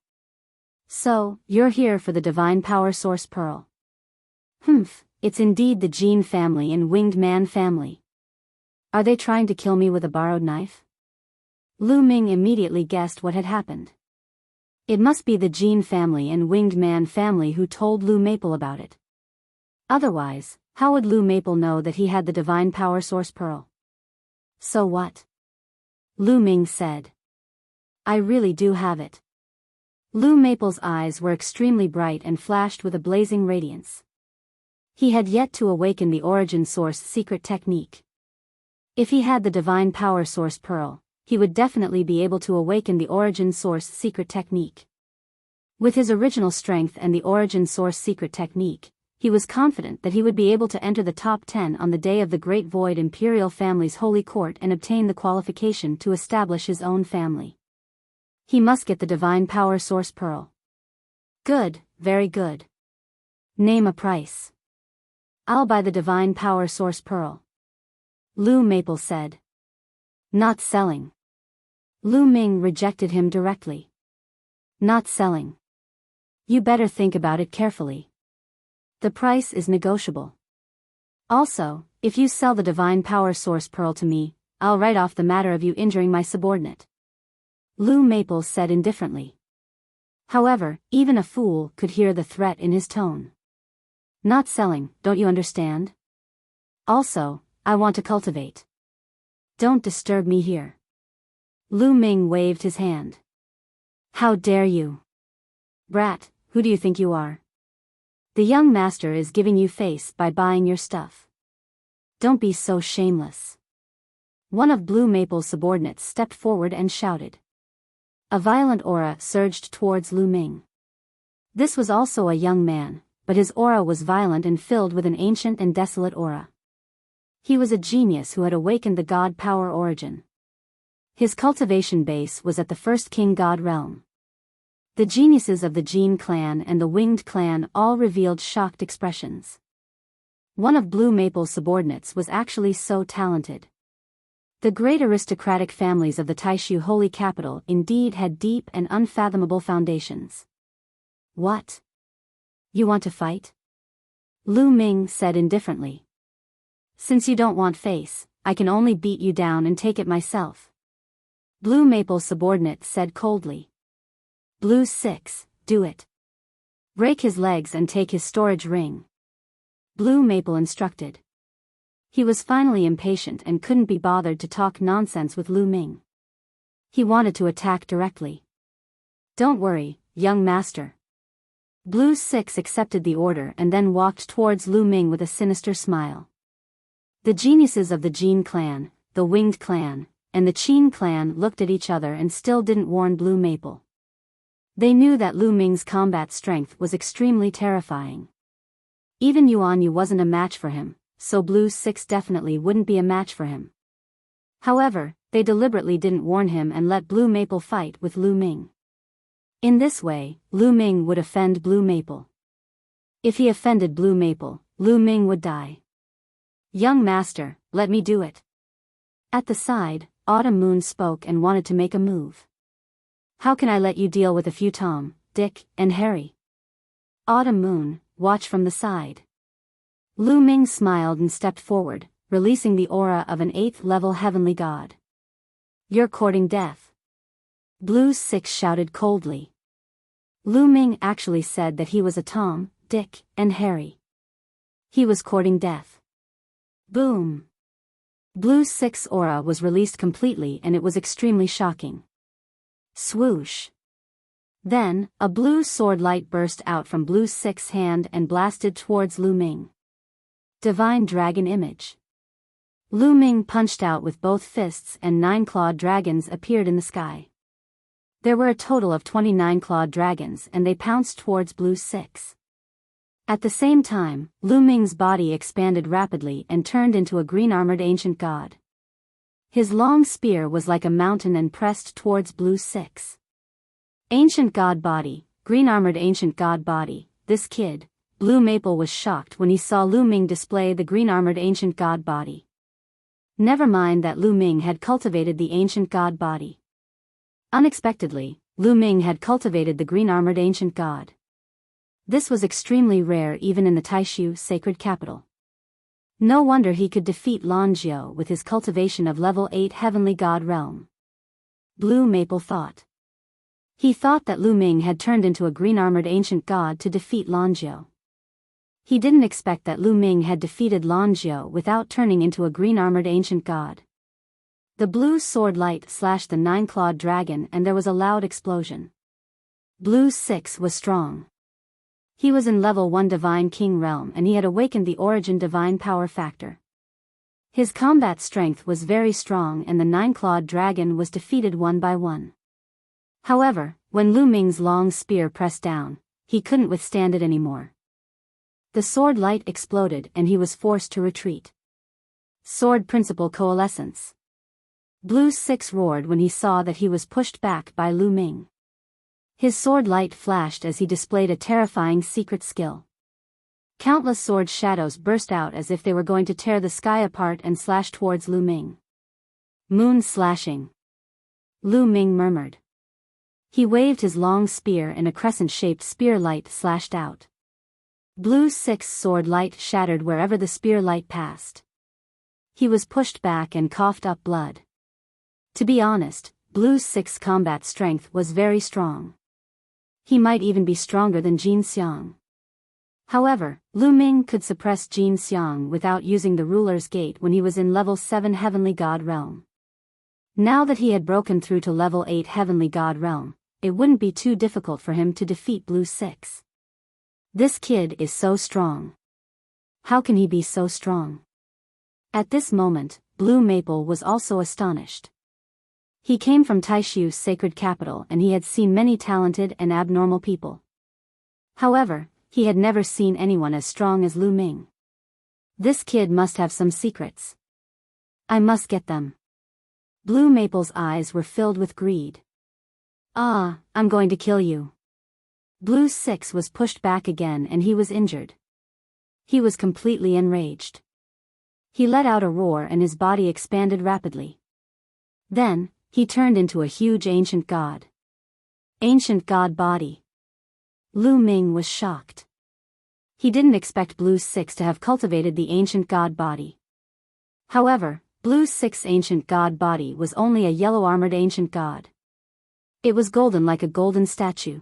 So, you're here for the divine power source pearl. Humph, it's indeed the Jin family and Winged Man family. Are they trying to kill me with a borrowed knife? Lu Ming immediately guessed what had happened. It must be the Jin family and Winged Man family who told Lu Maple about it. Otherwise, how would Lu Maple know that he had the divine power source pearl? So what? Lu Ming said. I really do have it. Lu Maple's eyes were extremely bright and flashed with a blazing radiance. He had yet to awaken the origin source secret technique. If he had the divine power source pearl, he would definitely be able to awaken the origin source secret technique. With his original strength and the origin source secret technique, he was confident that he would be able to enter the top 10 on the day of the Great Void Imperial Family's Holy Court and obtain the qualification to establish his own family. He must get the divine power source pearl. Good, very good. Name a price. I'll buy the divine power source pearl. Lu Maple said. Not selling. Lu Ming rejected him directly. Not selling. You better think about it carefully. The price is negotiable. Also, if you sell the divine power source pearl to me, I'll write off the matter of you injuring my subordinate. Lu Maple said indifferently. However, even a fool could hear the threat in his tone. Not selling, don't you understand? Also, I want to cultivate. Don't disturb me here. Lu Ming waved his hand. How dare you? Brat, who do you think you are? The young master is giving you face by buying your stuff. Don't be so shameless. One of Blue Maple's subordinates stepped forward and shouted. A violent aura surged towards Lu Ming. This was also a young man, but his aura was violent and filled with an ancient and desolate aura. He was a genius who had awakened the god power origin. His cultivation base was at the first king god realm. The geniuses of the Jin clan and the Winged clan all revealed shocked expressions. One of Blue Maple's subordinates was actually so talented. The great aristocratic families of the Taishu holy capital indeed had deep and unfathomable foundations. What? You want to fight? Lu Ming said indifferently. Since you don't want face, I can only beat you down and take it myself. Blue Maple's subordinate said coldly. Blue 6, do it. Break his legs and take his storage ring. Blue Maple instructed. He was finally impatient and couldn't be bothered to talk nonsense with Lu Ming. He wanted to attack directly. Don't worry, young master. Blue 6 accepted the order and then walked towards Lu Ming with a sinister smile. The geniuses of the Jin clan, the Winged clan, and the Qin clan looked at each other and still didn't warn Blue Maple. They knew that Lu Ming's combat strength was extremely terrifying. Even Yuan Yu wasn't a match for him, so Blue 6 definitely wouldn't be a match for him. However, they deliberately didn't warn him and let Blue Maple fight with Lu Ming. In this way, Lu Ming would offend Blue Maple. If he offended Blue Maple, Lu Ming would die. Young master, let me do it. At the side, Autumn Moon spoke and wanted to make a move. How can I let you deal with a few Tom, Dick, and Harry? Autumn Moon, watch from the side. Lu Ming smiled and stepped forward, releasing the aura of an 8th-level heavenly god. You're courting death. Blue 6 shouted coldly. Lu Ming actually said that he was a Tom, Dick, and Harry. He was courting death. Boom. Blue 6 aura was released completely and it was extremely shocking. Swoosh. Then, a blue sword light burst out from Blue 6's hand and blasted towards Lu Ming. Divine Dragon Image. Lu Ming punched out with both fists and 9-clawed dragons appeared in the sky. There were a total of 29 clawed dragons and they pounced towards Blue 6. At the same time, Lu Ming's body expanded rapidly and turned into a green-armored ancient god. His long spear was like a mountain and pressed towards Blue 6. Ancient god body, green-armored ancient god body, this kid, Blue Maple was shocked when he saw Lu Ming display the green-armored ancient god body. Never mind that Lu Ming had cultivated the ancient god body. Unexpectedly, Lu Ming had cultivated the green-armored ancient god. This was extremely rare even in the Taishu sacred capital. No wonder he could defeat Lan Jiao with his cultivation of level 8 heavenly god realm. Blue Maple thought. He thought that Lu Ming had turned into a green-armored ancient god to defeat Lan Jiao. He didn't expect that Lu Ming had defeated Lan Jiao without turning into a green-armored ancient god. The blue sword light slashed the 9-clawed dragon and there was a loud explosion. Blue 6 was strong. He was in level 1 Divine King realm and he had awakened the origin divine power factor. His combat strength was very strong and the 9-clawed dragon was defeated one by one. However, when Lu Ming's long spear pressed down, he couldn't withstand it anymore. The sword light exploded and he was forced to retreat. Sword Principle Coalescence. Blue 6 roared when he saw that he was pushed back by Lu Ming. His sword light flashed as he displayed a terrifying secret skill. Countless sword shadows burst out as if they were going to tear the sky apart and slash towards Lu Ming. Moon slashing. Lu Ming murmured. He waved his long spear and a crescent-shaped spear light slashed out. Blue 6's sword light shattered wherever the spear light passed. He was pushed back and coughed up blood. To be honest, Blue 6's combat strength was very strong. He might even be stronger than Jin Xiang. However, Lu Ming could suppress Jin Xiang without using the ruler's gate when he was in level 7 heavenly god realm. Now that he had broken through to level 8 heavenly god realm, it wouldn't be too difficult for him to defeat Blue 6. This kid is so strong. How can he be so strong? At this moment, Blue Maple was also astonished. He came from Taishu's sacred capital and he had seen many talented and abnormal people. However, he had never seen anyone as strong as Lu Ming. This kid must have some secrets. I must get them. Blue Maple's eyes were filled with greed. Ah, I'm going to kill you. Blue 6 was pushed back again and he was injured. He was completely enraged. He let out a roar and his body expanded rapidly. Then, he turned into a huge ancient god. Ancient god body. Lu Ming was shocked. He didn't expect Blue 6 to have cultivated the ancient god body. However, Blue's sixth ancient god body was only a yellow-armored ancient god. It was golden like a golden statue.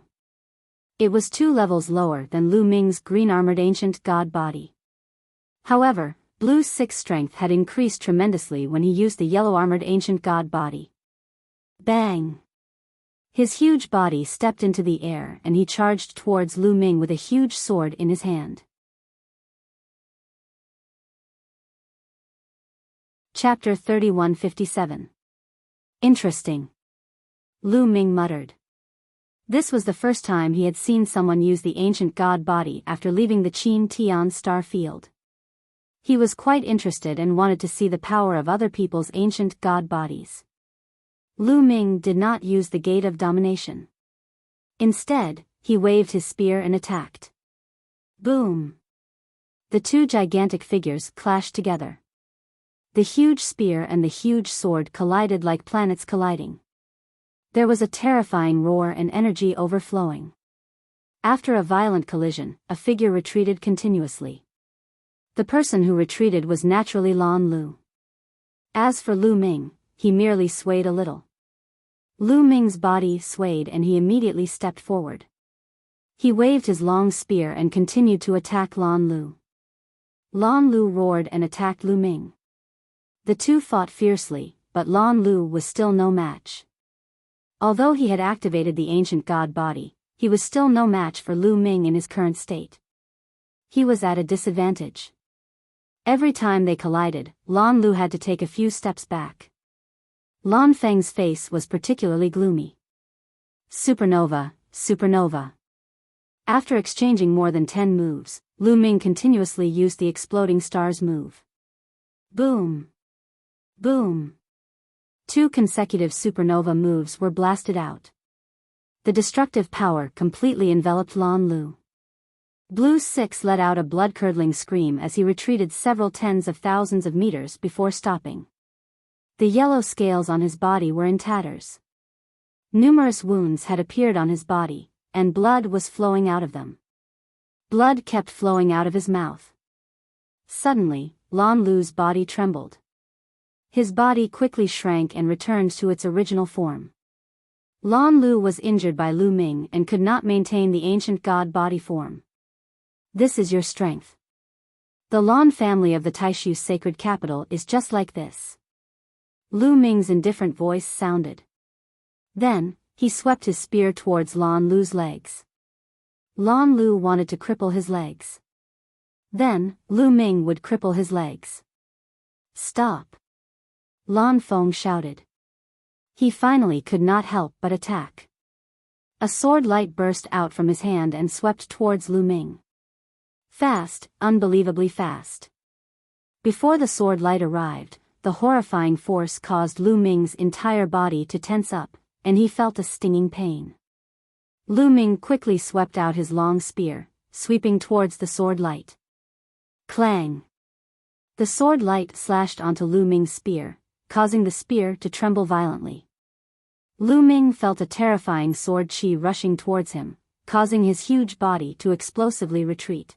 It was 2 levels lower than Lu Ming's green-armored ancient god body. However, Blue's sixth strength had increased tremendously when he used the yellow-armored ancient god body. Bang! His huge body stepped into the air and he charged towards Lu Ming with a huge sword in his hand. Chapter 3157. Interesting. Lu Ming muttered. This was the first time he had seen someone use the ancient god body after leaving the Qin Tian star field. He was quite interested and wanted to see the power of other people's ancient god bodies. Lu Ming did not use the gate of domination. Instead, he waved his spear and attacked. Boom! The 2 gigantic figures clashed together. The huge spear and the huge sword collided like planets colliding. There was a terrifying roar and energy overflowing. After a violent collision, a figure retreated continuously. The person who retreated was naturally Lan Lu. As for Lu Ming, he merely swayed a little. Lu Ming's body swayed and he immediately stepped forward. He waved his long spear and continued to attack Lan Lu. Lan Lu roared and attacked Lu Ming. The 2 fought fiercely, but Lan Lu was still no match. Although he had activated the ancient god body, he was still no match for Lu Ming in his current state. He was at a disadvantage. Every time they collided, Lan Lu had to take a few steps back. Lan Feng's face was particularly gloomy. Supernova, supernova. After exchanging more than 10 moves, Lu Ming continuously used the exploding stars move. Boom! Boom! 2 consecutive supernova moves were blasted out. The destructive power completely enveloped Lan Lu. Blue's six let out a blood-curdling scream as he retreated several tens of thousands of meters before stopping. The yellow scales on his body were in tatters. Numerous wounds had appeared on his body, and blood was flowing out of them. Blood kept flowing out of his mouth. Suddenly, Lan Lu's body trembled. His body quickly shrank and returned to its original form. Lan Lu was injured by Lu Ming and could not maintain the ancient god body form. This is your strength. The Lan family of the Taishu sacred capital is just like this. Lu Ming's indifferent voice sounded. Then, he swept his spear towards Lan Lu's legs. Lan Lu wanted to cripple his legs. Then, Lu Ming would cripple his legs. Stop! Lan Feng shouted. He finally could not help but attack. A sword light burst out from his hand and swept towards Lu Ming. Fast, unbelievably fast. Before the sword light arrived, the horrifying force caused Lu Ming's entire body to tense up, and he felt a stinging pain. Lu Ming quickly swept out his long spear, sweeping towards the sword light. Clang! The sword light slashed onto Lu Ming's spear, causing the spear to tremble violently. Lu Ming felt a terrifying sword chi rushing towards him, causing his huge body to explosively retreat.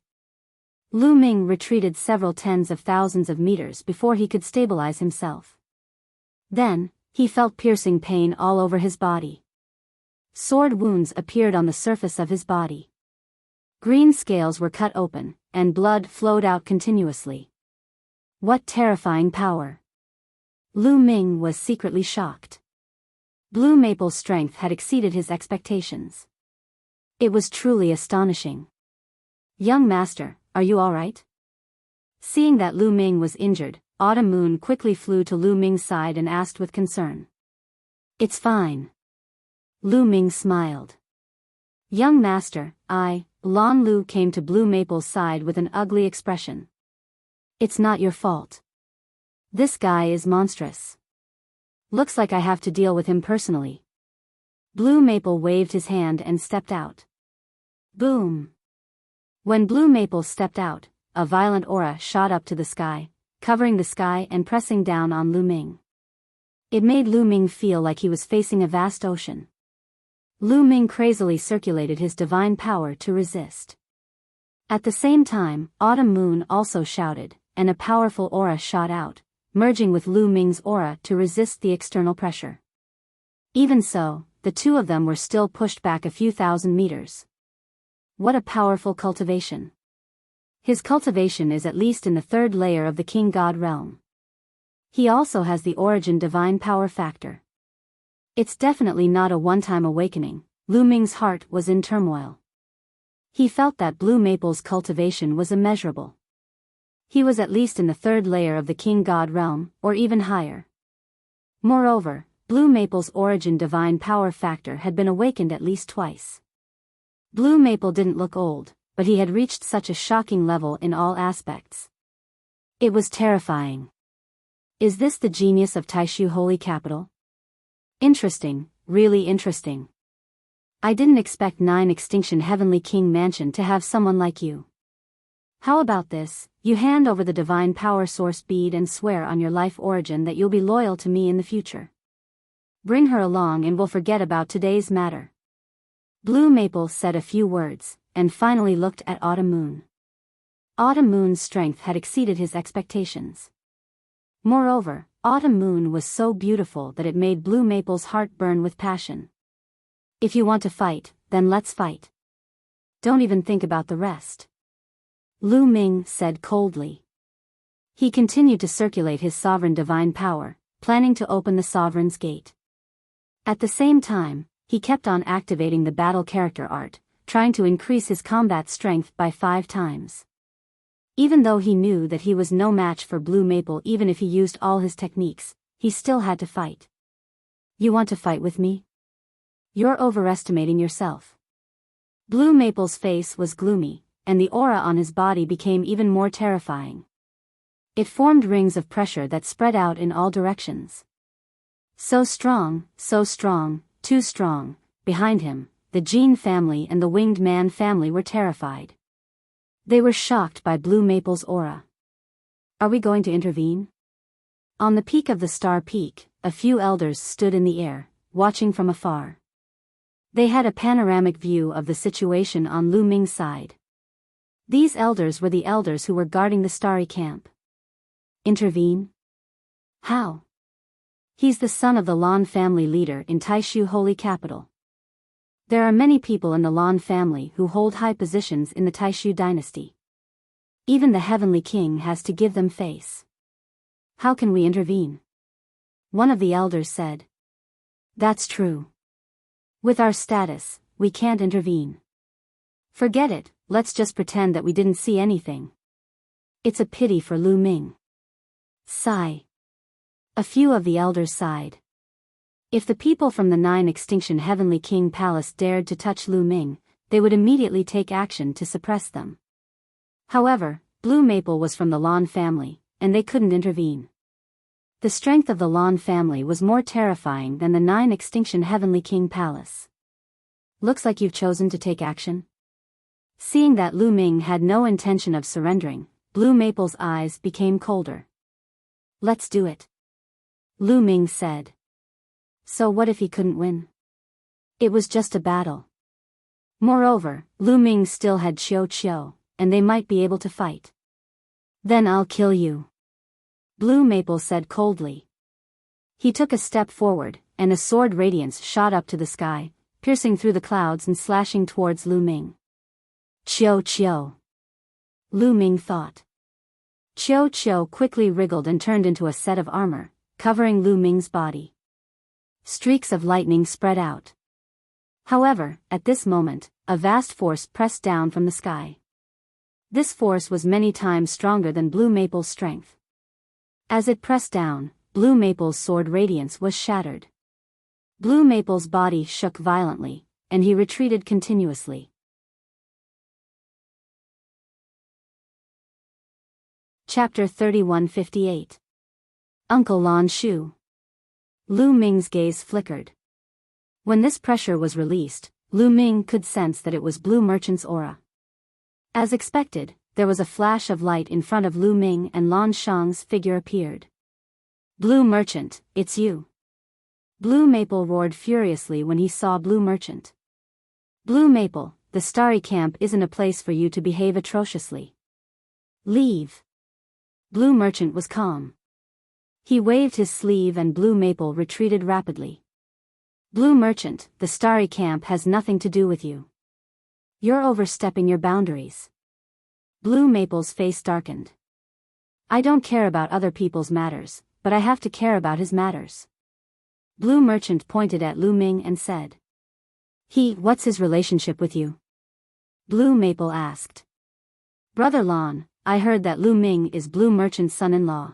Lu Ming retreated several tens of thousands of meters before he could stabilize himself. Then, he felt piercing pain all over his body. Sword wounds appeared on the surface of his body. Green scales were cut open, and blood flowed out continuously. What terrifying power! Lu Ming was secretly shocked. Blue Maple's strength had exceeded his expectations. It was truly astonishing. Young master, are you all right? Seeing that Lu Ming was injured, Autumn Moon quickly flew to Lu Ming's side and asked with concern. It's fine. Lu Ming smiled. Young master, Lan Lu came to Blue Maple's side with an ugly expression. It's not your fault. This guy is monstrous. Looks like I have to deal with him personally. Blue Maple waved his hand and stepped out. Boom! When Blue Maple stepped out, a violent aura shot up to the sky, covering the sky and pressing down on Lu Ming. It made Lu Ming feel like he was facing a vast ocean. Lu Ming crazily circulated his divine power to resist. At the same time, Autumn Moon also shouted, and a powerful aura shot out, merging with Lu Ming's aura to resist the external pressure. Even so, the two of them were still pushed back a few thousand meters. What a powerful cultivation. His cultivation is at least in the third layer of the king god realm. He also has the origin divine power factor. It's definitely not a one-time awakening. Lu Ming's heart was in turmoil. He felt that Blue Maple's cultivation was immeasurable. He was at least in the third layer of the king god realm, or even higher. Moreover, Blue Maple's origin divine power factor had been awakened at least twice. Blue Maple didn't look old, but he had reached such a shocking level in all aspects. It was terrifying. Is this the genius of Taishu Holy Capital? Interesting, really interesting. I didn't expect 9 Extinction Heavenly King Mansion to have someone like you. How about this, you hand over the divine power source bead and swear on your life origin that you'll be loyal to me in the future. Bring her along and we'll forget about today's matter. Blue Maple said a few words, and finally looked at Autumn Moon. Autumn Moon's strength had exceeded his expectations. Moreover, Autumn Moon was so beautiful that it made Blue Maple's heart burn with passion. If you want to fight, then let's fight. Don't even think about the rest. Lu Ming said coldly. He continued to circulate his sovereign divine power, planning to open the sovereign's gate. At the same time, he kept on activating the battle character art, trying to increase his combat strength by 5 times. Even though he knew that he was no match for Blue Maple even if he used all his techniques, he still had to fight. You want to fight with me? You're overestimating yourself. Blue Maple's face was gloomy, and the aura on his body became even more terrifying. It formed rings of pressure that spread out in all directions. So strong, too strong. Behind him, the Jean family and the Winged Man family were terrified. They were shocked by Blue Maple's aura. Are we going to intervene? On the peak of the Star Peak, a few elders stood in the air, watching from afar. They had a panoramic view of the situation on Lu Ming's side. These elders were the elders who were guarding the starry camp. Intervene? How? He's the son of the Lan family leader in Taishu Holy Capital. There are many people in the Lan family who hold high positions in the Taishu dynasty. Even the Heavenly King has to give them face. How can we intervene? One of the elders said. That's true. With our status, we can't intervene. Forget it, let's just pretend that we didn't see anything. It's a pity for Lu Ming. Sigh. A few of the elders sighed. If the people from the 9 Extinction Heavenly King Palace dared to touch Lu Ming, they would immediately take action to suppress them. However, Blue Maple was from the Lan family, and they couldn't intervene. The strength of the Lan family was more terrifying than the 9 Extinction Heavenly King Palace. Looks like you've chosen to take action. Seeing that Lu Ming had no intention of surrendering, Blue Maple's eyes became colder. Let's do it. Lu Ming said. So what if he couldn't win? It was just a battle. Moreover, Lu Ming still had Chiu, and they might be able to fight. Then I'll kill you. Blue Maple said coldly. He took a step forward, and a sword radiance shot up to the sky, piercing through the clouds and slashing towards Lu Ming. Chiu. Lu Ming thought. Chiu quickly wriggled and turned into a set of armor, covering Lu Ming's body. Streaks of lightning spread out. However, at this moment, a vast force pressed down from the sky. This force was many times stronger than Blue Maple's strength. As it pressed down, Blue Maple's sword radiance was shattered. Blue Maple's body shook violently, and he retreated continuously. Chapter 3158. Uncle Lan Shu. Lu Ming's gaze flickered. When this pressure was released, Lu Ming could sense that it was Blue Merchant's aura. As expected, there was a flash of light in front of Lu Ming and Lan Shang's figure appeared. Blue Merchant, it's you. Blue Maple roared furiously when he saw Blue Merchant. Blue Maple, the starry camp isn't a place for you to behave atrociously. Leave. Blue Merchant was calm. He waved his sleeve and Blue Maple retreated rapidly. Blue Merchant, the starry camp has nothing to do with you. You're overstepping your boundaries. Blue Maple's face darkened. I don't care about other people's matters, but I have to care about his matters. Blue Merchant pointed at Lu Ming and said. What's his relationship with you? Blue Maple asked. Brother Lon, I heard that Lu Ming is Blue Merchant's son-in-law.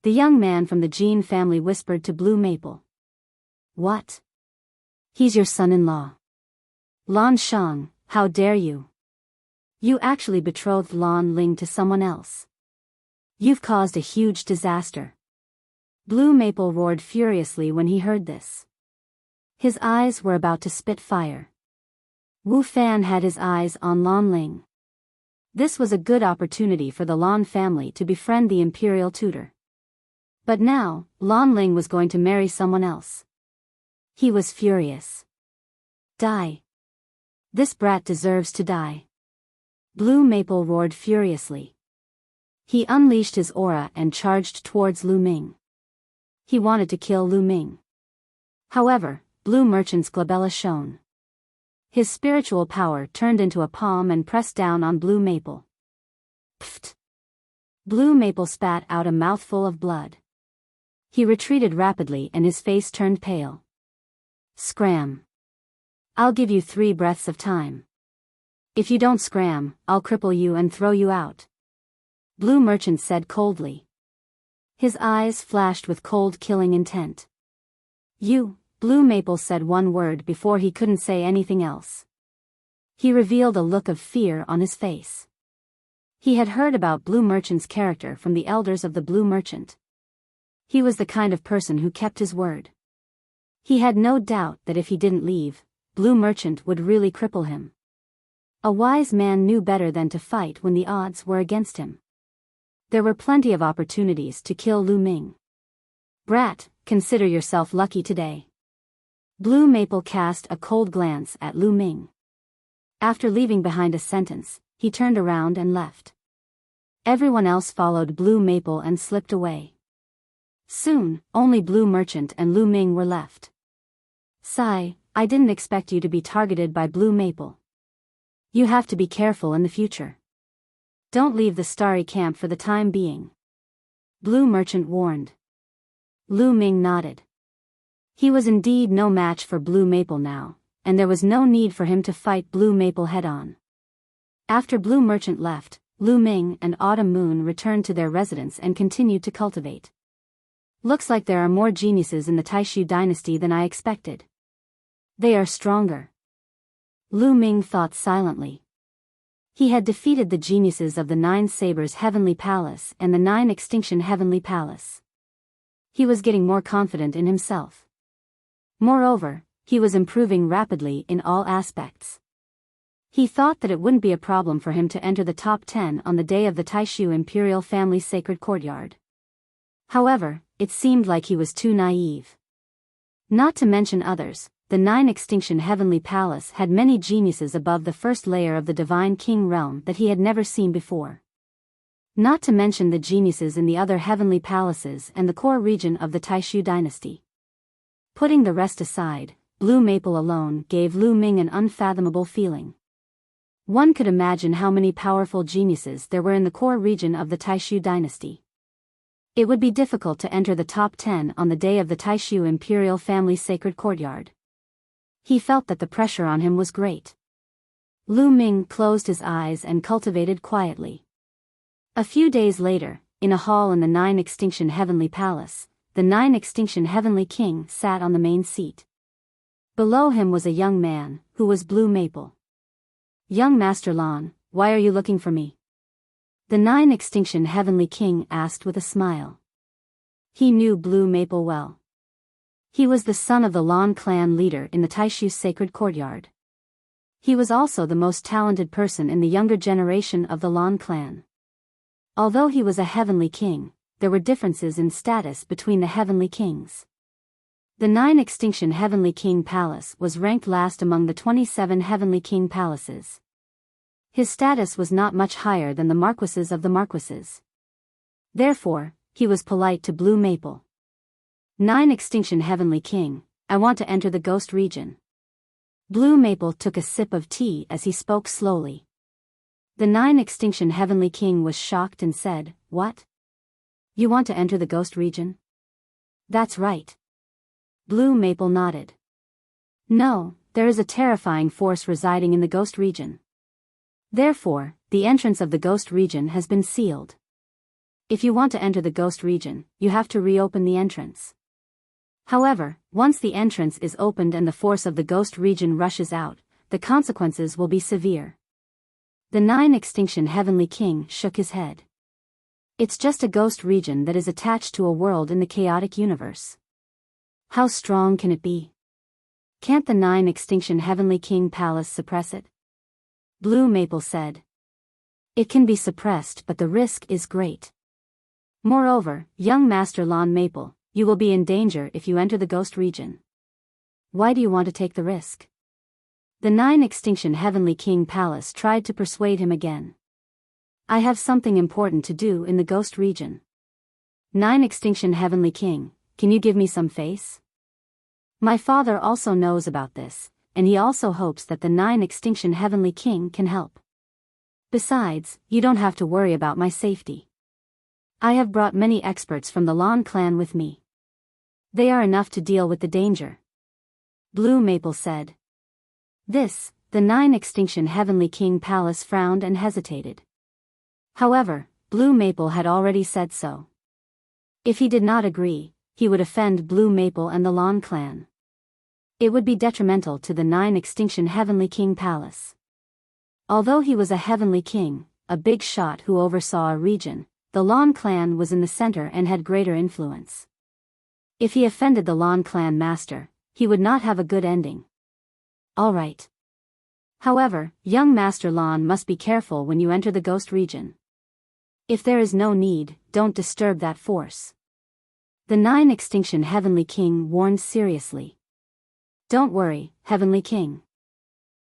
The young man from the Jean family whispered to Blue Maple. What? He's your son-in-law. Lon Shang, how dare you? You actually betrothed Lon Ling to someone else. You've caused a huge disaster. Blue Maple roared furiously when he heard this. His eyes were about to spit fire. Wu Fan had his eyes on Lon Ling. This was a good opportunity for the Lon family to befriend the imperial tutor. But now, Lon Ling was going to marry someone else. He was furious. Die. This brat deserves to die. Blue Maple roared furiously. He unleashed his aura and charged towards Lu Ming. He wanted to kill Lu Ming. However, Blue Merchant's glabella shone. His spiritual power turned into a palm and pressed down on Blue Maple. Pfft! Blue Maple spat out a mouthful of blood. He retreated rapidly and his face turned pale. Scram! I'll give you 3 breaths of time. If you don't scram, I'll cripple you and throw you out. Blue Merchant said coldly. His eyes flashed with cold killing intent. Blue Maple said one word before he couldn't say anything else. He revealed a look of fear on his face. He had heard about Blue Merchant's character from the elders of the Blue Merchant. He was the kind of person who kept his word. He had no doubt that if he didn't leave, Blue Merchant would really cripple him. A wise man knew better than to fight when the odds were against him. There were plenty of opportunities to kill Lu Ming. Brat, consider yourself lucky today. Blue Maple cast a cold glance at Lu Ming. After leaving behind a sentence, he turned around and left. Everyone else followed Blue Maple and slipped away. Soon, only Blue Merchant and Lu Ming were left. Sigh, I didn't expect you to be targeted by Blue Maple. You have to be careful in the future. Don't leave the starry camp for the time being. Blue Merchant warned. Lu Ming nodded. He was indeed no match for Blue Maple now, and there was no need for him to fight Blue Maple head-on. After Blue Merchant left, Lu Ming and Autumn Moon returned to their residence and continued to cultivate. Looks like there are more geniuses in the Taishu dynasty than I expected. They are stronger. Lu Ming thought silently. He had defeated the geniuses of the 9 Sabers Heavenly Palace and the 9 Extinction Heavenly Palace. He was getting more confident in himself. Moreover, he was improving rapidly in all aspects. He thought that it wouldn't be a problem for him to enter the top 10 on the day of the Taishu Imperial Family's sacred courtyard. However, it seemed like he was too naive. Not to mention others, the 9 Extinction Heavenly Palace had many geniuses above the first layer of the Divine King realm that he had never seen before. Not to mention the geniuses in the other heavenly palaces and the core region of the Taishu dynasty. Putting the rest aside, Blue Maple alone gave Lu Ming an unfathomable feeling. One could imagine how many powerful geniuses there were in the core region of the Taishu dynasty. It would be difficult to enter the top 10 on the day of the Taishu Imperial Family's sacred courtyard. He felt that the pressure on him was great. Lu Ming closed his eyes and cultivated quietly. A few days later, in a hall in the 9 Extinction Heavenly Palace, the 9 Extinction Heavenly King sat on the main seat. Below him was a young man, who was Blue Maple. Young Master Lon, why are you looking for me? The 9 Extinction Heavenly King asked with a smile. He knew Blue Maple well. He was the son of the Lon clan leader in the Taishu sacred courtyard. He was also the most talented person in the younger generation of the Lon clan. Although he was a heavenly king, there were differences in status between the heavenly kings. The 9 Extinction Heavenly King Palace was ranked last among the 27 Heavenly King Palaces. His status was not much higher than the marquises of the marquises. Therefore, he was polite to Blue Maple. 9 Extinction Heavenly King, I want to enter the ghost region. Blue Maple took a sip of tea as he spoke slowly. The 9 Extinction Heavenly King was shocked and said, "What? You want to enter the ghost region?" "That's right." Blue Maple nodded. "No, there is a terrifying force residing in the ghost region. Therefore, the entrance of the ghost region has been sealed. If you want to enter the ghost region, you have to reopen the entrance. However, once the entrance is opened and the force of the ghost region rushes out, the consequences will be severe." The 9 Extinction Heavenly King shook his head. "It's just a ghost region that is attached to a world in the chaotic universe. How strong can it be? Can't the 9 Extinction Heavenly King Palace suppress it?" Blue Maple said. "It can be suppressed, but the risk is great. Moreover, young Master Lawn Maple, you will be in danger if you enter the ghost region. Why do you want to take the risk?" The 9 Extinction Heavenly King Palace tried to persuade him again. "I have something important to do in the ghost region. 9 Extinction Heavenly King, can you give me some face? My father also knows about this, and he also hopes that the 9 Extinction Heavenly King can help. Besides, you don't have to worry about my safety. I have brought many experts from the Lawn clan with me. They are enough to deal with the danger." Blue Maple said. This, the 9 Extinction Heavenly King Palace frowned and hesitated. However, Blue Maple had already said so. If he did not agree, he would offend Blue Maple and the Lawn clan. It would be detrimental to the 9 Extinction Heavenly King Palace. Although he was a Heavenly King, a big shot who oversaw a region, the Lawn clan was in the center and had greater influence. If he offended the Lawn clan master, he would not have a good ending. All right. However, young Master Lawn must be careful when you enter the ghost region. If there is no need, don't disturb that force. The 9 Extinction Heavenly King warned seriously. Don't worry, Heavenly King.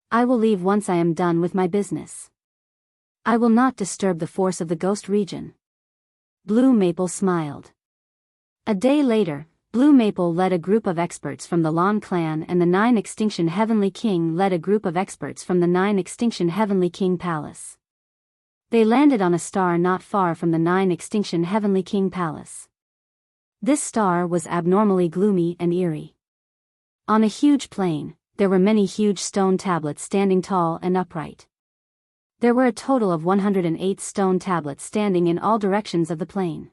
I will leave once I am done with my business. I will not disturb the force of the ghost region. Blue Maple smiled. A day later, Blue Maple led a group of experts from the Lawn clan and the 9 Extinction Heavenly King led a group of experts from the 9 Extinction Heavenly King Palace. They landed on a star not far from the 9 Extinction Heavenly King Palace. This star was abnormally gloomy and eerie. On a huge plain, there were many huge stone tablets standing tall and upright. There were a total of 108 stone tablets standing in all directions of the plain.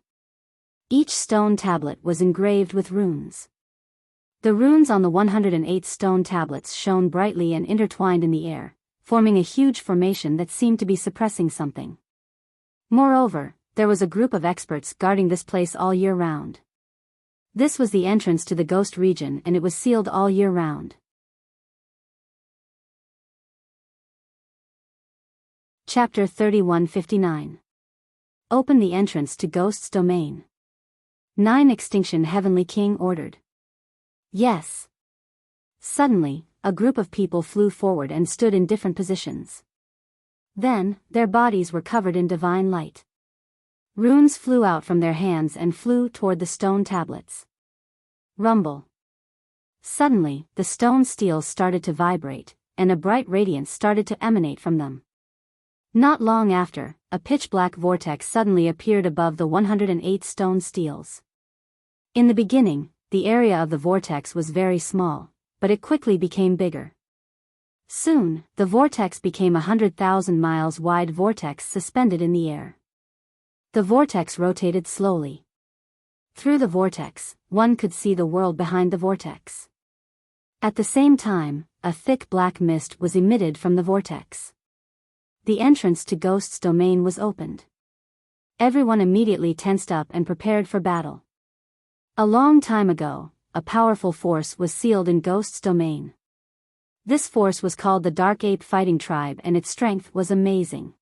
Each stone tablet was engraved with runes. The runes on the 108 stone tablets shone brightly and intertwined in the air, forming a huge formation that seemed to be suppressing something. Moreover, there was a group of experts guarding this place all year round. This was the entrance to the ghost region and it was sealed all year round. Chapter 3159. Open the entrance to Ghost's domain. 9 Extinction Heavenly King ordered. Yes. Suddenly, a group of people flew forward and stood in different positions. Then, their bodies were covered in divine light. Runes flew out from their hands and flew toward the stone tablets. Rumble. Suddenly, the stone steels started to vibrate, and a bright radiance started to emanate from them. Not long after, a pitch-black vortex suddenly appeared above the 108 stone steels. In the beginning, the area of the vortex was very small, but it quickly became bigger. Soon, the vortex became a 100,000 miles wide vortex suspended in the air. The vortex rotated slowly. Through the vortex, one could see the world behind the vortex. At the same time, a thick black mist was emitted from the vortex. The entrance to Ghost's domain was opened. Everyone immediately tensed up and prepared for battle. A long time ago, a powerful force was sealed in Ghost's domain. This force was called the Dark Ape Fighting Tribe and its strength was amazing.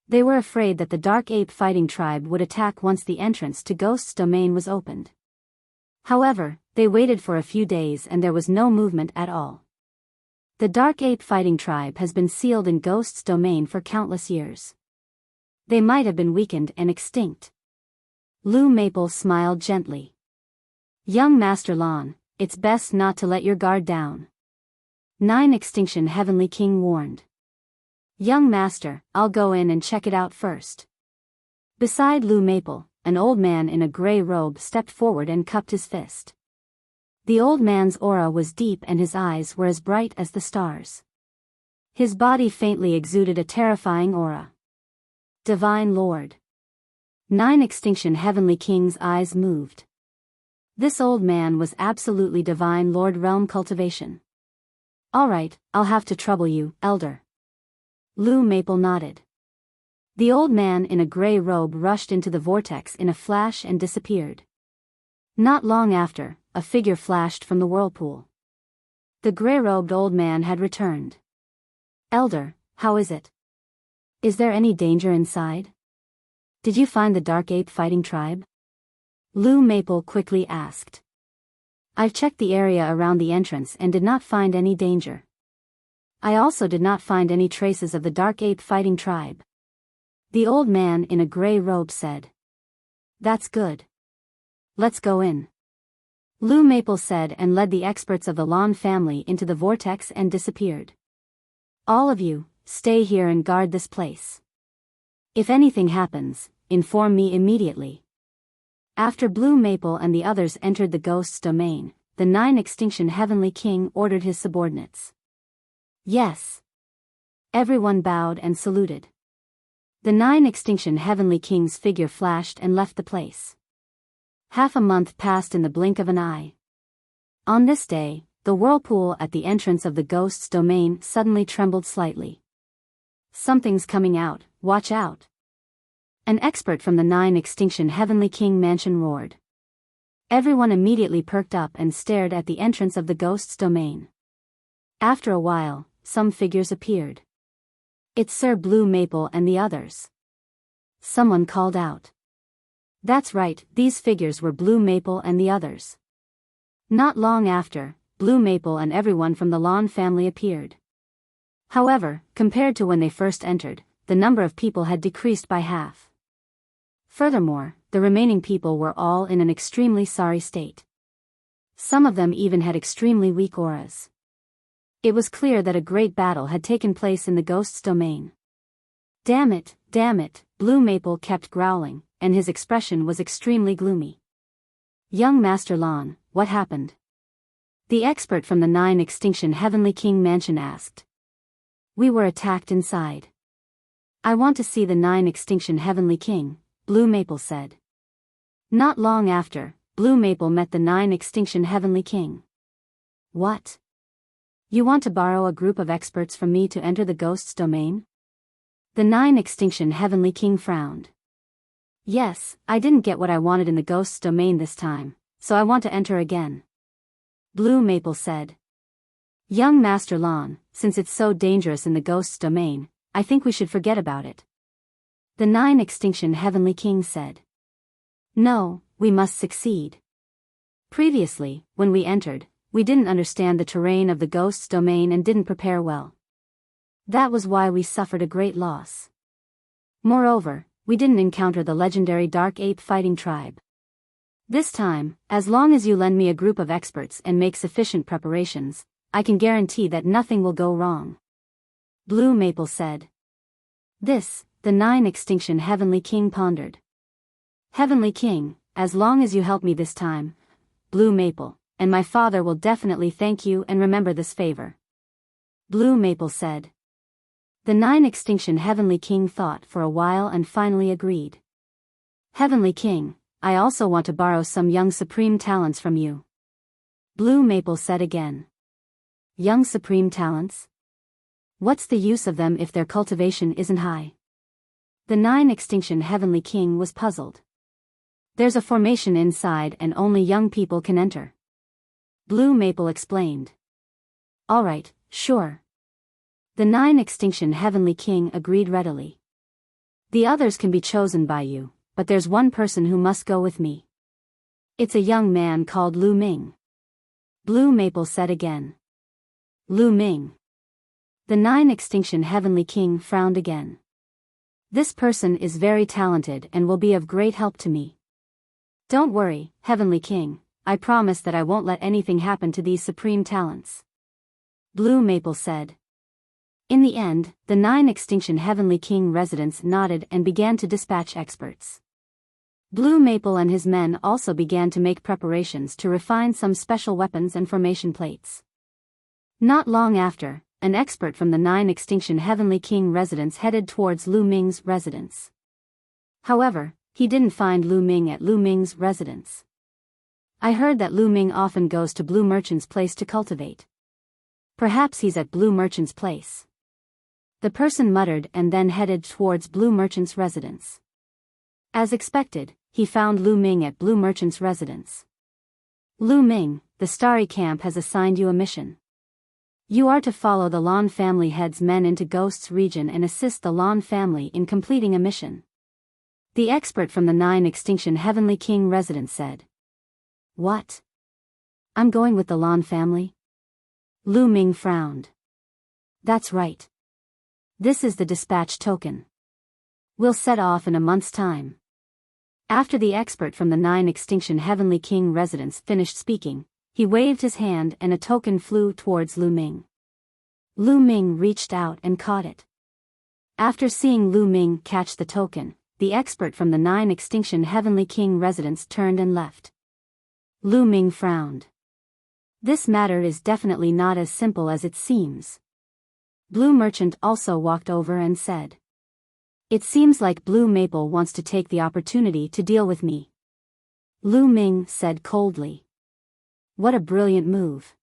They were afraid that the Dark Ape Fighting Tribe would attack once the entrance to Ghost's domain was opened. However, they waited for a few days and there was no movement at all. The Dark Ape Fighting Tribe has been sealed in Ghost's domain for countless years. They might have been weakened and extinct. Lu Maple smiled gently. Young Master Lan, it's best not to let your guard down. 9 Extinction Heavenly King warned. Young Master, I'll go in and check it out first. Beside Lu Maple, an old man in a gray robe stepped forward and cupped his fist. The old man's aura was deep and his eyes were as bright as the stars. His body faintly exuded a terrifying aura. Divine Lord. 9 Extinction Heavenly King's eyes moved. This old man was absolutely Divine Lord realm cultivation. Alright, I'll have to trouble you, Elder. Lu Maple nodded. The old man in a gray robe rushed into the vortex in a flash and disappeared. Not long after, a figure flashed from the whirlpool. The gray-robed old man had returned. Elder, how is it? Is there any danger inside? Did you find the Dark Ape fighting tribe? Lu Maple quickly asked. I've checked the area around the entrance and did not find any danger. I also did not find any traces of the Dark Ape fighting tribe. The old man in a gray robe said. That's good. Let's go in. Lu Maple said and led the experts of the Lan family into the vortex and disappeared. All of you, stay here and guard this place. If anything happens, inform me immediately. After Blue Maple and the others entered the ghost's domain, the 9 Extinction Heavenly King ordered his subordinates. Yes. Everyone bowed and saluted. The 9 Extinction Heavenly King's figure flashed and left the place. Half a month passed in the blink of an eye. On this day, the whirlpool at the entrance of the ghost's domain suddenly trembled slightly. Something's coming out, watch out. An expert from the 9 Extinction Heavenly King mansion roared. Everyone immediately perked up and stared at the entrance of the ghost's domain. After a while, some figures appeared. It's Sir Blue Maple and the others. Someone called out. That's right, these figures were Blue Maple and the others. Not long after, Blue Maple and everyone from the Lan family appeared. However, compared to when they first entered, the number of people had decreased by half. Furthermore, the remaining people were all in an extremely sorry state. Some of them even had extremely weak auras. It was clear that a great battle had taken place in the ghost's domain. Damn it, Blue Maple kept growling, and his expression was extremely gloomy. Young Master Lan, what happened? The expert from the 9 Extinction Heavenly King mansion asked. We were attacked inside. I want to see the 9 Extinction Heavenly King, Blue Maple said. Not long after, Blue Maple met the 9 Extinction Heavenly King. What? You want to borrow a group of experts from me to enter the ghost's domain? The 9 Extinction Heavenly King frowned. Yes, I didn't get what I wanted in the ghost's domain this time, so I want to enter again. Blue Maple said. Young Master Lan, since it's so dangerous in the ghost's domain, I think we should forget about it. The 9 Extinction Heavenly King said. No, we must succeed. Previously, when we entered, we didn't understand the terrain of the ghost's domain and didn't prepare well. That was why we suffered a great loss. Moreover, we didn't encounter the legendary Dark Ape fighting tribe. This time, as long as you lend me a group of experts and make sufficient preparations, I can guarantee that nothing will go wrong. Blue Maple said. This, the 9 Extinction Heavenly King pondered. Heavenly King, as long as you help me this time, Blue Maple, and my father will definitely thank you and remember this favor. Blue Maple said. The 9 Extinction Heavenly King thought for a while and finally agreed. Heavenly King, I also want to borrow some young supreme talents from you. Blue Maple said again. Young supreme talents? What's the use of them if their cultivation isn't high? The 9 Extinction Heavenly King was puzzled. There's a formation inside and only young people can enter. Blue Maple explained. Alright, sure. The 9 Extinction Heavenly King agreed readily. The others can be chosen by you, but there's one person who must go with me. It's a young man called Lu Ming. Blue Maple said again. Lu Ming. The 9 Extinction Heavenly King frowned again. This person is very talented and will be of great help to me. Don't worry, Heavenly King, I promise that I won't let anything happen to these supreme talents. Blue Maple said. In the end, the 9 Extinction Heavenly King residents nodded and began to dispatch experts. Blue Maple and his men also began to make preparations to refine some special weapons and formation plates. Not long after, an expert from the 9 Extinction Heavenly King residents headed towards Lu Ming's residence. However, he didn't find Lu Ming at Lu Ming's residence. I heard that Lu Ming often goes to Blue Merchant's place to cultivate. Perhaps he's at Blue Merchant's place. The person muttered and then headed towards Blue Merchant's residence. As expected, he found Lu Ming at Blue Merchant's residence. Lu Ming, the Starry Camp has assigned you a mission. You are to follow the Lan family head's men into Ghost's region and assist the Lan family in completing a mission. The expert from the 9 Extinction Heavenly King residence said. What? I'm going with the Lan family? Lu Ming frowned. That's right. This is the dispatch token. We'll set off in a month's time. After the expert from the 9 Extinction Heavenly King residence finished speaking, he waved his hand and a token flew towards Lu Ming. Lu Ming reached out and caught it. After seeing Lu Ming catch the token, the expert from the 9 Extinction Heavenly King residence turned and left. Lu Ming frowned. This matter is definitely not as simple as it seems. Blue Merchant also walked over and said. It seems like Blue Maple wants to take the opportunity to deal with me. Lu Ming said coldly. What a brilliant move.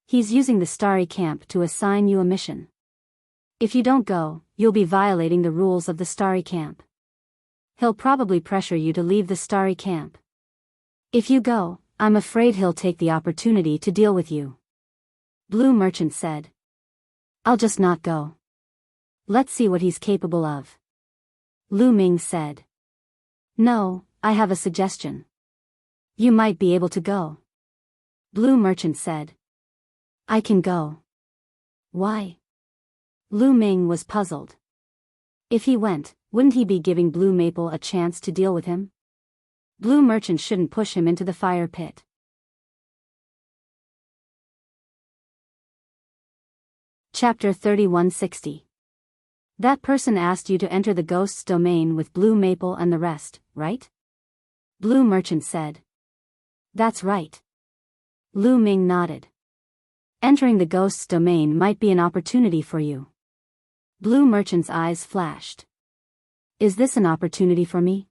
He's using the Starry Camp to assign you a mission. If you don't go, you'll be violating the rules of the Starry Camp. He'll probably pressure you to leave the Starry Camp. If you go, I'm afraid he'll take the opportunity to deal with you. Blue Merchant said. I'll just not go. Let's see what he's capable of. Lu Ming said. No, I have a suggestion. You might be able to go. Blue Merchant said. I can go. Why? Lu Ming was puzzled. If he went, wouldn't he be giving Blue Maple a chance to deal with him? Blue Merchant shouldn't push him into the fire pit. Chapter 3160. That person asked you to enter the Ghost's domain with Blue Maple and the rest, right? Blue Merchant said. That's right. Lu Ming nodded. Entering the Ghost's domain might be an opportunity for you. Blue Merchant's eyes flashed. Is this an opportunity for me?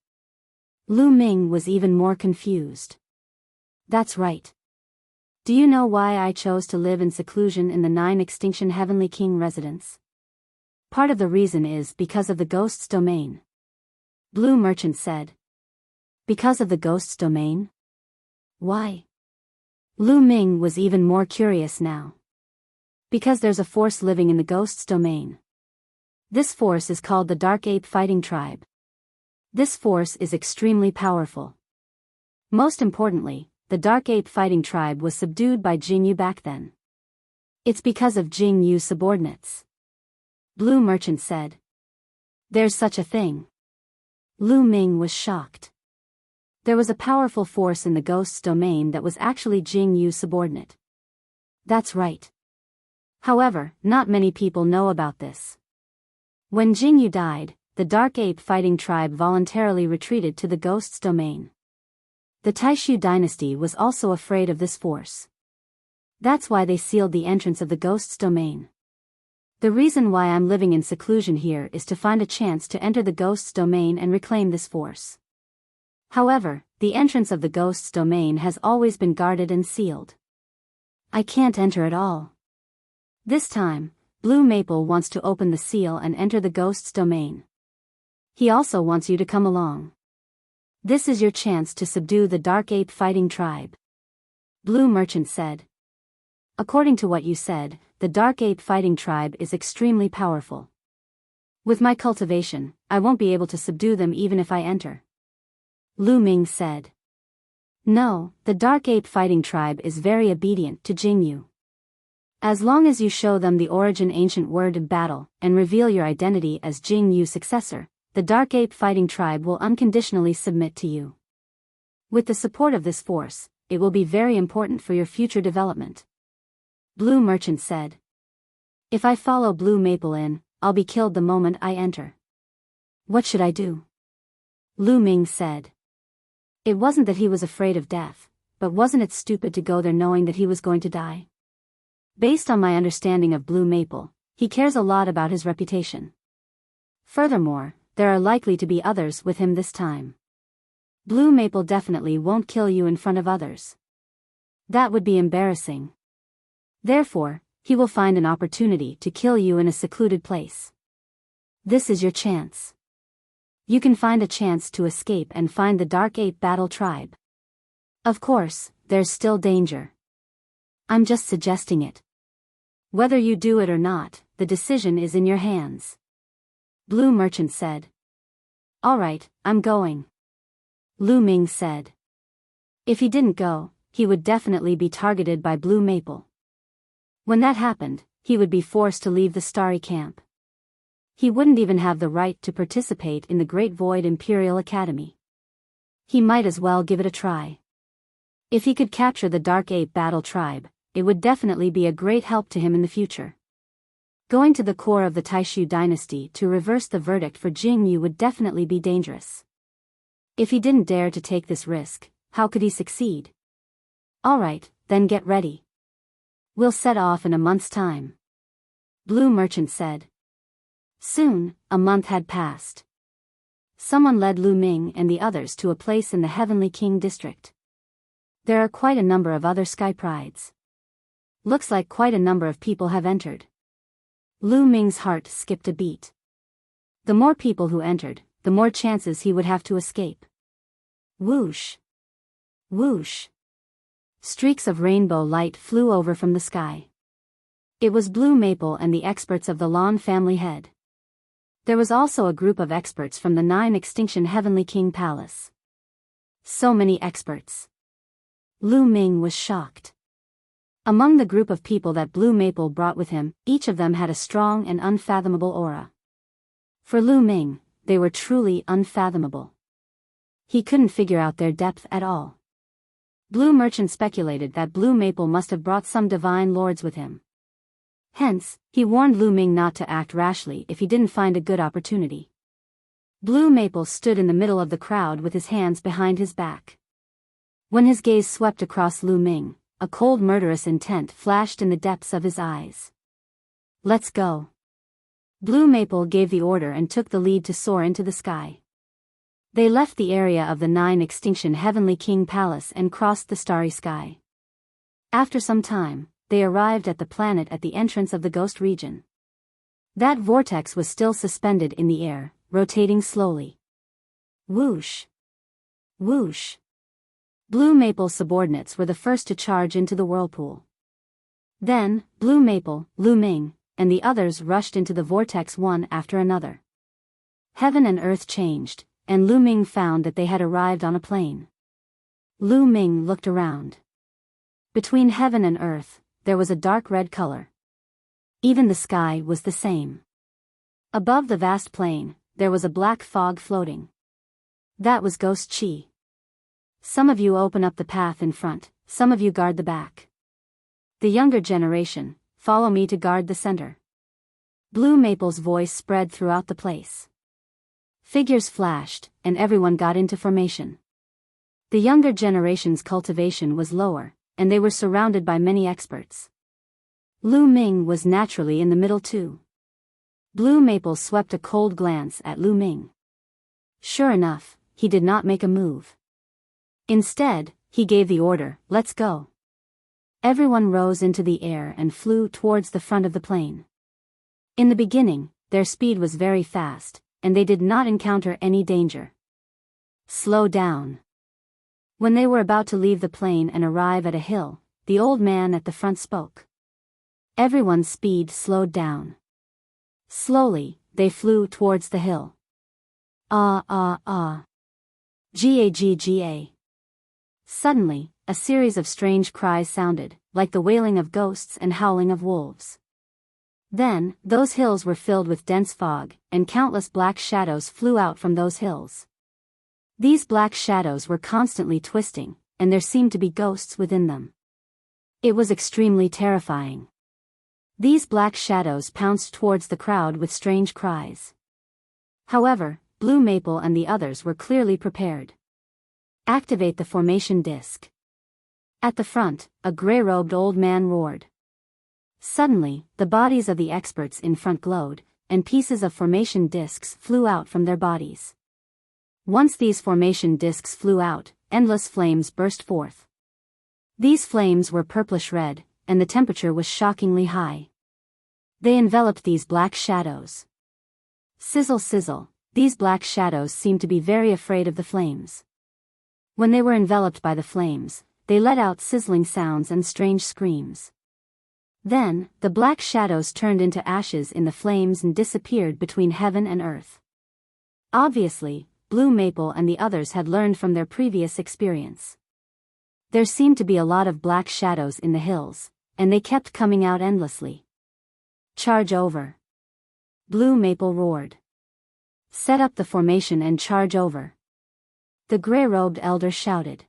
Lu Ming was even more confused. That's right. Do you know why I chose to live in seclusion in the 9 Extinction Heavenly King residence? Part of the reason is because of the Ghost's domain. Blue Merchant said. Because of the Ghost's domain? Why? Lu Ming was even more curious now. Because there's a force living in the Ghost's domain. This force is called the Dark Ape Fighting Tribe. This force is extremely powerful. Most importantly, the Dark Ape Fighting Tribe was subdued by Jing Yu back then. It's because of Jing Yu's subordinates. Blue Merchant said. There's such a thing. Lu Ming was shocked. There was a powerful force in the Ghost's domain that was actually Jing Yu's subordinate. That's right. However, not many people know about this. When Jing Yu died, the Dark Ape Fighting Tribe voluntarily retreated to the Ghost's domain. The Taishu dynasty was also afraid of this force. That's why they sealed the entrance of the Ghost's domain. The reason why I'm living in seclusion here is to find a chance to enter the Ghost's domain and reclaim this force. However, the entrance of the Ghost's domain has always been guarded and sealed. I can't enter at all. This time, Blue Maple wants to open the seal and enter the Ghost's domain. He also wants you to come along. This is your chance to subdue the Dark Ape Fighting Tribe. Blue Merchant said. According to what you said, the Dark Ape Fighting Tribe is extremely powerful. With my cultivation, I won't be able to subdue them even if I enter. Lu Ming said. No, the Dark Ape Fighting Tribe is very obedient to Jing Yu. As long as you show them the origin ancient word of battle, and reveal your identity as Jing Yu's successor, the Dark Ape Fighting Tribe will unconditionally submit to you. With the support of this force, it will be very important for your future development. Blue Merchant said. If I follow Blue Maple in, I'll be killed the moment I enter. What should I do? Lu Ming said. It wasn't that he was afraid of death, but wasn't it stupid to go there knowing that he was going to die? Based on my understanding of Blue Maple, he cares a lot about his reputation. Furthermore, there are likely to be others with him this time. Blue Maple definitely won't kill you in front of others. That would be embarrassing. Therefore, he will find an opportunity to kill you in a secluded place. This is your chance. You can find a chance to escape and find the Dark Ape Battle Tribe. Of course, there's still danger. I'm just suggesting it. Whether you do it or not, the decision is in your hands. Blue Merchant said. Alright, I'm going. Lu Ming said. If he didn't go, he would definitely be targeted by Blue Maple. When that happened, he would be forced to leave the Starry Camp. He wouldn't even have the right to participate in the Great Void Imperial Academy. He might as well give it a try. If he could capture the Dark Ape Battle Tribe, it would definitely be a great help to him in the future. Going to the core of the Taishu dynasty to reverse the verdict for Jing Yu would definitely be dangerous. If he didn't dare to take this risk, how could he succeed? Alright, then get ready. We'll set off in a month's time. Blue Merchant said. Soon, a month had passed. Someone led Lu Ming and the others to a place in the Heavenly King district. There are quite a number of other Sky Prides. Looks like quite a number of people have entered. Lu Ming's heart skipped a beat. The more people who entered, the more chances he would have to escape. Whoosh! Whoosh! Streaks of rainbow light flew over from the sky. It was Blue Maple and the experts of the Lan family head. There was also a group of experts from the 9 Extinction Heavenly King Palace. So many experts. Lu Ming was shocked. Among the group of people that Blue Maple brought with him, each of them had a strong and unfathomable aura. For Lu Ming, they were truly unfathomable. He couldn't figure out their depth at all. Blue Merchant speculated that Blue Maple must have brought some divine lords with him. Hence, he warned Lu Ming not to act rashly if he didn't find a good opportunity. Blue Maple stood in the middle of the crowd with his hands behind his back. When his gaze swept across Lu Ming, a cold murderous intent flashed in the depths of his eyes. Let's go. Blue Maple gave the order and took the lead to soar into the sky. They left the area of the 9 Extinction Heavenly King Palace and crossed the starry sky. After some time, they arrived at the planet at the entrance of the Ghost region. That vortex was still suspended in the air, rotating slowly. Whoosh! Whoosh! Blue Maple's subordinates were the first to charge into the whirlpool. Then, Blue Maple, Lu Ming, and the others rushed into the vortex one after another. Heaven and earth changed, and Lu Ming found that they had arrived on a plain. Lu Ming looked around. Between heaven and earth, there was a dark red color. Even the sky was the same. Above the vast plain, there was a black fog floating. That was Ghost Chi. Some of you open up the path in front, some of you guard the back. The younger generation, follow me to guard the center. Blue Maple's voice spread throughout the place. Figures flashed, and everyone got into formation. The younger generation's cultivation was lower, and they were surrounded by many experts. Lu Ming was naturally in the middle too. Blue Maple swept a cold glance at Lu Ming. Sure enough, he did not make a move. Instead, he gave the order, let's go. Everyone rose into the air and flew towards the front of the plane. In the beginning, their speed was very fast, and they did not encounter any danger. Slow down. When they were about to leave the plane and arrive at a hill, the old man at the front spoke. Everyone's speed slowed down. Slowly, they flew towards the hill. Ah ah ah. Ga. Suddenly, a series of strange cries sounded, like the wailing of ghosts and howling of wolves. Then, those hills were filled with dense fog, and countless black shadows flew out from those hills. These black shadows were constantly twisting, and there seemed to be ghosts within them. It was extremely terrifying. These black shadows pounced towards the crowd with strange cries. However, Blue Maple and the others were clearly prepared. Activate the formation disc. At the front, a gray-robed old man roared. Suddenly, the bodies of the experts in front glowed, and pieces of formation discs flew out from their bodies. Once these formation discs flew out, endless flames burst forth. These flames were purplish-red, and the temperature was shockingly high. They enveloped these black shadows. Sizzle sizzle, these black shadows seemed to be very afraid of the flames. When they were enveloped by the flames, they let out sizzling sounds and strange screams. Then, the black shadows turned into ashes in the flames and disappeared between heaven and earth. Obviously, Blue Maple and the others had learned from their previous experience. There seemed to be a lot of black shadows in the hills, and they kept coming out endlessly. Charge over! Blue Maple roared. Set up the formation and charge over! The gray-robed elder shouted.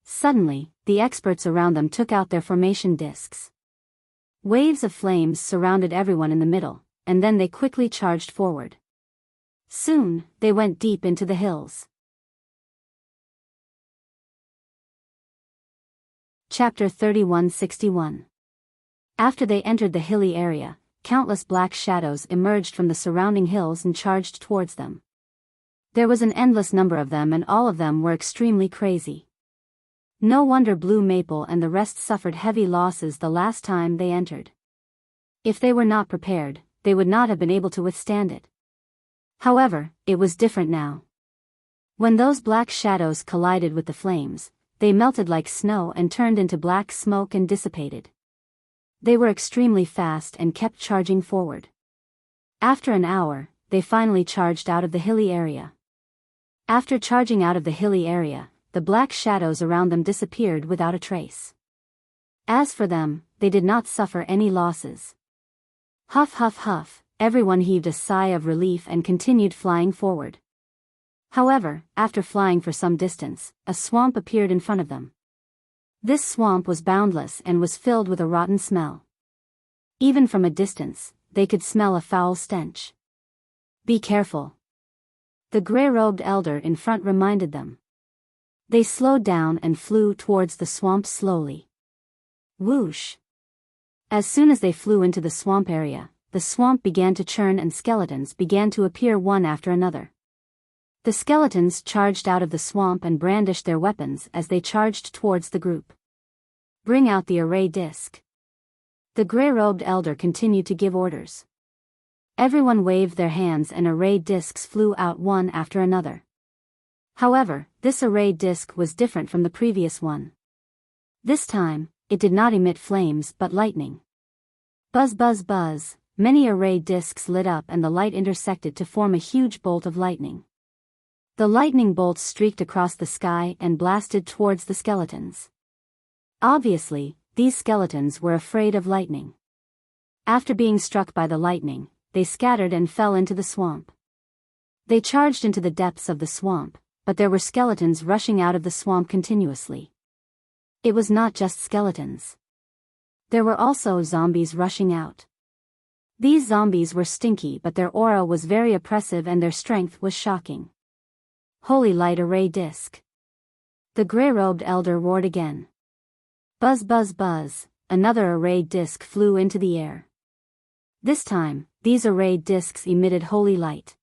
Suddenly, the experts around them took out their formation discs. Waves of flames surrounded everyone in the middle, and then they quickly charged forward. Soon, they went deep into the hills. Chapter 3161. After they entered the hilly area, countless black shadows emerged from the surrounding hills and charged towards them. There was an endless number of them, and all of them were extremely crazy. No wonder Blue Maple and the rest suffered heavy losses the last time they entered. If they were not prepared, they would not have been able to withstand it. However, it was different now. When those black shadows collided with the flames, they melted like snow and turned into black smoke and dissipated. They were extremely fast and kept charging forward. After an hour, they finally charged out of the hilly area. After charging out of the hilly area, the black shadows around them disappeared without a trace. As for them, they did not suffer any losses. Huff huff huff, everyone heaved a sigh of relief and continued flying forward. However, after flying for some distance, a swamp appeared in front of them. This swamp was boundless and was filled with a rotten smell. Even from a distance, they could smell a foul stench. Be careful. The gray-robed elder in front reminded them. They slowed down and flew towards the swamp slowly. Whoosh! As soon as they flew into the swamp area, the swamp began to churn and skeletons began to appear one after another. The skeletons charged out of the swamp and brandished their weapons as they charged towards the group. Bring out the array disc. The gray-robed elder continued to give orders. Everyone waved their hands and array discs flew out one after another. However, this array disc was different from the previous one. This time, it did not emit flames but lightning. Buzz buzz buzz, many array discs lit up and the light intersected to form a huge bolt of lightning. The lightning bolts streaked across the sky and blasted towards the skeletons. Obviously, these skeletons were afraid of lightning. After being struck by the lightning, they scattered and fell into the swamp. They charged into the depths of the swamp, but there were skeletons rushing out of the swamp continuously. It was not just skeletons. There were also zombies rushing out. These zombies were stinky, but their aura was very oppressive and their strength was shocking. Holy light array disc. The gray-robed elder roared again. Buzz buzz buzz, another array disc flew into the air. This time, these array discs emitted holy light.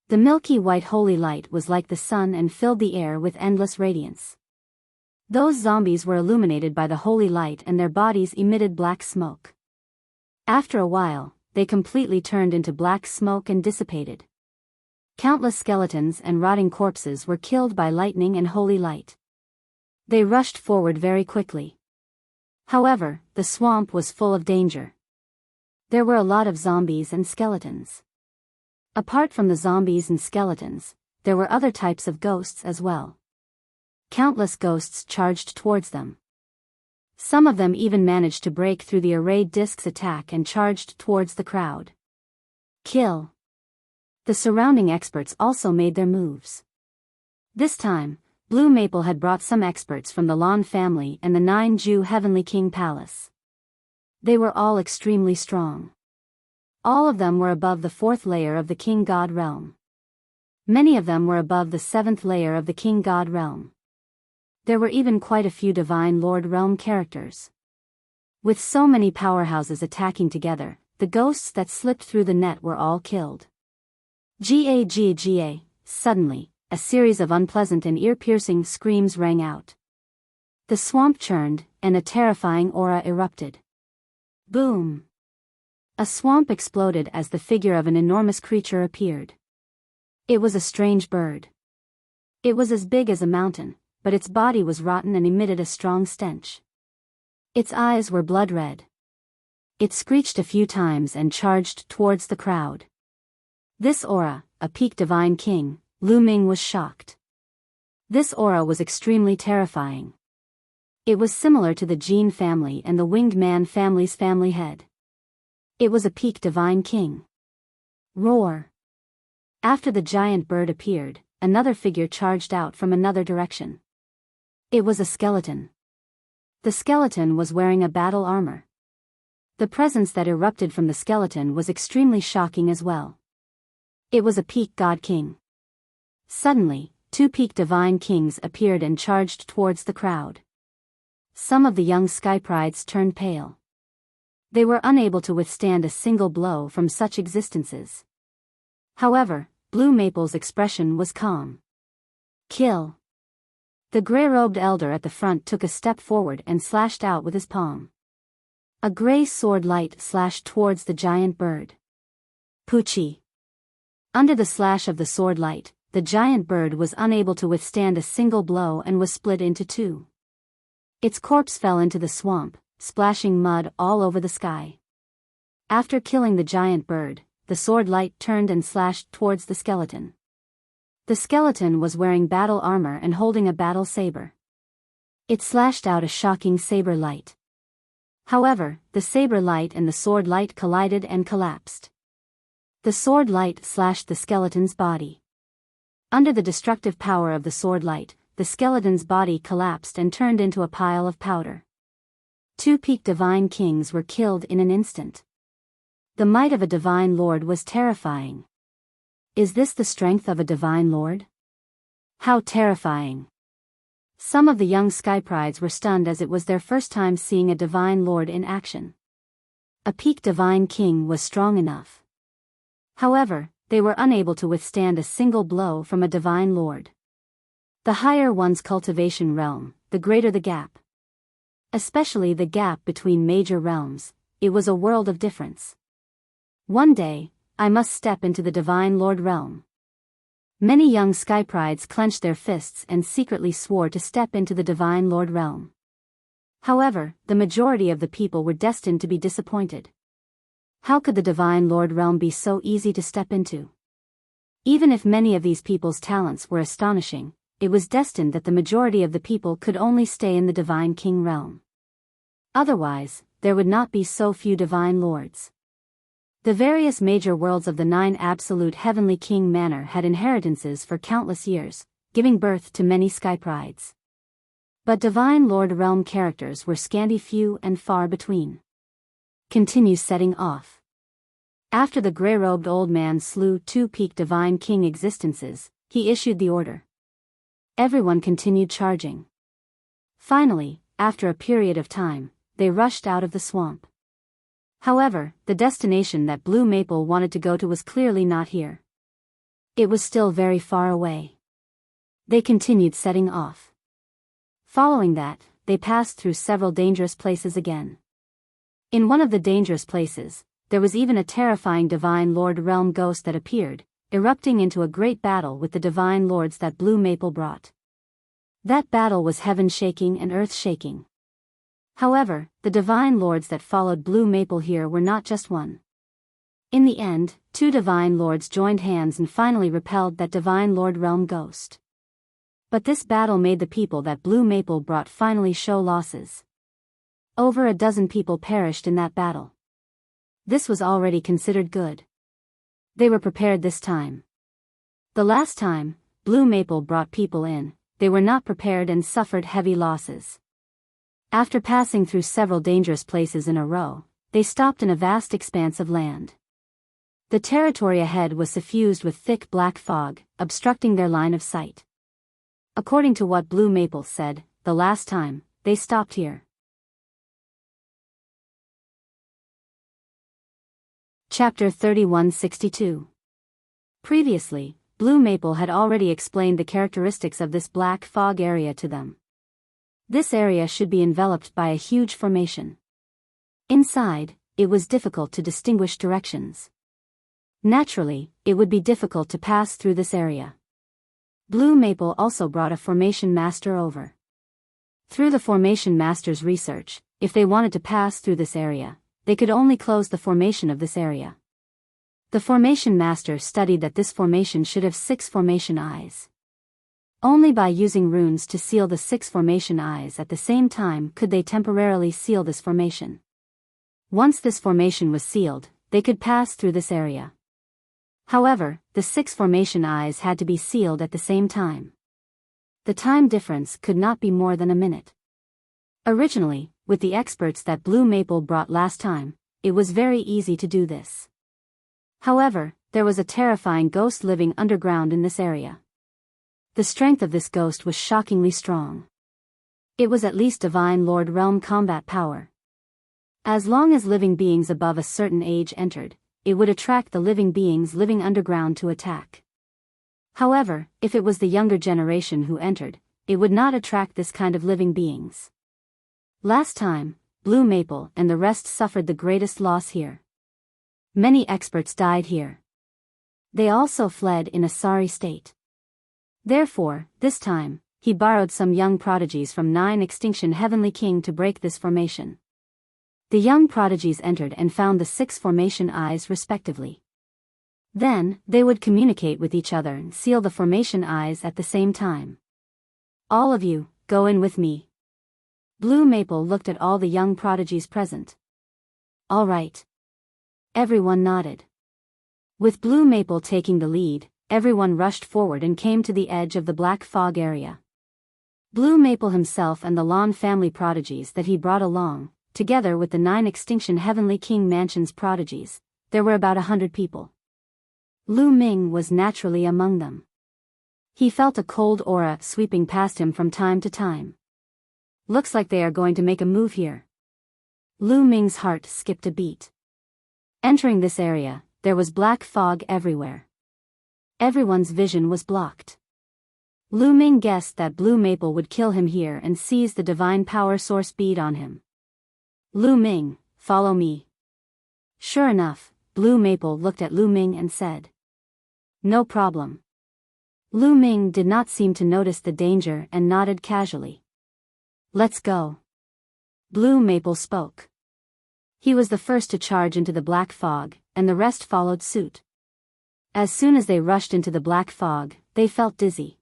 The milky white holy light was like the sun and filled the air with endless radiance. Those zombies were illuminated by the holy light and their bodies emitted black smoke. After a while, they completely turned into black smoke and dissipated. Countless skeletons and rotting corpses were killed by lightning and holy light. They rushed forward very quickly. However, the swamp was full of danger. There were a lot of zombies and skeletons. Apart from the zombies and skeletons, there were other types of ghosts as well. Countless ghosts charged towards them. Some of them even managed to break through the array disc's attack and charged towards the crowd. Kill! The surrounding experts also made their moves. This time, Blue Maple had brought some experts from the Lan family and the 9 Heavenly King Palace. They were all extremely strong. All of them were above the 4th layer of the King God realm. Many of them were above the 7th layer of the King God realm. There were even quite a few Divine Lord realm characters. With so many powerhouses attacking together, the ghosts that slipped through the net were all killed. Ga. Suddenly, a series of unpleasant and ear-piercing screams rang out. The swamp churned, and a terrifying aura erupted. Boom! A swamp exploded as the figure of an enormous creature appeared. It was a strange bird. It was as big as a mountain, but its body was rotten and emitted a strong stench. Its eyes were blood red. It screeched a few times and charged towards the crowd. This aura, a peak divine king, Lu Ming was shocked. This aura was extremely terrifying. It was similar to the Jin family and the Winged Man family's family head. It was a peak divine king. Roar! After the giant bird appeared, another figure charged out from another direction. It was a skeleton. The skeleton was wearing a battle armor. The presence that erupted from the skeleton was extremely shocking as well. It was a peak god king. Suddenly, 2 peak divine kings appeared and charged towards the crowd. Some of the young Sky Prides turned pale. They were unable to withstand a single blow from such existences. However, Blue Maple's expression was calm. Kill! The gray-robed elder at the front took a step forward and slashed out with his palm. A gray sword light slashed towards the giant bird. Poochie! Under the slash of the sword light, the giant bird was unable to withstand a single blow and was split into 2. Its corpse fell into the swamp, splashing mud all over the sky. After killing the giant bird, the sword light turned and slashed towards the skeleton. The skeleton was wearing battle armor and holding a battle saber. It slashed out a shocking saber light. However, the saber light and the sword light collided and collapsed. The sword light slashed the skeleton's body. Under the destructive power of the sword light, the skeleton's body collapsed and turned into a pile of powder. 2 peak divine kings were killed in an instant. The might of a divine lord was terrifying. Is this the strength of a divine lord? How terrifying! Some of the young Sky Prides were stunned as it was their first time seeing a divine lord in action. A peak divine king was strong enough. However, they were unable to withstand a single blow from a divine lord. The higher one's cultivation realm, the greater the gap. Especially the gap between major realms, it was a world of difference. One day, I must step into the divine lord realm. Many young Sky Prides clenched their fists and secretly swore to step into the divine lord realm. However, the majority of the people were destined to be disappointed. How could the divine lord realm be so easy to step into? Even if many of these people's talents were astonishing, it was destined that the majority of the people could only stay in the divine king realm. Otherwise, there would not be so few divine lords. The various major worlds of the 9 absolute heavenly king manor had inheritances for countless years, giving birth to many Sky Prides. But divine lord realm characters were scanty, few and far between. Continue setting off. After the gray-robed old man slew 2 peak divine king existences, he issued the order. Everyone continued charging. Finally, after a period of time, they rushed out of the swamp. However, the destination that Blue Maple wanted to go to was clearly not here. It was still very far away. They continued setting off. Following that, they passed through several dangerous places again. In one of the dangerous places, there was even a terrifying divine lord realm ghost that appeared, erupting into a great battle with the divine lords that Blue Maple brought. That battle was heaven-shaking and earth-shaking. However, the divine lords that followed Blue Maple here were not just one. In the end, 2 divine lords joined hands and finally repelled that divine lord realm ghost. But this battle made the people that Blue Maple brought finally show losses. Over a dozen people perished in that battle. This was already considered good. They were prepared this time. The last time, Blue Maple brought people in, they were not prepared and suffered heavy losses. After passing through several dangerous places in a row, they stopped in a vast expanse of land. The territory ahead was suffused with thick black fog, obstructing their line of sight. According to what Blue Maple said, the last time, they stopped here. Chapter 3162. Previously, Blue Maple had already explained the characteristics of this black fog area to them. This area should be enveloped by a huge formation. Inside, it was difficult to distinguish directions. Naturally, it would be difficult to pass through this area. Blue Maple also brought a formation master over. Through the formation master's research, if they wanted to pass through this area, they could only close the formation of this area. The formation master studied that this formation should have 6 formation eyes. Only by using runes to seal the 6 formation eyes at the same time could they temporarily seal this formation. Once this formation was sealed, they could pass through this area. However, the 6 formation eyes had to be sealed at the same time. The time difference could not be more than a minute. Originally, with the experts that Blue Maple brought last time, it was very easy to do this. However, there was a terrifying ghost living underground in this area. The strength of this ghost was shockingly strong. It was at least Divine Lord Realm combat power. As long as living beings above a certain age entered, it would attract the living beings living underground to attack. However, if it was the younger generation who entered, it would not attract this kind of living beings. Last time, Blue Maple and the rest suffered the greatest loss here. Many experts died here. They also fled in a sorry state. Therefore, this time, he borrowed some young prodigies from 9 Extinction Heavenly King to break this formation. The young prodigies entered and found the 6 formation eyes respectively. Then, they would communicate with each other and seal the formation eyes at the same time. All of you, go in with me. Blue Maple looked at all the young prodigies present. All right. Everyone nodded. With Blue Maple taking the lead, everyone rushed forward and came to the edge of the black fog area. Blue Maple himself and the Lawn family prodigies that he brought along, together with the 9 Extinction Heavenly King Mansion's prodigies, there were about 100 people. Lu Ming was naturally among them. He felt a cold aura sweeping past him from time to time. Looks like they are going to make a move here. Lu Ming's heart skipped a beat. Entering this area, there was black fog everywhere. Everyone's vision was blocked. Lu Ming guessed that Blue Maple would kill him here and seize the divine power source bead on him. Lu Ming, follow me. Sure enough, Blue Maple looked at Lu Ming and said, no problem. Lu Ming did not seem to notice the danger and nodded casually. Let's go. Blue Maple spoke. He was the first to charge into the black fog, and the rest followed suit. As soon as they rushed into the black fog, they felt dizzy.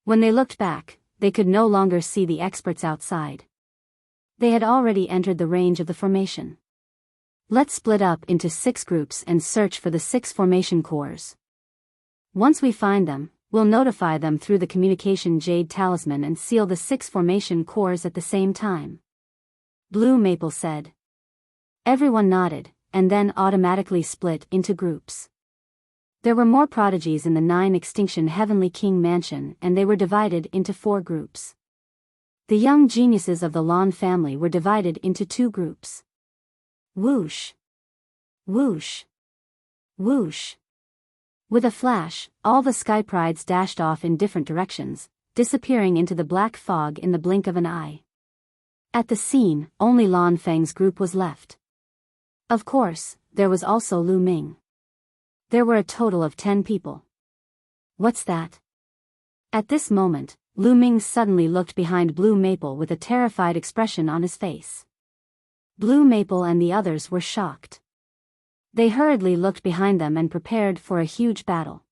When they looked back, they could no longer see the experts outside. They had already entered the range of the formation. Let's split up into 6 groups and search for the 6 formation cores. Once we find them, we'll notify them through the communication jade talisman and seal the 6 formation cores at the same time. Blue Maple said. Everyone nodded, and then automatically split into groups. There were more prodigies in the 9 Extinction Heavenly King Mansion and they were divided into 4 groups. The young geniuses of the Lawn family were divided into 2 groups. Whoosh! Whoosh! Whoosh! With a flash, all the Sky Prides dashed off in different directions, disappearing into the black fog in the blink of an eye. At the scene, only Lan Feng's group was left. Of course, there was also Lu Ming. There were a total of 10 people. What's that? At this moment, Lu Ming suddenly looked behind Blue Maple with a terrified expression on his face. Blue Maple and the others were shocked. They hurriedly looked behind them and prepared for a huge battle.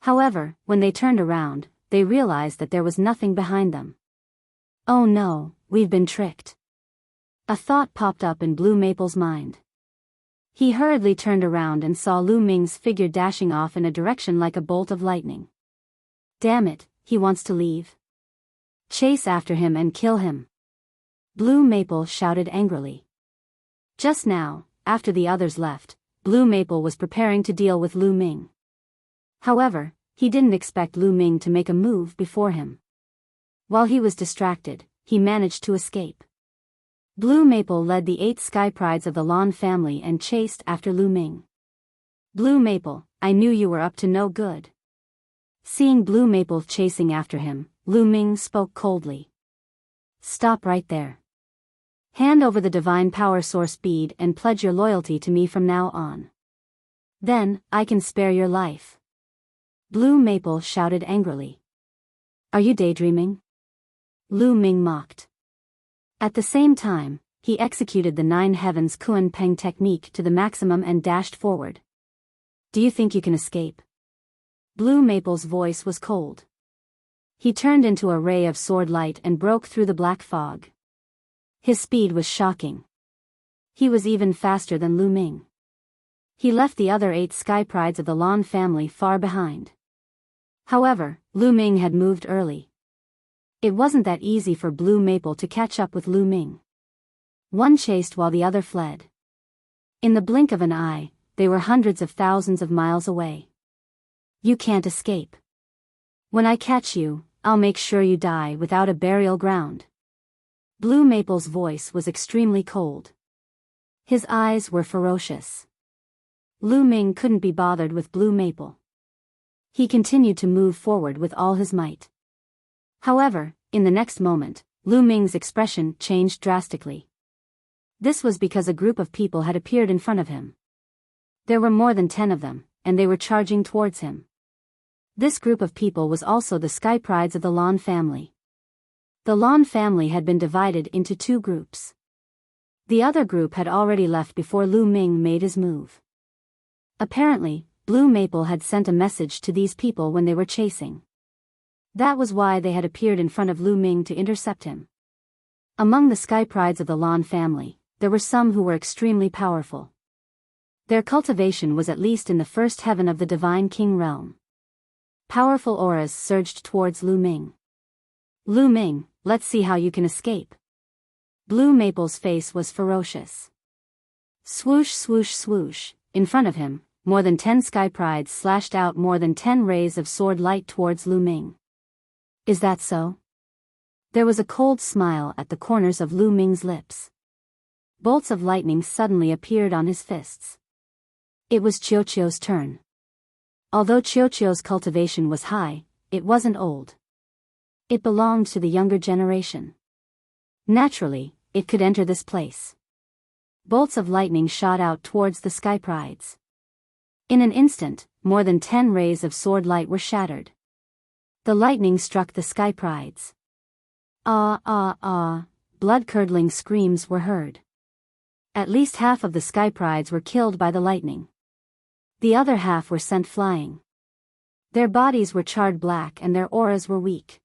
However, when they turned around, they realized that there was nothing behind them. Oh no, we've been tricked. A thought popped up in Blue Maple's mind. He hurriedly turned around and saw Lu Ming's figure dashing off in a direction like a bolt of lightning. Damn it, he wants to leave. Chase after him and kill him. Blue Maple shouted angrily. Just now, after the others left, Blue Maple was preparing to deal with Lu Ming. However, he didn't expect Lu Ming to make a move before him. While he was distracted, he managed to escape. Blue Maple led the 8 Sky Prides of the Lan family and chased after Lu Ming. Blue Maple, I knew you were up to no good. Seeing Blue Maple chasing after him, Lu Ming spoke coldly. Stop right there. Hand over the divine power source bead and pledge your loyalty to me from now on. Then, I can spare your life. Blue Maple shouted angrily. Are you daydreaming? Lu Ming mocked. At the same time, he executed the 9 Heavens Kuan Peng technique to the maximum and dashed forward. Do you think you can escape? Blue Maple's voice was cold. He turned into a ray of sword light and broke through the black fog. His speed was shocking. He was even faster than Lu Ming. He left the other 8 Sky Prides of the Lan family far behind. However, Lu Ming had moved early. It wasn't that easy for Blue Maple to catch up with Lu Ming. One chased while the other fled. In the blink of an eye, they were hundreds of thousands of miles away. You can't escape. When I catch you, I'll make sure you die without a burial ground. Blue Maple's voice was extremely cold. His eyes were ferocious. Lu Ming couldn't be bothered with Blue Maple. He continued to move forward with all his might. However, in the next moment, Lu Ming's expression changed drastically. This was because a group of people had appeared in front of him. There were more than 10 of them, and they were charging towards him. This group of people was also the Sky Prides of the Lan family. The Lan family had been divided into 2 groups. The other group had already left before Lu Ming made his move. Apparently, Blue Maple had sent a message to these people when they were chasing. That was why they had appeared in front of Lu Ming to intercept him. Among the Sky Prides of the Lan family, there were some who were extremely powerful. Their cultivation was at least in the first heaven of the Divine King realm. Powerful auras surged towards Lu Ming. Lu Ming, let's see how you can escape. Blue Maple's face was ferocious. Swoosh swoosh swoosh, in front of him, more than 10 Sky Prides slashed out more than 10 rays of sword light towards Lu Ming. Is that so? There was a cold smile at the corners of Lu Ming's lips. Bolts of lightning suddenly appeared on his fists. It was Qiuqiu's turn. Although Qiuqiu's cultivation was high, it wasn't old. It belonged to the younger generation. Naturally, it could enter this place. Bolts of lightning shot out towards the Sky Prides. In an instant, more than 10 rays of sword light were shattered. The lightning struck the Sky Prides. Ah ah ah, blood-curdling screams were heard. At least half of the Sky Prides were killed by the lightning. The other half were sent flying. Their bodies were charred black and their auras were weak.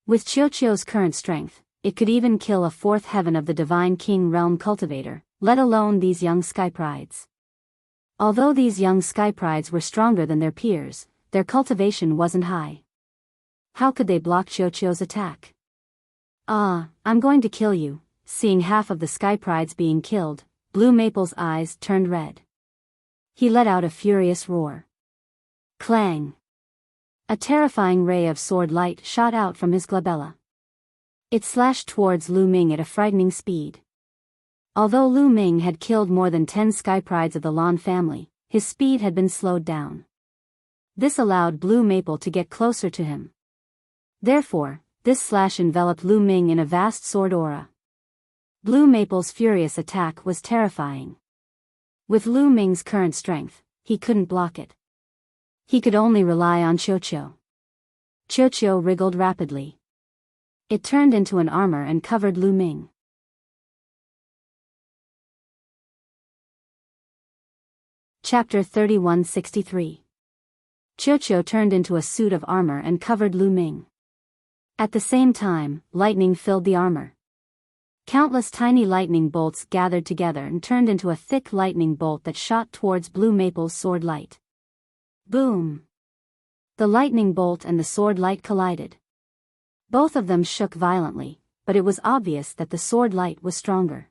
With Qiuqiu's current strength, it could even kill a 4th heaven of the Divine King realm cultivator, let alone these young Sky Prides. Although these young Sky Prides were stronger than their peers, their cultivation wasn't high. How could they block Qiuqiu's attack? Ah, I'm going to kill you. Seeing half of the Sky Prides being killed, Blue Maple's eyes turned red. He let out a furious roar. Clang! A terrifying ray of sword light shot out from his glabella. It slashed towards Lu Ming at a frightening speed. Although Lu Ming had killed more than 10 Sky Prides of the Lan family, his speed had been slowed down. This allowed Blue Maple to get closer to him. Therefore, this slash enveloped Lu Ming in a vast sword aura. Blue Maple's furious attack was terrifying. With Lu Ming's current strength, he couldn't block it. He could only rely on Qiuqiu. Qiuqiu wriggled rapidly. It turned into an armor and covered Lu Ming. Chapter 3163. Qiuqiu turned into a suit of armor and covered Lu Ming. At the same time, lightning filled the armor. Countless tiny lightning bolts gathered together and turned into a thick lightning bolt that shot towards Blue Maple's sword light. Boom! The lightning bolt and the sword light collided. Both of them shook violently, but it was obvious that the sword light was stronger.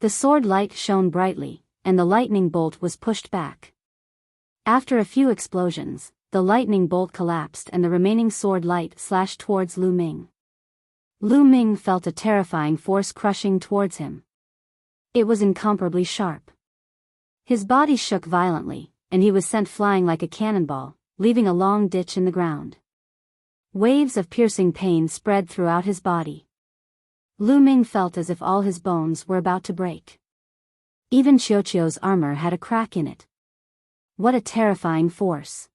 The sword light shone brightly, and the lightning bolt was pushed back. After a few explosions, the lightning bolt collapsed and the remaining sword light slashed towards Lu Ming. Lu Ming felt a terrifying force crushing towards him. It was incomparably sharp. His body shook violently, and he was sent flying like a cannonball, leaving a long ditch in the ground. Waves of piercing pain spread throughout his body. Lu Ming felt as if all his bones were about to break. Even Qiuqiu's armor had a crack in it. What a terrifying force!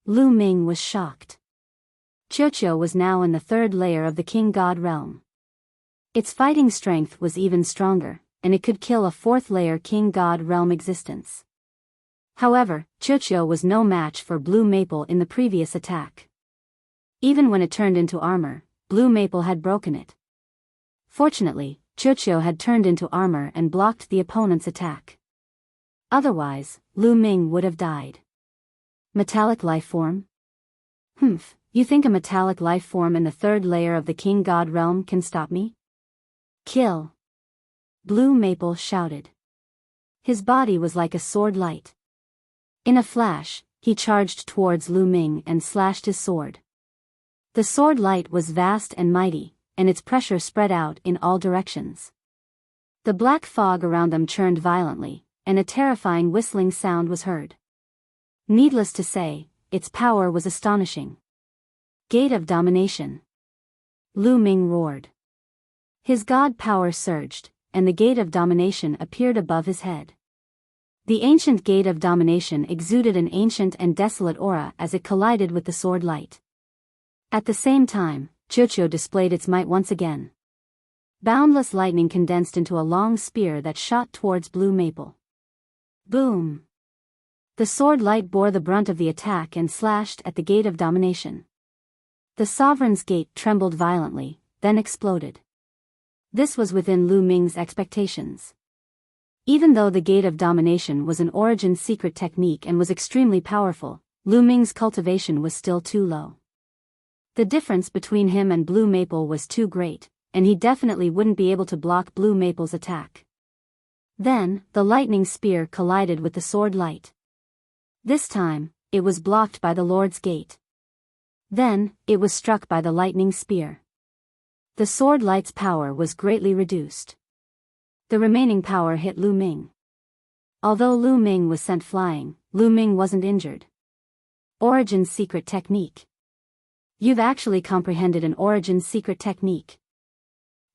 Lu Ming was shocked. Qiuqiu was now in the third layer of the King God realm. Its fighting strength was even stronger, and it could kill a fourth layer King God realm existence. However, Qiuqiu was no match for Blue Maple in the previous attack. Even when it turned into armor, Blue Maple had broken it. Fortunately, Qiuqiu had turned into armor and blocked the opponent's attack. Otherwise, Lu Ming would have died. Metallic life form? Humph, you think a metallic life form in the third layer of the King God realm can stop me? Kill! Blue Maple shouted. His body was like a sword light. In a flash, he charged towards Lu Ming and slashed his sword. The sword light was vast and mighty, and its pressure spread out in all directions. The black fog around them churned violently, and a terrifying whistling sound was heard. Needless to say, its power was astonishing. Gate of Domination. Lu Ming roared. His god power surged, and the Gate of Domination appeared above his head. The ancient Gate of Domination exuded an ancient and desolate aura as it collided with the sword light. At the same time, Qiuqiu displayed its might once again. Boundless lightning condensed into a long spear that shot towards Blue Maple. Boom! The sword light bore the brunt of the attack and slashed at the Gate of Domination. The Sovereign's Gate trembled violently, then exploded. This was within Lu Ming's expectations. Even though the Gate of Domination was an origin secret technique and was extremely powerful, Lu Ming's cultivation was still too low. The difference between him and Blue Maple was too great, and he definitely wouldn't be able to block Blue Maple's attack. Then, the lightning spear collided with the sword light. This time, it was blocked by the Lord's Gate. Then, it was struck by the lightning spear. The sword light's power was greatly reduced. The remaining power hit Lu Ming. Although Lu Ming was sent flying, Lu Ming wasn't injured. Origin secret technique. You've actually comprehended an origin secret technique.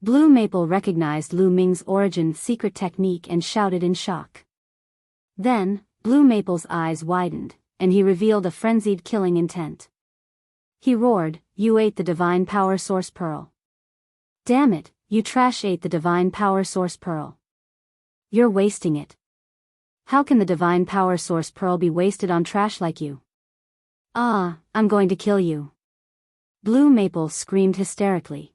Blue Maple recognized Lu Ming's origin secret technique and shouted in shock. Then, Blue Maple's eyes widened, and he revealed a frenzied killing intent. He roared, "You ate the Divine Power Source Pearl. Damn it, you trash ate the Divine Power Source Pearl. You're wasting it. How can the Divine Power Source Pearl be wasted on trash like you? Ah, I'm going to kill you." Blue Maple screamed hysterically.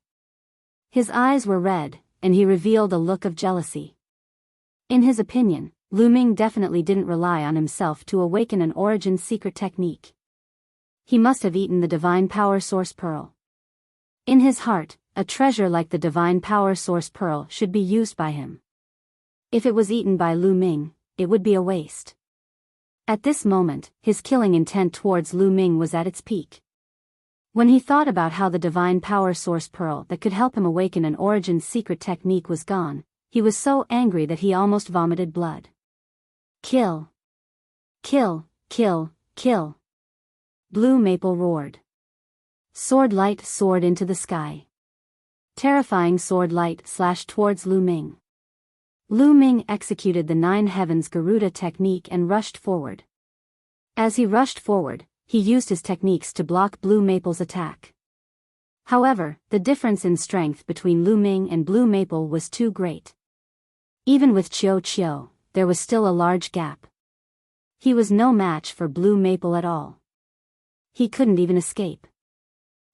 His eyes were red, and he revealed a look of jealousy. In his opinion, Lu Ming definitely didn't rely on himself to awaken an origin secret technique. He must have eaten the Divine Power Source Pearl. In his heart, a treasure like the Divine Power Source Pearl should be used by him. If it was eaten by Lu Ming, it would be a waste. At this moment, his killing intent towards Lu Ming was at its peak. When he thought about how the Divine Power Source Pearl that could help him awaken an origin secret technique was gone, he was so angry that he almost vomited blood. Kill! Kill, kill, kill! Blue Maple roared. Sword light soared into the sky. Terrifying sword light slashed towards Lu Ming. Lu Ming executed the Nine Heavens Garuda technique and rushed forward. As he rushed forward, he used his techniques to block Blue Maple's attack. However, the difference in strength between Lu Ming and Blue Maple was too great. Even with Qiuqiu, there was still a large gap. He was no match for Blue Maple at all. He couldn't even escape.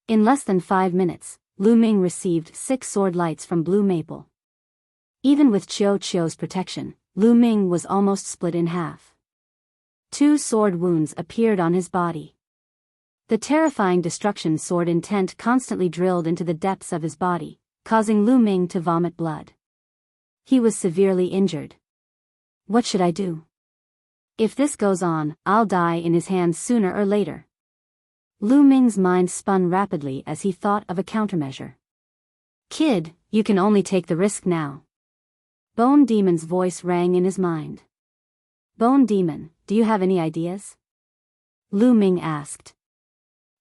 In less than 5 minutes, Lu Ming received 6 sword lights from Blue Maple. Even with Qiuqiu's protection, Lu Ming was almost split in half. 2 sword wounds appeared on his body. The terrifying destruction sword intent constantly drilled into the depths of his body, causing Lu Ming to vomit blood. He was severely injured. What should I do? If this goes on, I'll die in his hands sooner or later. Lu Ming's mind spun rapidly as he thought of a countermeasure. Kid, you can only take the risk now. Bone Demon's voice rang in his mind. Bone Demon, do you have any ideas? Lu Ming asked.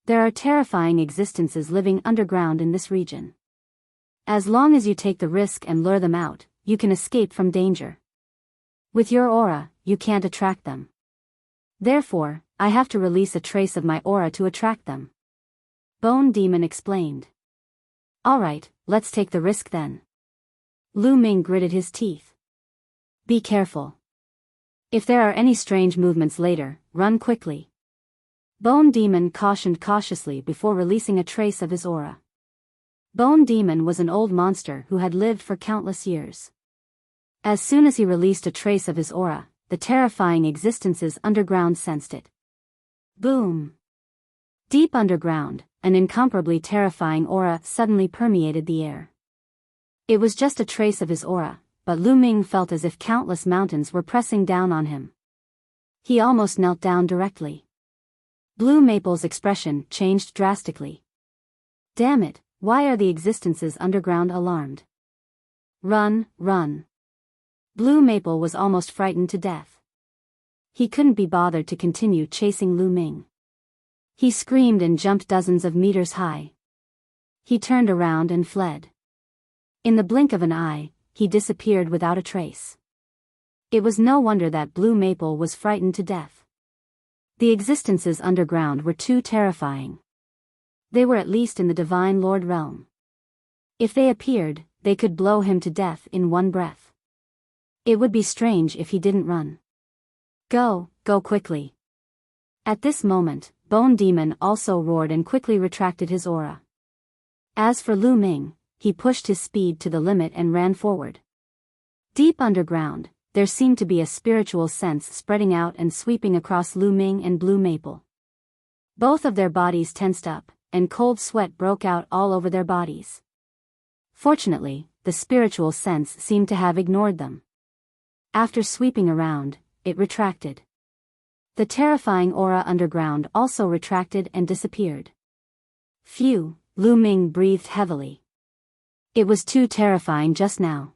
There are terrifying existences living underground in this region. As long as you take the risk and lure them out, you can escape from danger. With your aura, you can't attract them. Therefore, I have to release a trace of my aura to attract them. Bone Demon explained. Alright, let's take the risk then. Lu Ming gritted his teeth. Be careful. If there are any strange movements later, run quickly. Bone Demon cautioned cautiously before releasing a trace of his aura. Bone Demon was an old monster who had lived for countless years. As soon as he released a trace of his aura, the terrifying existences underground sensed it. Boom! Deep underground, an incomparably terrifying aura suddenly permeated the air. It was just a trace of his aura, but Lu Ming felt as if countless mountains were pressing down on him. He almost knelt down directly. Blue Maple's expression changed drastically. Damn it, why are the existences underground alarmed? Run, run. Blue Maple was almost frightened to death. He couldn't be bothered to continue chasing Lu Ming. He screamed and jumped dozens of meters high. He turned around and fled. In the blink of an eye, he disappeared without a trace. It was no wonder that Blue Maple was frightened to death. The existences underground were too terrifying. They were at least in the Divine Lord realm. If they appeared, they could blow him to death in one breath. It would be strange if he didn't run. Go quickly. At this moment, Bone Demon also roared and quickly retracted his aura. As for Lu Ming, he pushed his speed to the limit and ran forward. Deep underground, there seemed to be a spiritual sense spreading out and sweeping across Lu Ming and Blue Maple. Both of their bodies tensed up, and cold sweat broke out all over their bodies. Fortunately, the spiritual sense seemed to have ignored them. After sweeping around, it retracted. The terrifying aura underground also retracted and disappeared. Phew, Lu Ming breathed heavily. It was too terrifying just now.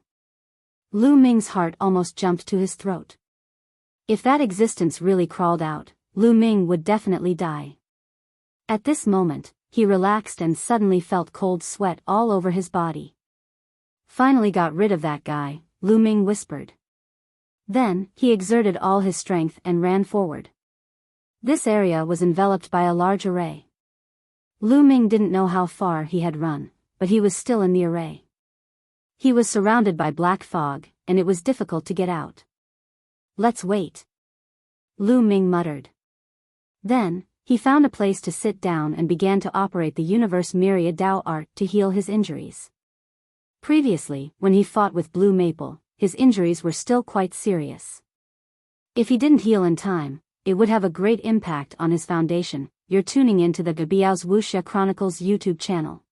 Lu Ming's heart almost jumped to his throat. If that existence really crawled out, Lu Ming would definitely die. At this moment, he relaxed and suddenly felt cold sweat all over his body. Finally got rid of that guy, Lu Ming whispered. Then, he exerted all his strength and ran forward. This area was enveloped by a large array. Lu Ming didn't know how far he had run, but he was still in the array. He was surrounded by black fog, and it was difficult to get out. Let's wait. Lu Ming muttered. Then, he found a place to sit down and began to operate the universe myriad Dao art to heal his injuries. Previously, when he fought with Blue Maple, his injuries were still quite serious. If he didn't heal in time, it would have a great impact on his foundation. You're tuning into the Biyao's Wuxia Chronicles YouTube channel.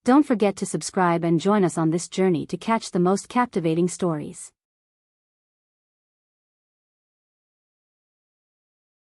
Don't forget to subscribe and join us on this journey to catch the most captivating stories.